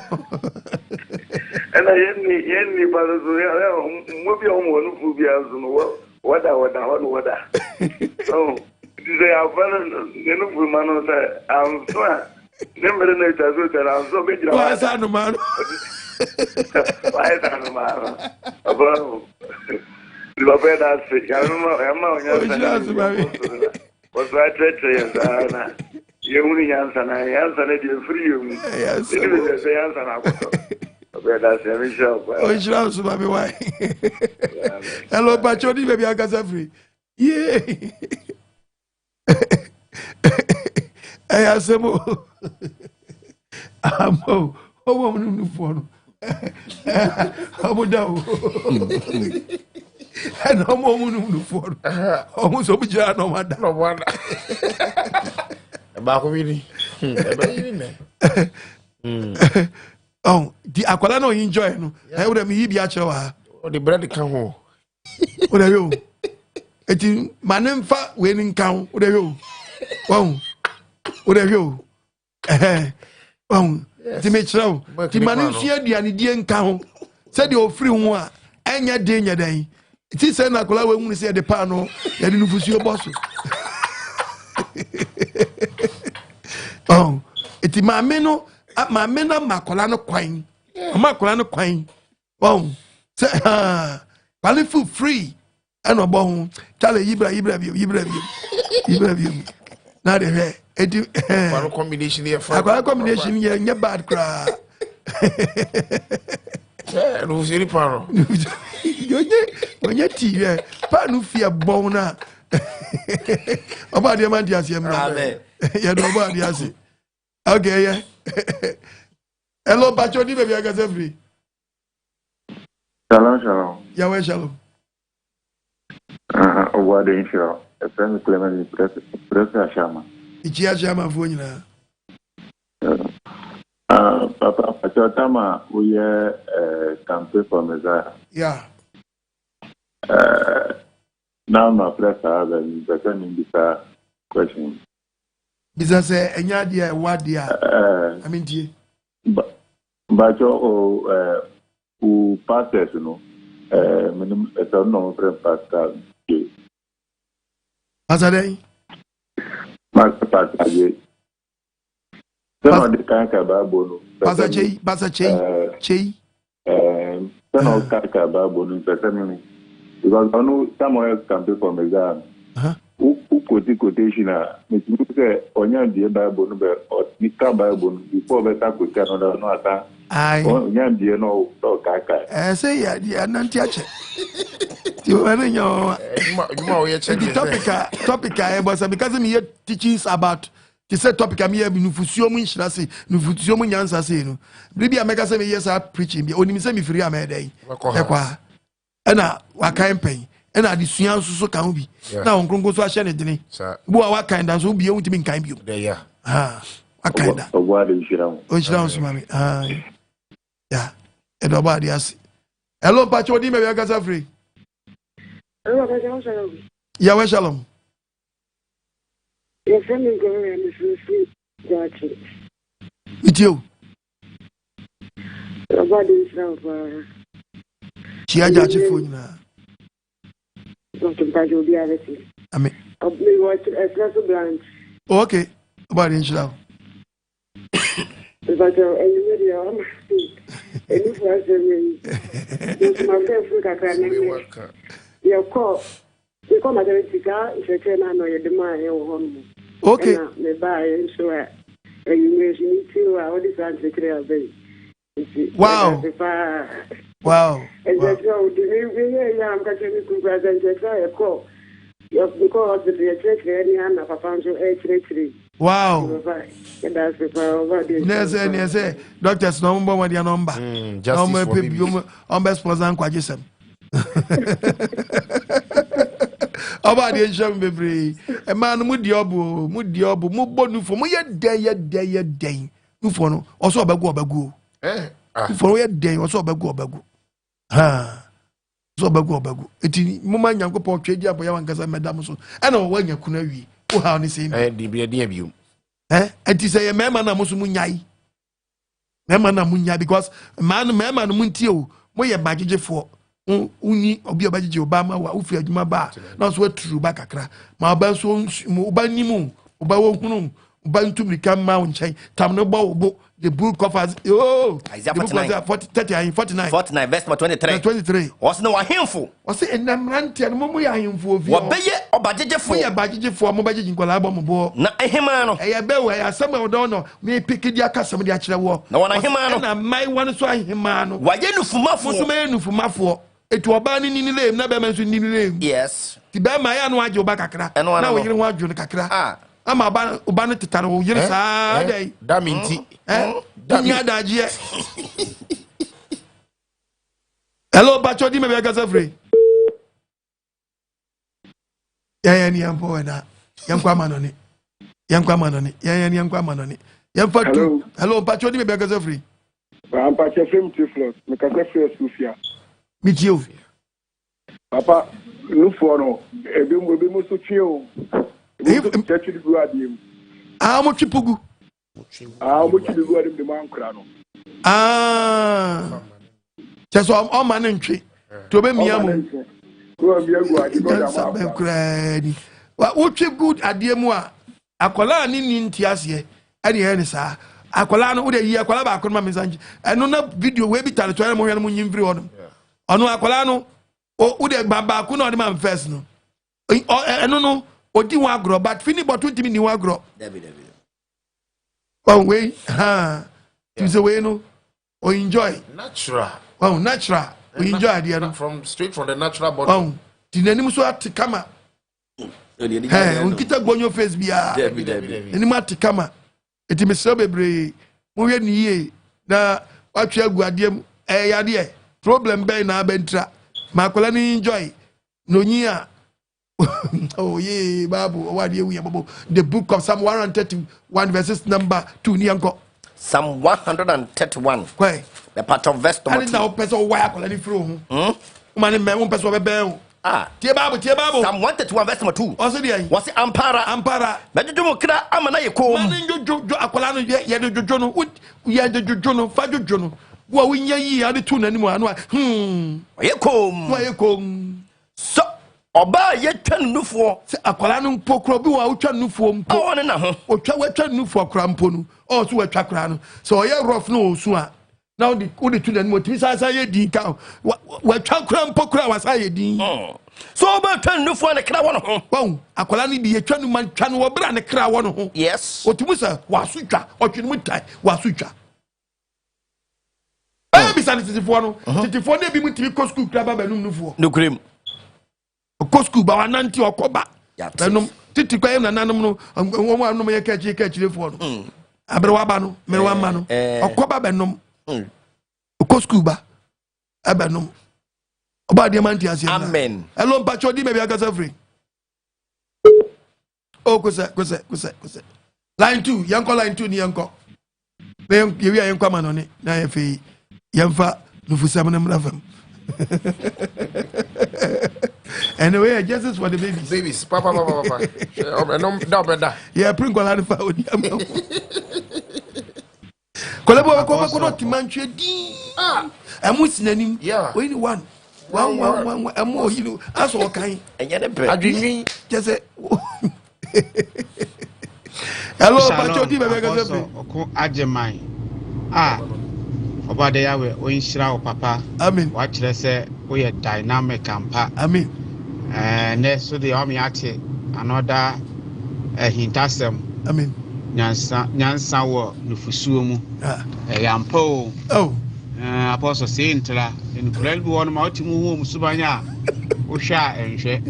And I any but movie on Nufuo what. Oh, they are found the Nufuo say I'm so never know that I'm so big. Why is that no man? About the better sick. I don't know. Was right to you only answer, and I answer it free. Yes, it is the answer now. That's a show. Oh, it's also my wife. Hello, Pachodi, maybe I got free. Yeah. I asked him, oh, Nufuo. And no more Nufuo. Almost obija no matter. No one. About really. Oh, the aquala no enjoy no. I would have me be at your the bread can home. What are you? Eti manemfa winning count. What are you? What are you? Ti me chro. Ti manemfia duane die nka ho. Se de ofri ho a enya de nya dan. Ti se na kola we hu se de pa no, ya de Nufusuo boss. Eti maame no na makola no kwan. Makola no kwan. Se pale feel free. Ano bo ho. Tale yibra. Na de he. Eti combination here for combination here nya bad cra. No siri paro. Onye ti here. Pa no fia bon na. Oba de man di ase em. Amen. Ya do oba di ase. Okay, yeah. Hello, Pachodi, baby, I got free. Shalom. Yahweh shalom. What the intro? A friend Clement press Shama. Ichia Shama phone na. Papa, Pachotama, we campaign for Messiah. Yeah. Now my press the second this question. Bisa say enya dia what dia. I mean die. But who passes no minimum no friend pastor. Pastor Master pastor. Some of the kind of Bible Basa Chei. Then I'll catch a Bible in person because I know someone else can pay for me exam. Who quotation? It means Onyan the Bible or Nika Bible before better could tell another. Onyan the no Kaka. I say, yeah, Nantiache. You know, the topic I was because I'm here teachings about. He said topic I'm here Nufusuo Mu Nufusuo Mu Nyansao. Maybe I make us say yes I preaching. Only me say me free am day. Ekwa. Ena wa campaign. Ena adisuan so kan bi. Na onkonko so ahye ne dene. Bo wa kan dan so bi e wuntimi kan bi. There ya. Wa kan da. Ogwa de shirawo. O shirawo so mami. Yeah. Edo ba dia si. Hello Pacho di me we aka free. Hello Pacho shalom. Ya wa shalom. Your friend is going to be free. With you. About himself. She had your phone now. Something that will be everything. I mean, I'll be watching a class of branch. Okay. About himself. But any video, I'm any person, my friend, your call. You come at the cigar, if you can, I know you're the man your home. Okay. Me buy and so you need to all this answer clear bay. Wow. Wow. And that's how I'm catching to present a call. Because the church any hand of a function 833. Wow. And that's the Yes, doctors number one your number. Just people on best present quagism. About the ancient baby, a man mudiobu, mubonu mu ye day. Nufono, also bagu. For ye day, also bagu. So bagu. Eti muma nyanko portrait ya boya wangaza madam so. Ana wanya kuna wi. O ha oni say. Dia biu. Eti say mema na musu munyai. Mema na munyai because mema no muntio, mo ye bagigefo. Uni obi obajije obama wa ufi adwuma ba na so aturu ba kakra ma ba so oba nimu oba wo hunu oba ntumri kan ma wonchen tam no ba obo the book of Isaiah 49 verse 23 was no ahemfo was enamrante no mo ya ahemfo ofi wo beye obajejefo ya bagigefo mo bajeje nkola abo mo bo na ehema no e be we asem o don no me pikidi akasem de akire wo na wona ahema no na mai won so ahema no wa ye nufumafo so me nufumafo etu oba ni nile na be menso ni nile yes ti be ma ya no aje oba kakra na wo yire ho adwo kakra ama oba no tetare wo yire saa dai da minti nya daje hello Pacho di me be ga free ya ni ampo na yankwa manoni yankwa manoni yamfa tu hello Pacho di me be ga free Pacho film tiflos me ka free Sofia Mitio. Papa, Nufuo ebi so twie o. Ebi go adiem. Mo twipugu. Mo twipugu adiem de man kra no. Cheso o ma ne ntwe. To be mia mu. Ko mia go adiem do ma kra ni. Wa wo twipugu adiem a akola ni ntiase e de he ni sa. Akola no wo de yi akola ba akola ma message. Eno na video we bi tale to mo hwe no mo nyimfiri ho no. Onu akola no o de baba ku na o de man first no eno no odi wan agro but fini but ntimi ni wan agro David oh we you say we no o enjoy natural we enjoy there from straight from the natural body tinani so atikama on kita gonyo face bia eni matikama eti mesro bebre mo hwe ni ye na watwe aguadem yade problem be na bentra makola ni enjoy no nyia oh yeah babu what we babu the book of Psalm 131 verses number 2 ni anko Psalm 131 kwai the part of verse number 2 and now person why akola ni free ho man me won person be ben tie babu Psalm 131 verse number 2 also dey was ampara mejujumu kra amana yekom man jojo akola no ye jojo no ye jojo no fa jojo no wo winya yi ade tu nanimu anu yekom so Oba ye twa nufuo. Se akwala no mpokro bi wa utwa nufuo mpo. Oh ne na ho. Otwa watwa nufuo kra mpo no. Oh so watwa kra no. So oye rough no osu a. Now the tu na motimi sa ye din ka. Watwa kra mpo kra wasa ye din. So oba twa nufuo ne kra wo no ho. Wow, akwala no bi ye twa nu man twa no wo bra ne kra wo no ho. Yes. Otimu sa wasu twa, otwe mu tai, wasu twa. Bisa ni titifo no. Titifo na bi mu timi ko school kra ba benum nufuo. Nukrem. Ko school ba wananti okoba. Benum titi kwa na nanom no wo anom ye ka chirefo no. Abrewa ba no, merewa ma no. Okoba benum. Ko school ba. Abenum. Oba de manti asia. Amen. Hello pacho di me bia kasa free. Oh kose. Line 2, yanko line 2 ni yanko. Na ye wi yanko ma no ni na ye fe yamfa Nufusuo Mu Nyansao. Anyway, justice for the babies. Babies, papa. No. Yeah, bring kola ni fa oni am. Kola bo ko no timantwe di. Amu sinanim. Yeah. We ni one. Amu you aso kan. Enye ne bre. Adwinwin. Just hello, pacho di bebe ga se. Oko ajeman. Oba de yawe o inshira o papa. Amen. Wa kire se o ye dynamic ampa. Amen. Ne so de o me ate another hintasem. Amen. Nyansa wo Nufusuo mu. Yampo. Oh. Apostle Saintla in Kurel bi won ma otimu hu musubanya o hwa enhwe.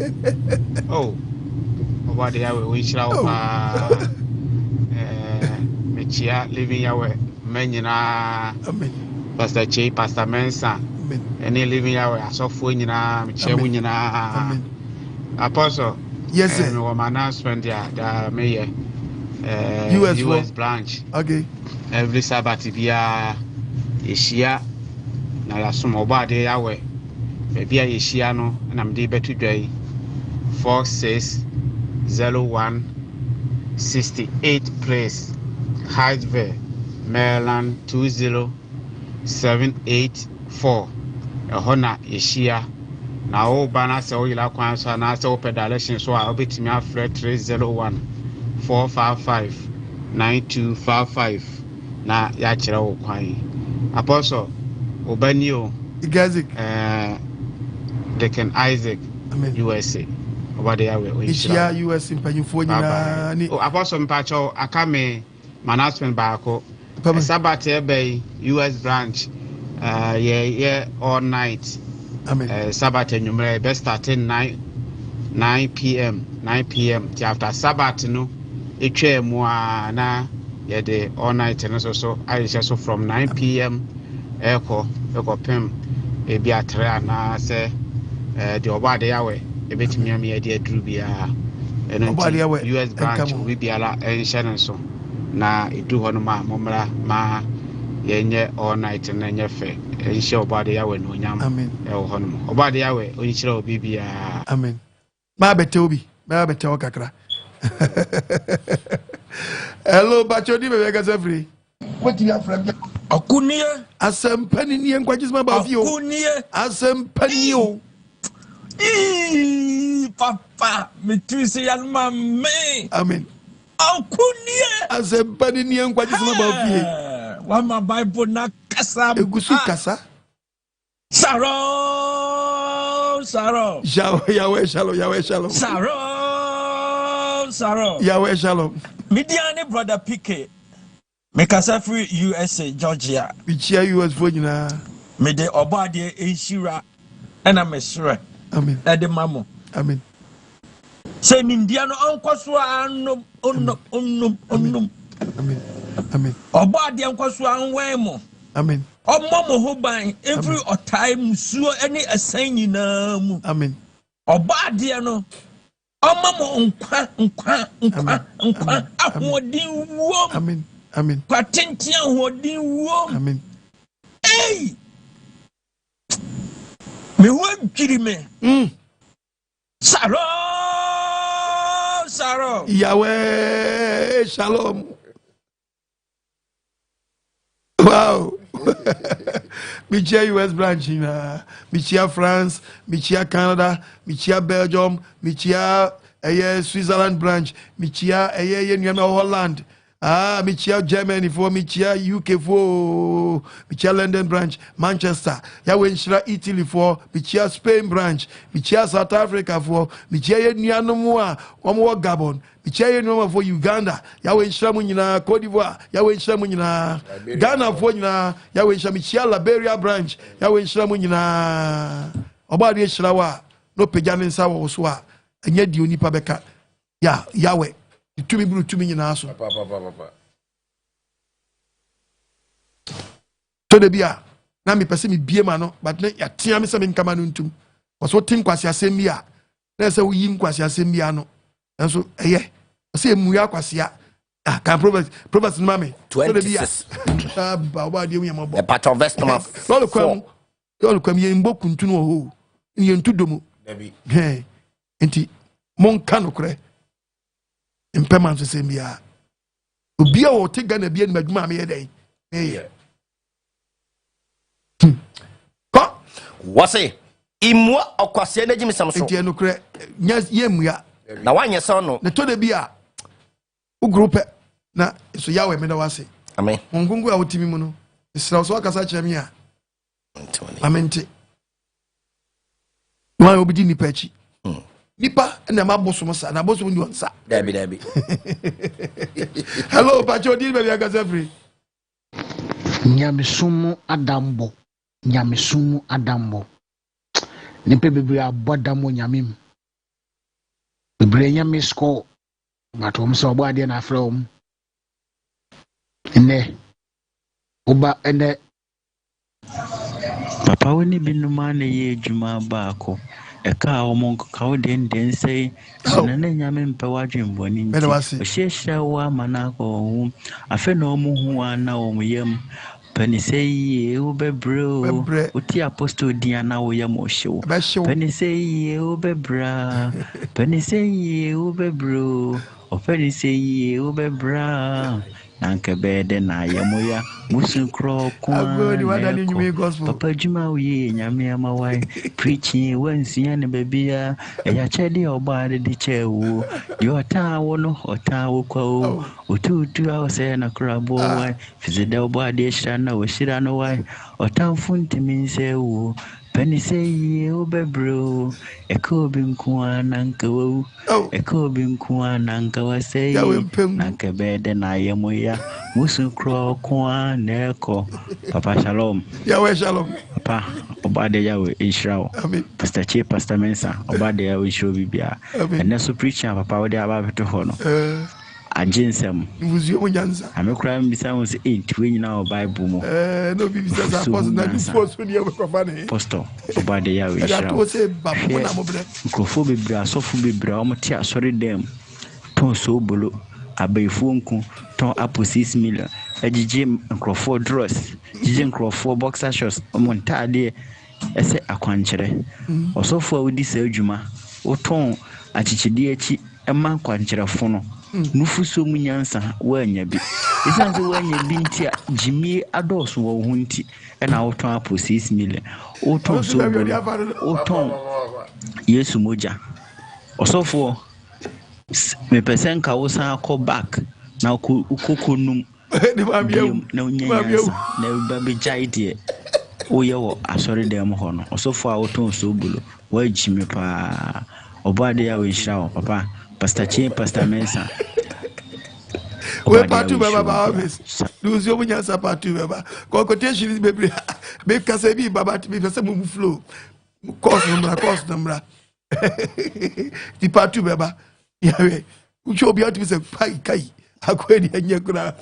Oh. Oba de yawe o inshira o pa. Mechia living yawe menyina. Amen. Pastor Che, Pastor Mensa. Amen. Any living yawe asofo nyina, mechia mu nyina. Amen. Apostle. Yes sir. We were announcement there mayor US branch. Okay. Every Sabbath bia yeshia na yasom oba de yawe. Bia yeshia no na mde betu dwai 4601 68 Place Hyateville, Maryland 20784. Ehona yeshia na o bana se o yila kwan so na se o pedalation so a obetimi afre 301 455 9255 na ya kire wo kwan. Apostle obani o Igazik Deacon Isaac. Amen. USA obade yawe o Ishia US mpanyufo nyina ni Apostle mpacho akame announcement baako Sabbath ebe US branch yeah all night. Amen. Sabbath enyumere be starting 9 p.m. Till after Sabbath no etwa mu na ye the all night no so I so from 9 p.m. eko pem e bi atre na say the obade yawe e betimi am ye dey aduru bia US branch we biala enhye so na edu ho no ma momra ma yenye all night na nye fe enhye obade yawe no nyam e ho no obade yawe onchira obi bia. Amen. Ma bete obi kakra. Hello bachodi bebe ga free. What you have from Akunie asempani ni enkwajisma ba fio. Akunie asempani o. Papa metuse yanma me. Amen. Akunie asempani ni enkwajisma ba fio. Wa ma Bible na kasa egusu kasa. Saro. Yahweh shalom. Saro. Yahweh shalom. Midiani brother PK. Me kasa free USA Georgia. Bichia US for nyina. Me de obade enshira na mesre. Amen. Ede mamo. Amen. Se nindia no onkoso anom. Amen. Obade onkoso anwen mo. Amen. Omo ho ban every time suo any asan nyina mu. Amen. Obade no omo nkwa ahodin wo. Amen. Amen. Kwatentia ahodin wo. Amen. Hey! Me wantiri me. Saro. Yahweh shalom. Wow. Michia US branch in Michia France, Michia Canada, Michia Belgium, Michia Switzerland branch, Michia Holland. Michia Germany for Michia UK for Michia London branch, Manchester. Yawenshira Italy for Michia Spain branch, Michia South Africa for Michia Nyanumwa, Omwa Gabon, Michia Nyanumwa for Uganda. Yawenshira Munina Cote d'Ivoire. Yawenshira Munina Ghana for Yawenshira Michia Liberia branch. Yawenshira Munina Obadi Shirawa no Pejanin Sawa Oswa. And yet you nipa beka. Ya Yahweh. To me, to me, so the beer. Now me person me beer mano, but ya tia me some kamanuntum. Was what think was ya sembia. There's a win was ya sembiano. And so, yeah, say muya kwasia. Can promise mammy. 26. A part of Vestama. All come in Bokun to know in Tudomo. Hey, and Moncano cre. Impairment to say, Mia. Ubia or take Ghana be in my mammy a day. What's it? Imwa or Quasiana Jimmy Samson. Yes, Yemia. Now, one your son, the Tode Bia. Who group na so Yahweh me da wase. Amen. Mungungu a wotimi mu no. Isra so akasa kyeremia. Amente. Wa obidi ni pachi. Nipa na maboso sa na boso ni onsa. Dabi. Hello, Pacho di be akasa free. Nyamisumu Adambo. Nipe bebre abodamo nyamim. Bebre nyamisko. Matom so boade na from. Ene. Oba ene. Papa woni binuma na ye adwuma baako. Eka omonko kawo den sei na nyame mpe wadwemboni nti ohyehyɛ wa manako afe na omuhu ana omuyam pani sei wo bebro uti apostle dia na wo yam ohyew pani sei wo bebra pani sei wo bebro ofani sei wo bebra nanka bede na yamoya musu kro kwa papa juma uye nyame amawai preaching wansia ne babia eya chede obade di chewo yota wono otawo kwa otutu awse na krabo wai fizede obade shira na wo shira no wai otamfunti minsewo Penny say o bebro ekobi nkwa nanka wo ekobi nkwa nanka wa say nanka bede na yemoya musu kro kwa neko papa shalom Yahweh shalom papa obade Yahweh Israel pastor Che pastor Mensa obade Yahweh Israel bibia and so preacher papa we dey about to ho no Ajinsem Nufusuo Mu Nyansao amekura mbisa won se 8 we nyina o Bible mu no bi bisa sa apostle na Nufusuo ni abekofa ne apostle obade ya we shira to se babu na mo bre mikrofo bebra asofu bebra o mti asori dem ton so bolo abaifu nku ton apo 6 million ejije mikrofo dross jije mikrofo boxer shorts o montade ese akwankyere osofu awudi sa adwuma o ton achichidi achi ema kwankyere fono Nufusuo Mu Nyansao wanya bi isanze wanya bi ntia jimi adoso wo hunti na auto apo 6 million auto so auto Yesu moja osofo me pesen ka wo san ko back na ukokonum na unyansa na baby jaide oye wo asori dem ho no osofo auto so bulo wa jimi pa obade ya we shira papa Pastor Che, Pastor Mensa. We partout baba office. Nufusuo Mu Nyansao partout baba. Quotation is baby. Be kasebi baba ti be pese mu flow. Course number. Di partout baba. Yawe. Ucho obi atu se kai. Akwedi anya kura.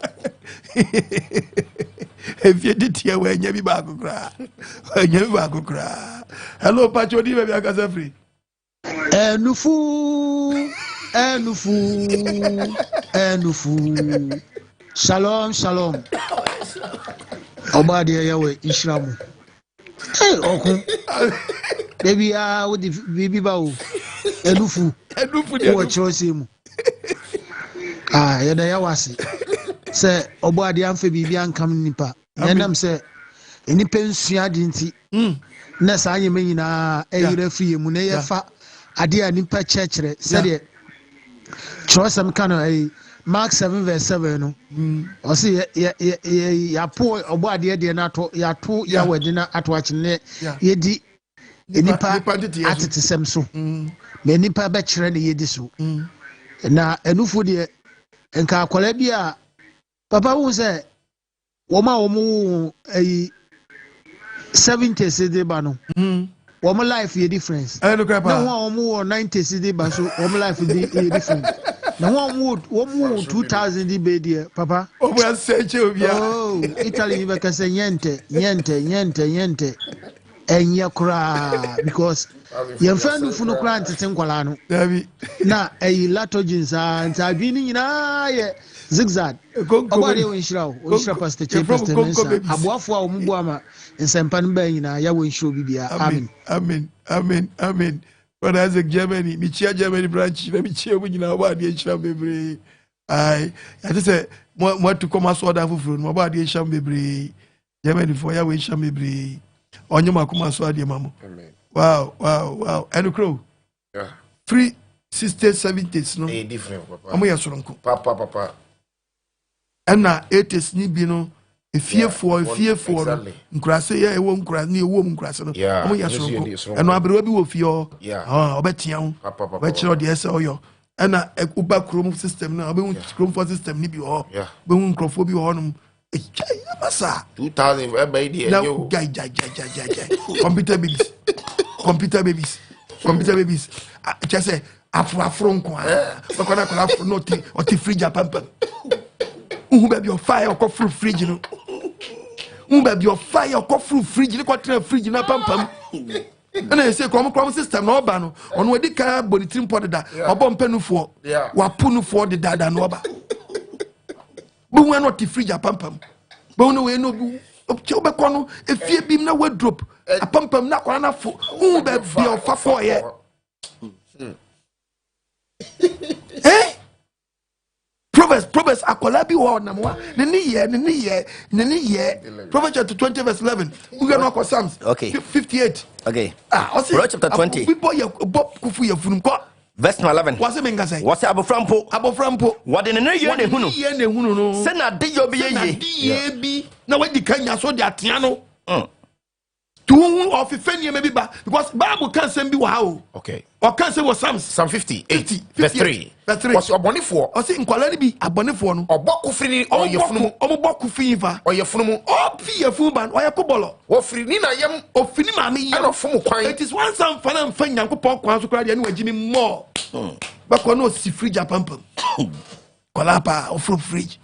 Efie ditia we anya bi ba kura. Anya bi ba kura. Hello Pacho di baby akasa free. Nufu. Shalom. Obadi Yahweh Israel. Hey, okun. Baby, with the baby bawo. Nufu. Wo choose mu. Yeda ya wase. Se obadi amfe bibi ankam nipa. Nenam se Any pensia dinti. Na saa nyeme nyinaa ɛyere fie mu na yɛfa ade a nipa kyerɛkyerɛ sɛdeɛ kyerɛsɛm ka no Mark 7:7 no ɔse yɛapo ɔbɔ adeɛ deɛ no ato yɛato yɛawɔde no ato akyene yɛdi nipa atetesɛm so na nipa bɛkyerɛ ne yɛdi so na ɛnufo deɛ nka akwara bi a papa wo sɛ wɔma wɔmo 70s de ba no wɔn life yɛ difference na wɔn 90s de ba so wɔn life yɛ different na wɔn 2000 de ba deɛ papa wɔn asɛnkyɛ obia Italy ni bɛka sɛ nyɛntɛ ɛnyɛ koraa because yɛmfa nufu no koraa ntete nkwalaa no na latogens nti adwene no nyinaa yɛ zigzag ɔbɔde wo nhyira pastor che pastor mensa aboafo a wɔn bu ama nsɛmpa no bɛn nyinaa yɛ wo nhyira bibia amen but Isaac Germany michia Germany branch na michia wo nyinaa ɔbɔde nhyira bebree ai yɛte sɛ mo to kɔma so ɔda foforo no ɔbɔde nhyira bebree Germany fo yɛ wo nhyira bebree onye makoma so ade mamo wow and crow free 60s 70s no different papa amo yesoronko papa and na 80s ni bi no efiefoɔ nkurase ye ewo nkura ni ewo nkurase no amo yesoronko eno abrewa bi wo fie obetia ho obekire de ese oyo and na uba chrome system na obehu chrome for system ni bi ho behu nkrofo bi ho no masa 2000 by the yo computer babies just say afro nko bakona kola afro no ti fridge apampa baby your fire ko full fridge no baby your fire ko full fridge ni ko tra fridge na pampam na say kom system na oba no ono edi ka bonitrim pod da obo mpanufo wa punufo de dada no oba bu we not fridge apampam bu no we no bu obeko no efie bim na wardrobe apampam na kwara na fo be bi ofa fo ye Proverbs akola bi wo na mo ne ye Proverbs chapter 20 verse 11 we go no Psalms 58 Proverbs chapter 20 people ye bob kufu ye funum ko verse 11 what's it mean say what's aboframpo what in ne ye ne hunu no se na de yo bi ye bi na wadi kanya so de atea no to of fenie maybe ba because Bible can send be wa o or can say was Psalm 58 verse 3 was obonifo o say nkwala ni bi abonifo no obokufri ni oyefunu obokufri fa oyefunu opi yefunu ban oyekobolo ofri ni na yem ofini ma me yem ofum kwan it is one Psalm fana mfa nyankopon kwan so kra de na wagimi more bako no si fridge apampam kola pa ofro fridge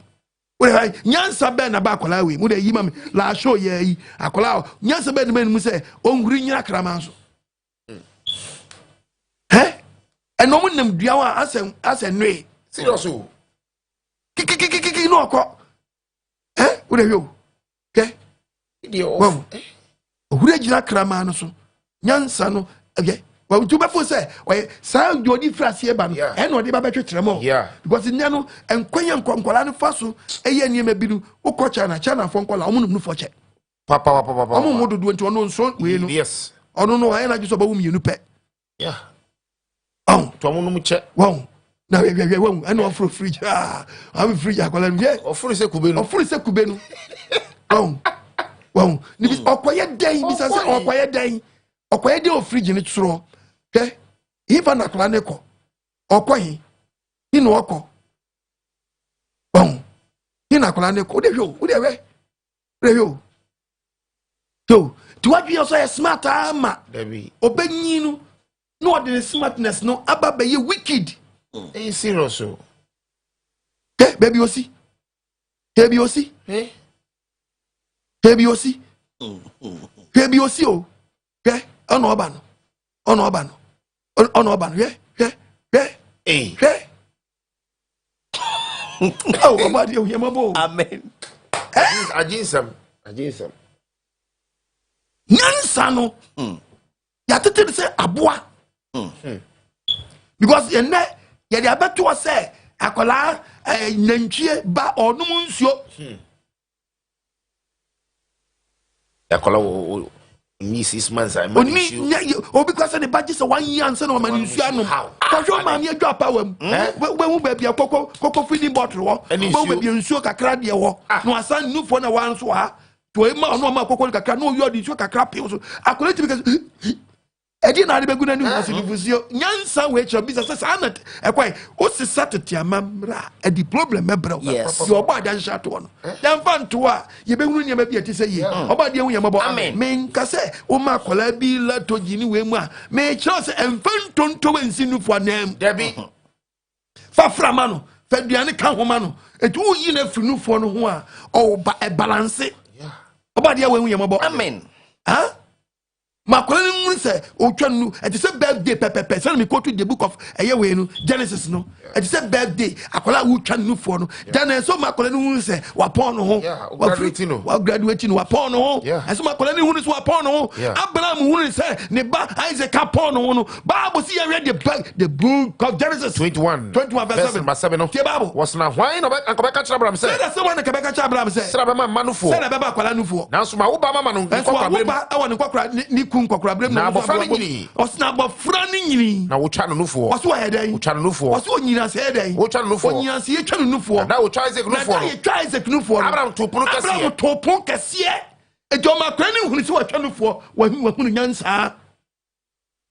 we nyansa be na ba kola we mu de yi ma me la show ye yi akola nyansa be ne mu se onhuri nyira kraman so no one nam duawa asen nwe serious o kiki no ko wo de yo idio ohura gira krama no so nyansa no wa tu be fo say we sa jodi frase ba no no de ba betwetre mo because nya no enkwanya nkonkola no fa so eye niema bidu wo China fo nkola omo no fo che papa omo mo dodo nti ono nso we no yes ono no aye na giso ba wo mienu pe to amu no mu che wow na we and offer fridge I'm fridge akola no offer se kube no wow ni bis okoye den bis say okoye den o fridge ni tsuro ifa na akola ne ko okoye ino oko wow ina akola ne ko de we yo to what you say smart ama obenyinu no the smartness no aba be ye wicked serious o baby osi o ono oba oh oba de o mabo amen ajinsam nyansa no ya tete say aboa because ye de abeto say akola nantwie ba onum nsuo ya kola ni 6 months I manage you obi kwase ne budget 1 year ansa na man nsu anu kwajo ma me adwa pa wam we ba bia koko feeding bottle wo we ba bia nsu kakra de wo no asan nufo na wan so ha to e ma no ma koko kakra no yo di nsu kakra pe so akola ti because edi na de beguna ni ho Nufusuo nyansa we che business sa na ekwai o si satete amamra e di problem e bro yo ba dan shato no dan fan to a ye behunu ni ma bi ati say ye oba de hu ye mabo me nka se o ma kola bi la to gini we mu a me che se emfanto to wansi nufu anam dabi fa frama no fa duane ka homa no etu yi na firi nufu no ho a o ba e balance oba de we hu ye mabo amen Makola ni say o twanu e say birthday pepepe say me quote the book of we no Genesis no e say birthday akola wo twanu fo no then so makola ni say wa pon no ho wa graduate no wa pon no ho e so makola ni hu so wa pon no ho Abraham hu say ne ba Isaac pon no ho no Bible see you read the book of Genesis 21 verse 7 no Bible was na why no akobeka kira Abraham say say one akobeka kira Abraham say say ba manufo say na ba akola nufo na so ma wo ba mama no kokra ni nkokra brem na abofra ni nyini osna abofra ni nyini na wo twa no nufo oso hedan wo twa no nufo oso onyina se hedan wo twa no nufo onyina se twa no nufo na wo twa Isaac nufo na ye twa Isaac nufo Abraham to pon kase ejoma kwani hunu se wo twa nufo wa hunu nyansa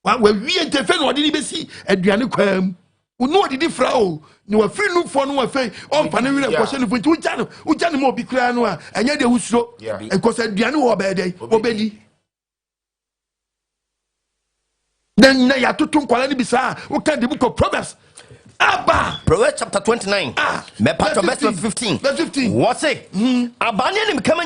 wa wie ntefe no odi ni besi aduane kwam unu odi di fra o ni wa free nufo no wa fe on pa ne wire kwose nufo nti uja no mo bi kra no a enya de husuro because aduane wo ba edai obedi then na ya tutun kwala ni bisa we can the book of Proverbs Proverbs chapter 29 me part of verse 15 what say abanye ni kama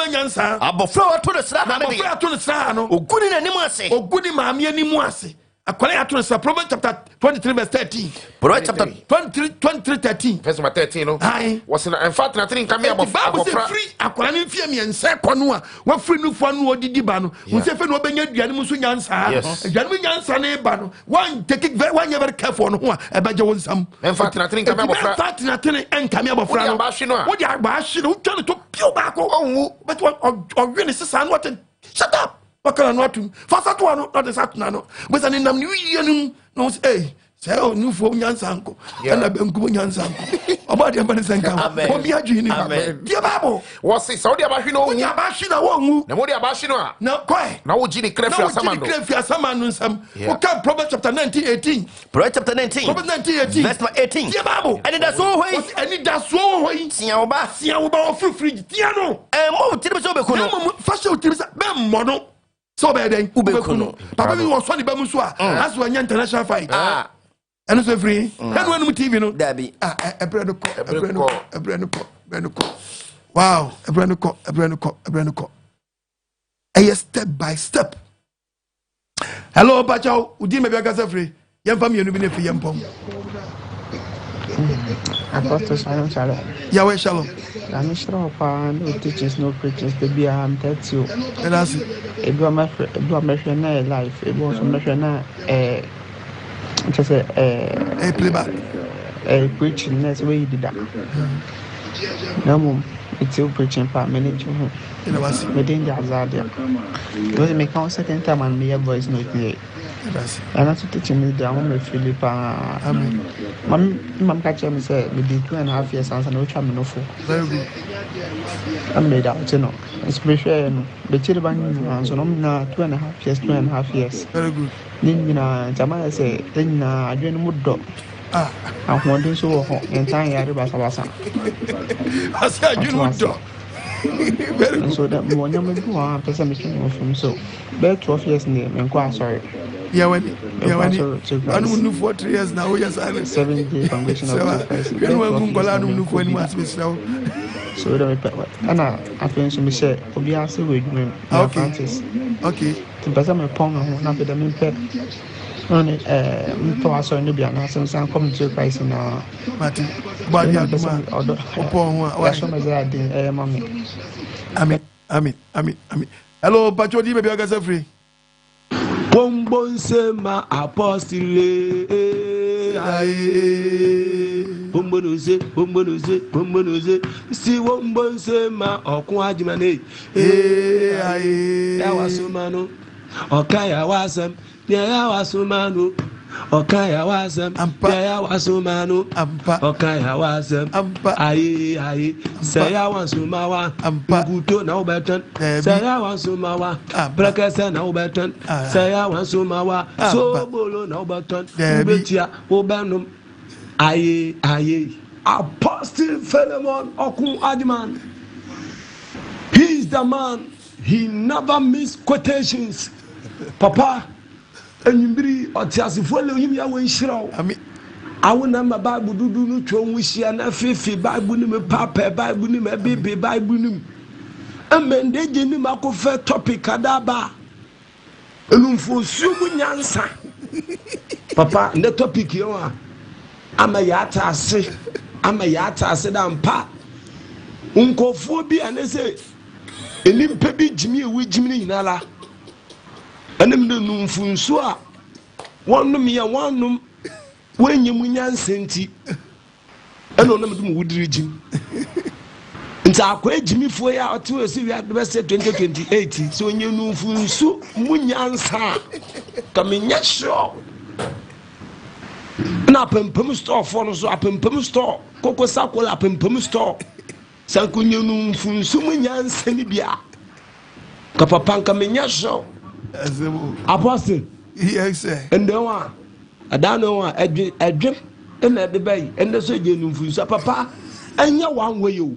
nyansa abofra wa to the sra no oguni na nimu ase oguni maami animu ase akwala ya to the Proverbs chapter 23 verse 13 Proverbs chapter 23 13 verse 13 no was na in fact na tin kame abofra free akwala ni fie mi ense kono a wa free no fo no odidi ba no wo se fe no obenya aduane mu so nyansa aduane mu nyansa na ba no one take one very careful no ho a ebeje won sam in fact na tin kame abofra in fact na tin en kame abofra no wo di agba hye no twa no to pio ba ko onwu but o ne sesa no what shut up wakala no atum fasa to no not satuna no but an nam ni wienum no say say o Nufusuo Mu Nyansao na benku Nyansao oba de mbane senka obi adwi ni dia babo wose saudi abahwe no onwu abahwe na wonwu na modi abahwe no a na koi na wo gini krefi asamando nsam o ka Proverbs chapter 19:18 Proverbs chapter 19 Proverbs 19:18 verse 18 dia babo and da so hoi and da so hoi sia wo ba ofrifri dia no mo tiri so be kuno fashion tiri be mo no so be den ubekuno papa mi wo so ni ba mu so a as we international fight and so free and when TV no dabi ebreno ko wow ebreno ko a step by step hello Pachao udi me biaka free yem fam yenu bi ne fi yem pom Apostle Shalom Yahweh Shalom I'm sure no teachers no preachers to be am that you and as it do my life it was my just a playback preaching that's where you did that no mum it's still preaching for minute within the Azadia because me count second time and me voice no clear and that's teaching me down with Philip mom catch me say we did 2.5 years and no cham no for very good I made out you know especially the children so na 2.5 years very good nina jama say na adwene mu do ahoden so wo ho entan yare basa asa adwene mu do very good so that mo nyama bi wa pesa me kin from so be 12 years ne me kwa sorry yawani anu Nufusuo 3 years now yes 7 days congregation of Christ you want ngola anu Nufusuo ni mas bisrawo so that ana afin so me say obi ase we dwum okay pesa me pon ho na be da me pe on mpo aso ni bia na sem san come to Christ na mati ba dia duma opo ho wa so me za din mami amen hello Pacho di baby aga free Bombon sema apostile Bombonoze, see one bonse ma Okwajimane, Yawasumano, Okaya wasam, Yawasumano, Okaya wasam, Yawasumano, Okaya wasam, aye, say I want Sumawa, Guto now better, say I want Sumawa, Brakasa now better, say I want Sumawa, so Bolo now better, Betia, Obanum, aye. Apostle Philemon Okun Adiman. He is the man. He never miss quotations. Papa, and you be Otiasifole, you are when shroud. I will number Bible do no chon wish and a fifi Bible name, Papa, Bible name, a baby Bible name. And men they didn't make a topic Kadaba. Nufusuo Mu Nyansao. Papa, the topic you are. I'm a yata say dampa unkofo bi ane say enimpe bi jimi ewi jimi nyinala anem de Nufusuo a wonnom ya wonnom wanyem nyansa nti ene onam dum wudiri jim nti akwa jimi fo ya oto esi wi adbese 2028 so onye Nufusuo Mu Nyansao kamenya sure na pempem store for no so apempem store koko sakola apempem store sankunye Nufusuo Mu Nyansao ni bia ka papa nka menya so apostle yes sir and then one adano one edwem na de bay and so je Nufusuo papa anya one way o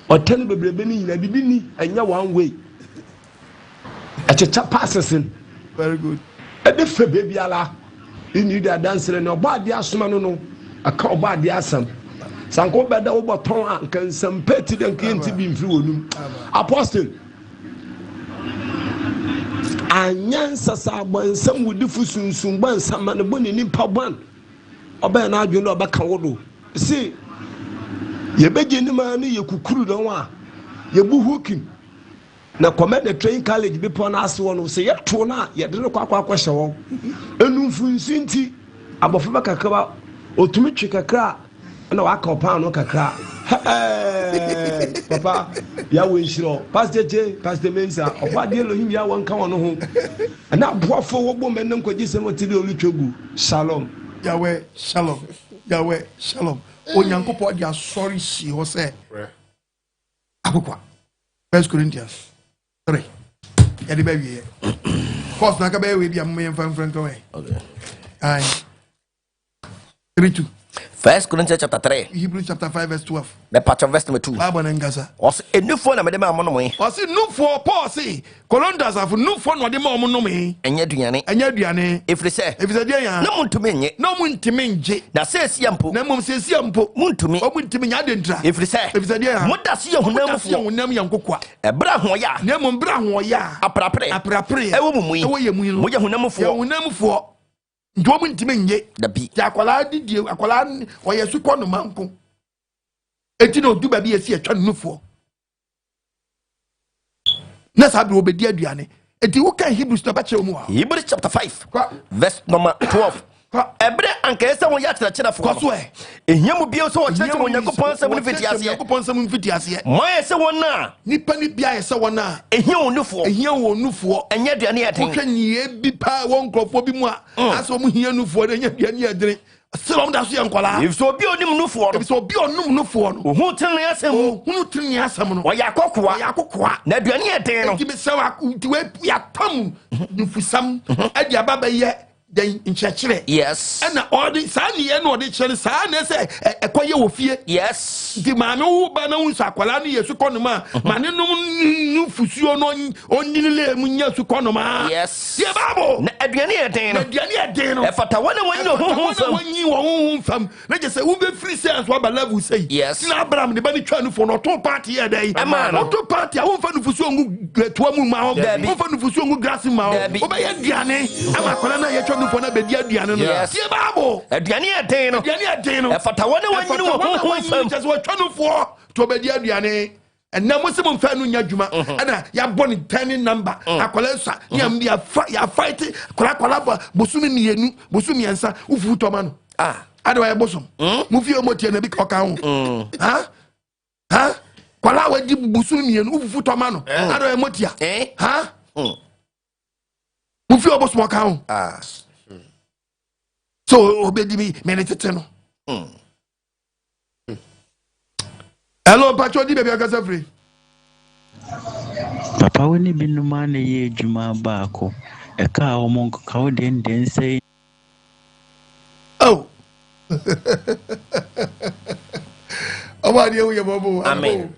otan bebrebe ni nyina bibi ni anya one way achecha passesin very good e de fe baby ala you need a dancer and nobody asma no aka obadi asam sanko beda wo boton ankan sam peti den kenti bi mfiri wonum apostle anyansa sa bansam wudi fusunsun bansam na boni ni paban oba na adwo no obaka wodo see ye beje ni ma ni ye kukuru don wa ye bu hooking na command train college be pon ase wono se ye to na ye de no kwakwa hye wo Nufusuo nti abofo ba kakra otumi twe kakra na waka opan no kakra papa ya we nshiro pastor mensa obade Elohim ya wonka wono ho na boafo wo bo men nkwaji se motili olutwegu shalom Yahweh shalom onyankopɔ dia sorry si ho se akokwa 1 Corinthians 3 ya de ba wie course na ka ba we bia mo yem fan ka we okay ai 3:2 1 Corinthians chapter 3 Hebrews chapter 5 verse 12 the part of verse number 2 Bible ngasa was enufo na me de ma mo no me was nufo Paul say Corinthians of nufo no de ma mo no me enya duane efrise dia ya na muntumi nje na sesi ampo na mum sesi ampo muntumi nya de ntra efrise dia ya modase ye hunam yankokwa ebra ho ya na mum bra ho ya aprapre ewo mumu ewo yemu no mo ye hunamfo ndo mu ntime nje dabi ya akwala didi akwala o yesu kono manko eti no du ba bi esi atwa nufo na sabi obedi aduane eti wo kan Hebrews to ba che mu Hebrews chapter 5 verse number 12 ebre anka esa won ya kyerɛ fo so ehia mu bio so kyerɛ Onyankopɔn sɛ won fiti ase mo ese won na nipa ni bia ese won na ehia onufo enya aduane ya ten wo hwɛ bi pa won krofo bi mu a aso mu hia nufo enya aduane ya dere selom da so yankwala if so obi onim nufo no if so obi onum nufo no hu tene asem no wa yakokoa na aduane ya ten no gibi sawa ntiwe ya tam nufusam adi ababa ye den nkyekere yes and all the sani ye no de kyere sa na se ekoye wo fie yes di maame wo ba na unsa akwala ne yesu konoma mane num Nufusuo no onyinile mu nyesu konoma yes ye babo na aduane ya den no e fata wona wanyi wo fam na je se wo be free sense wa ba level say yes na Abraham de ba ni twa nufo no to party ye dai to party a wo fa Nufusuo ngu tuwa mu ma wo fa Nufusuo ngu grass ma wo ba ye aduane ama akwala na ye twa nufo na be di aduane no ye babo aduane ya den no e fata wona wanyi wo fam just wo twa nufo to be di aduane and now Muslim fan nya dwuma ana ya born in turning number akolensa ya fight kola bosumi mienu bosumi ansa ufu toma no ade wa bosom mu fi omotie na bi ka ho kola wa di bosumi mienu ufu toma no ade wa motia mu fi obosom ka ho so obedi mi menetete no hello pacho di baby agasa free papa woni binuma na ye adwuma baako e ka o mon ka o den say oh Oba dia we bobo amen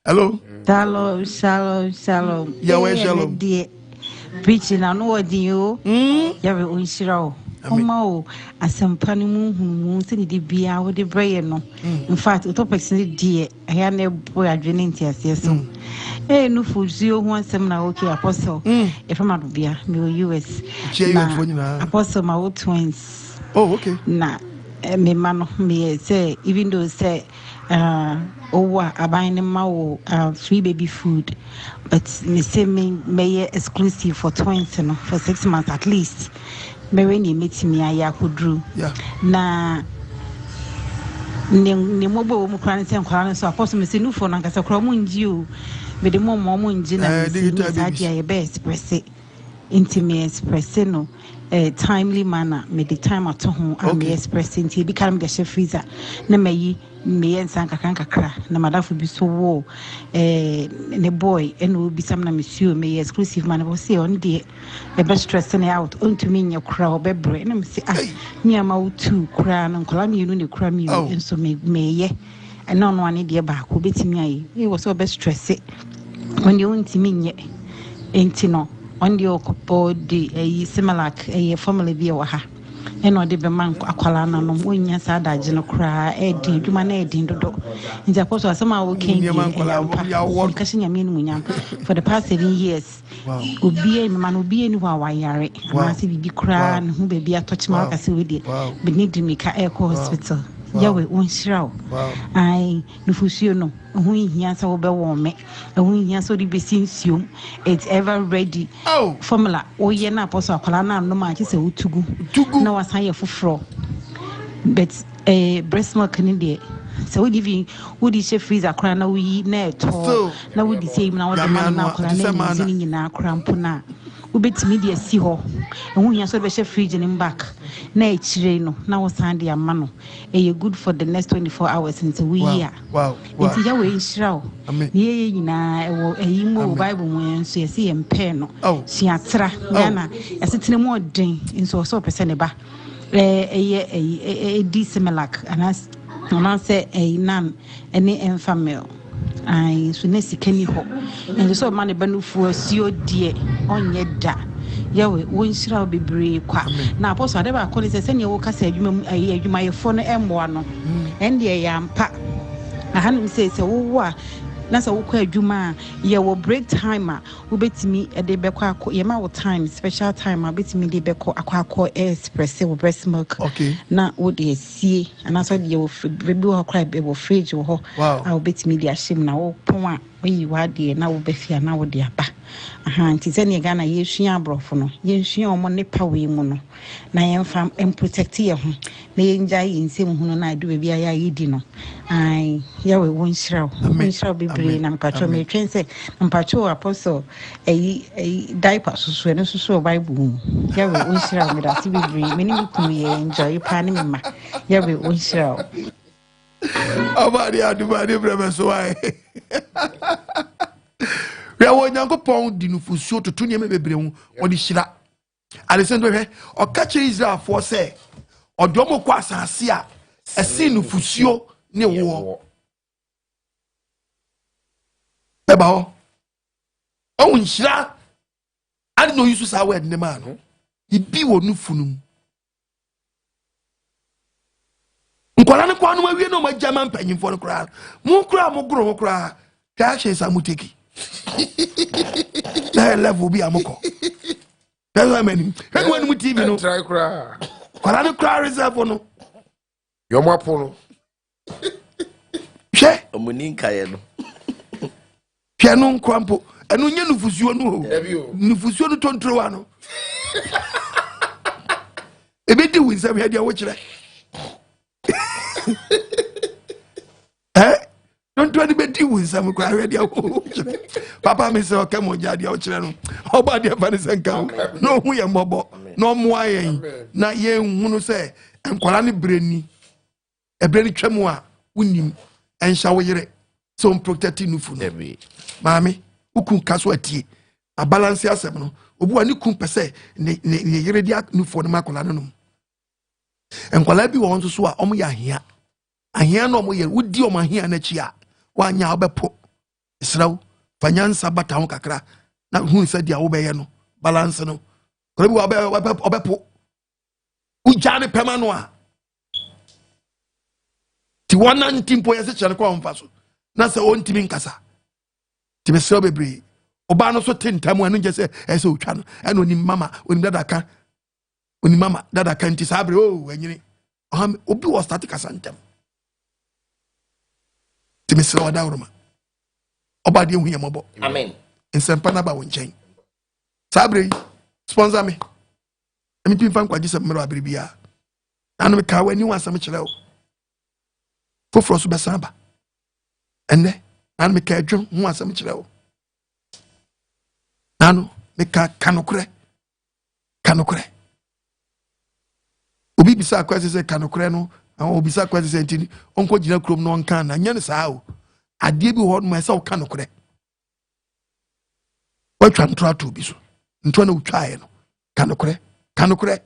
hello shalom yeah we shalom preaching na no odi o ya we onshira o Oma asampani mu se ni bia wo de breye no in fact topics ni die ya na boy adwene ntiase so Nufusuo Mu Nyansao na okay apostle e from adobia me US na apostle ma wo twins okay na me mano me say even though say owa aban ma wo free baby food but me say me exclusive for twins no for 6 months at least me when you meet me I akudru na ne mobo mu kran se nkran so apostle me say Nufusuo na nkasa kra mu nji o me de mo nji na me be express intimate express no timely manner me the time at home and me express inti bi kan me chef freezer na me ensan kakra na madafo bi so wo ne boy eno bi sam na monsieur me exclusive man wo say on the be stress ne out on to me nya kra obebre na me say me ama wo tu kra na nkola me nu ne kra me enso me ye eno no ane de ba ko betimi ayi e wo so be stress when you want me nye enti no on the okupo di similar family bi wa ha eno de be man akwala na no wonya sa daje no kra edi duma na edi dodo nti apostle asema wo ken di kasi nyame no nyam for the past 7 years obi me man obi ni wa wayare amase bibi kra no hu bebi atochima kasi we di be need me ka echo hospital yawe onshiraw ai Nufusuo no hu hia sa wo be wo me hu hia so di be sinsium it's ever ready formula o ye na apostle akwala na no ma chi se utugu na wasan ye foforo but breast milk ni de so we give would chef freezer akra na we na to na we di say na wo de man na akra na ni nyina akra mpo na ubetimi de asi ho hu hia so be chef fridge ni back na echire no na wo sande ama no good for the next 24 hours until we here nti ya we nshira o ye nyina ewo mo bible mu enso ye se empe no siatra na yasetene mu odin nso so pese ne ba di semelak anas say nan ene enfamil ai so ne sikani ho and so man be Nufusuo die onye da yawe wonshira bebre kwa na apostle ade ba ko se ne wo kasa adwuma ye fo no emboa no ende ya mpa ahanu se wo a na so wo kwa adwuma ye wo break time a wo betimi ede be kwa ye ma wo time special time a betimi de be ko akwa express wo breast milk na wo de sie ana so de wo bebi wo kwa be wo fridge wo a wo betimi de ahim na wo pon a we wa de na wo be fia na wo de aba nti se ne Ghana ye hua abrofo no ye hua omo ne pawe mu no na ye mfa protect ye ho na ye nja ye nsem hu no na adu bia ya yidi no ai ya we wonshira bebre na mpacho me twense mpacho apostle diaper susu no susu bible ya we wonshira me da si bebre me ni ku ye enjoy pa ni me ma ya we wonshira abari adu ba de brebe so ai we are Nyankopon di Nufusuo to nyame bebre hu odi hira alesendo hwe o ka che Israel for say odomo kwa asase a esi Nufusuo ne wo eba ho o nhira ade no yusu sa word ne ma no ibi wo nufunum nkwala ne kwa no awie no ma jama mpanyimfo no kra mu kra mo gro mo kra ka hye sa muteki na level bi amoko that's why many when we TV no try cry kwala ne kra reserve no yo mapo no she omuni nkaye no piano crampo enu nye nufusuo no nufusuo no tontro wa no ebe di win say dia wo kire tontro di be di win say ko ahwe dia wo kire papa me say o kemo ja dia wo kire no oba dia fa ne senka no hu ye mbobo no mo ayen na ye hunu say enkwala ne breni ebreni twam a unim ensha wo yire so protecting nufu no mami ukun kaso atie a balance asem no obu ani kun pese ne yire dia nufu no makola no no enkwala bi wo nso so a omo ya ahia no omo ye wudi omo ahia na chi a wanya obepo israw fanyansa bata ho kakra na hu se dia wo be ye no balance no ko bi obepo ujane pema no a ti wana ntimpo ye se chere ko mfa so na se on timi nkasa ti be se obebre oba no so tentamu anu je se ese otwa no eno ni mama oni dadaka oni mama dadaka nti sabre o anyini obi wo start kasa ntem ti me se oda uruma oba de hu ye mobo amen ensempa na ba won chen sabre sponsor me emi pin fan kwaji se mmero abribia anu me ka wani wan sam kire o foforo so be samba enne anu me ka adwon hu asam kire o anu me ka kanokre obi bisa kwase se kanokre no obi bisa kwase se ntini onko gina krom no nkan na nya ne saa o ade bi ho no se o kanokre watwa ntrato bi so ntwa na utwae no kanokre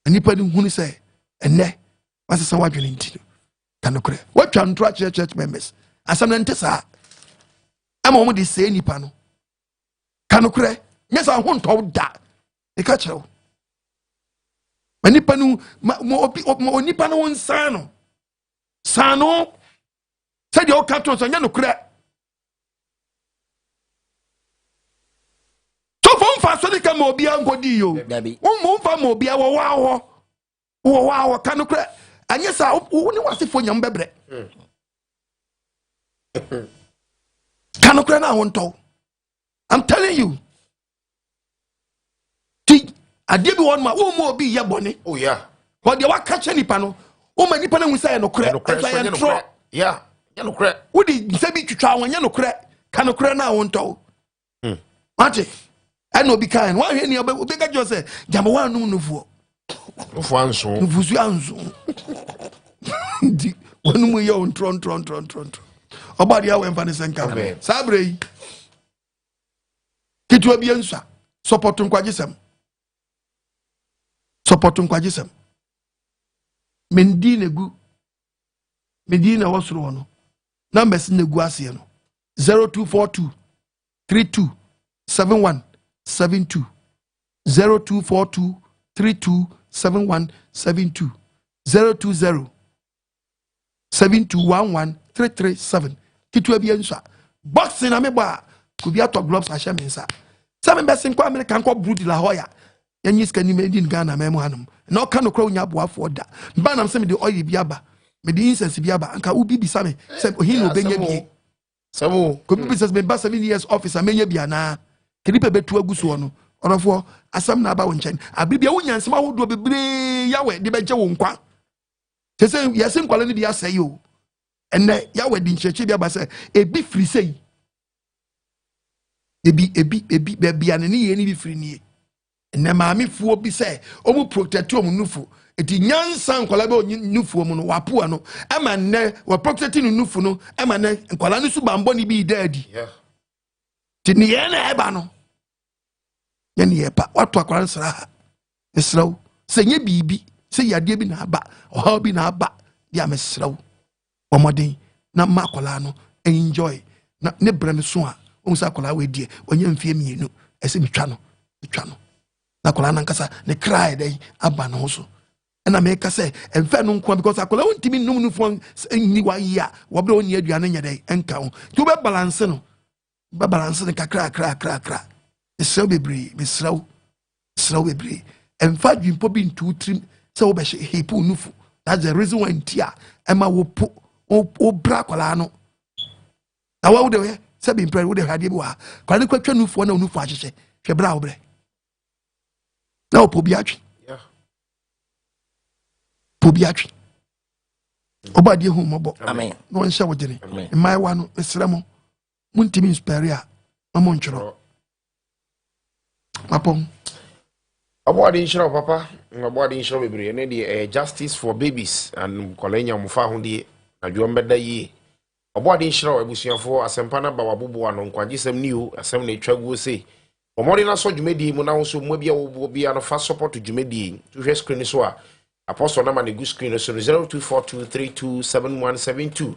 anipa ni hunu se enne wase se wadwene ntini kanokre watwa ntwa church members asam na ntesa ama omo de se nipa no kanokre nyesa ho nto da e ka kyerew manipa nu mo nipa no nsano sano se de o ka to so nya nokre to fo mfa so de ka mo bia nkodi yo mo mfa mo bia wo wa kanokre anyesa wo ni wasefo nyam bebre kanokre na ho nto I'm telling you. Ti ade bi won ma wo mo obi ye bone. Oh yeah. What dey wa catch nipa no. O ma nipa na hu say no kre. Yeah. Ya no kre. Wo di se bi twitwa won ya no kre. Kanokre na won to. Mate. I no be kind. Wa hwe ni obi ka jo say jama wa num nufuo. Nufu anso. Nufusu anso. Di wonu mu ye on tron. Obadi ya we mfa ne senka. Sabre. Kitu abiensa support nkwagisem Mendina wasoro no numbers negu ase no 0242 327172 0242 327172 020 7211 kitu abiensa boxing na meba could be out of gloves ashe mensa some person kwa America ko brudi la hoya yanyi ska ni made in Ghana memo hanum na o kan okra onya boa for da ba nam se me de oil bi aba me de incense bi aba anka ubi bi same se hin obenya bi sabo ko bi business me ba 7 years officer menya bi ana kedipe betu aguso no onofo asam na aba wonchen abibia wonyansema wodo bebre yawe de beje wo nkwa se yesen kwala ni bi asai o enne yawe di ncheche bi aba se ebi free sei ebi anani ye ni bi firi nie na maami fuo bi se o mu protect o mu nufu eti nyansa nkola be nufu mu no wapo no ama ne wa protect no nufu no ama ne nkola no su bambo ni bi daadi ti ni ye na eba no ye ni eba wato akwara sra esraw se nye bibi se yade bi na aba o bi na aba dia mesraw omodin na makola no enjoy na ne brem so a onsa kola we die onye mfie mienu ese mitwa no na kola na nkasa ne cry dey aba no so na me ka say emfa no nko because akola wontimi num no fon ni wa ya wo bre oni aduane nya dey enka ho ti be balance no kakra esraw bebre esraw bebre emfa dwimpo bi ntu trim se wo be hepu nufu that's the reason why ntia ema wo po o bra kola no na wa wo de se be impre wo de hade bi wa kwa ne kwatwa nufo na nufo ahyehye hwe bra wo bre na opobi atwi pobi atwi obade hu mobo amen no nhyɛ wo gene mai wa no esra mo muntimi inspire a mamo ntworo mapom About the insurance, Papa, about the insurance, baby, justice for babies and Colenia Mufa Hundi, and you remember ye. About the insurance, we see for a Sempana Babu and on Quajism new, as some nature will say. For more than I saw Jumedi, Monauso, Mobia will be on a fast support to Jumedi, to her screen as well. Apostle number the good screen, so 0242327172.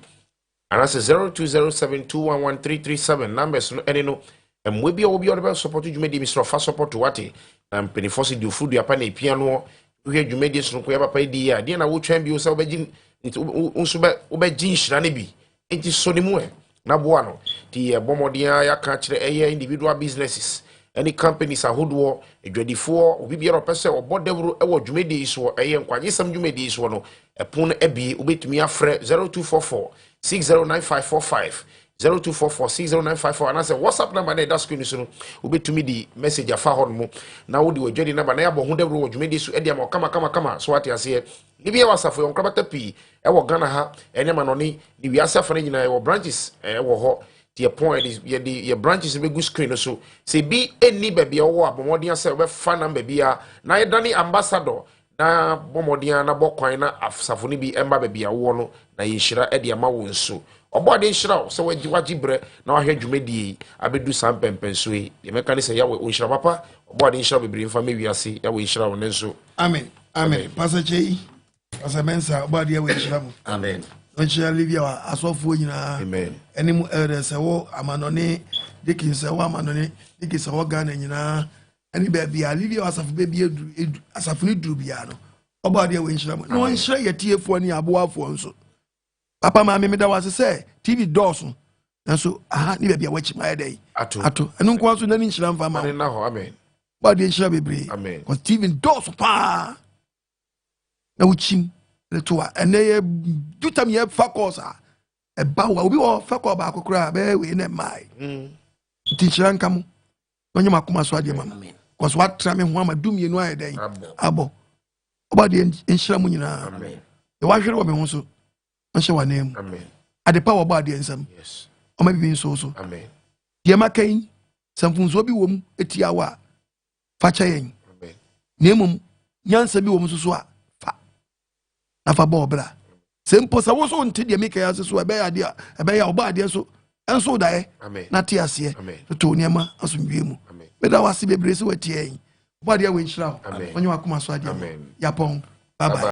And that's 0207211337 numbers, and no, and we be all be on support to Jumedi, Mr. Fast support to Wati. Penifosi du food ya pane piano we dwumedi so ko ya papa di ya de na wo twan bi wo sa obegin nso be obegin hira ne bi enti so ne mu na boa no di bomodia ya ka kire eye individual businesses any companies ahodo edwadifo obi bia opese obodewro e wo dwumedi so eye nkwaje sam dwumedi so no epon abi obetumi afre 0244 609545 0244609544 and I say WhatsApp number na that screen so obetumi di message afa hon mo na wo di wodwedi number na yabo hu debro wodwumedi so e dia ma kama so ate ase ni bia wasafo yon krabata pi e wo Ghana ha enema no ni di wiase afane nyina e wo branches e wo ho the point is ye branches be good screen so say be any baby wo abomodin ase we fa number bia na ye dani ambassador na bomodin na bokwan na afsafo ni bi emba baby wo no na ye hira e dia ma wo nso obode nhyira so waji bre na wahwe dwumedi abedu sampempenso e ye meka ne se yawe onhyira papa obode nhyira bebre mfa me wiase yawe nhyira wo nenso amen pastor chei pastor mensa obode yawe nhyira mo amen onhyira livia wa asofo nyina amen enimu elders wo amanone dikin se wo amanone dikin se wo Ghana nyina eni bia livia asafo bebi edu asafo ni duru bia no obode yawe nhyira mo no nhyira yetiefo ni aboafo nso papa ma me da wase say TV doors so aha ni bia wachi ma dey ato enu nko so na ni nhyira mfa ma na ho amen ba de nhyira bebre amen cause TV doors pa na wuchim leto ene ye dutam ye focus e ba wa obi o focus ba akokora be we na mai ti nhyira nka mo onye makoma so ade ma cause what tra me ho amadum ye no aye dey abo oba de nhyira mo nyina amen e wa hwere wo me ho so nhyɛ wa name amen ade pa wo ba de nsam yes o ma bi nso so amen de makan samfunso bi wom etia wa fa cha yen amen nemum nyansa bi wom so a fa na fa ba obra sempo sa wo so nte de meka ya so e be ya de e be ya oba de so enso da e na te ase to niema asomdwe mu be da wase bebre se watie yen oba de we nhyira onye wakoma so ade ya pon bye bye.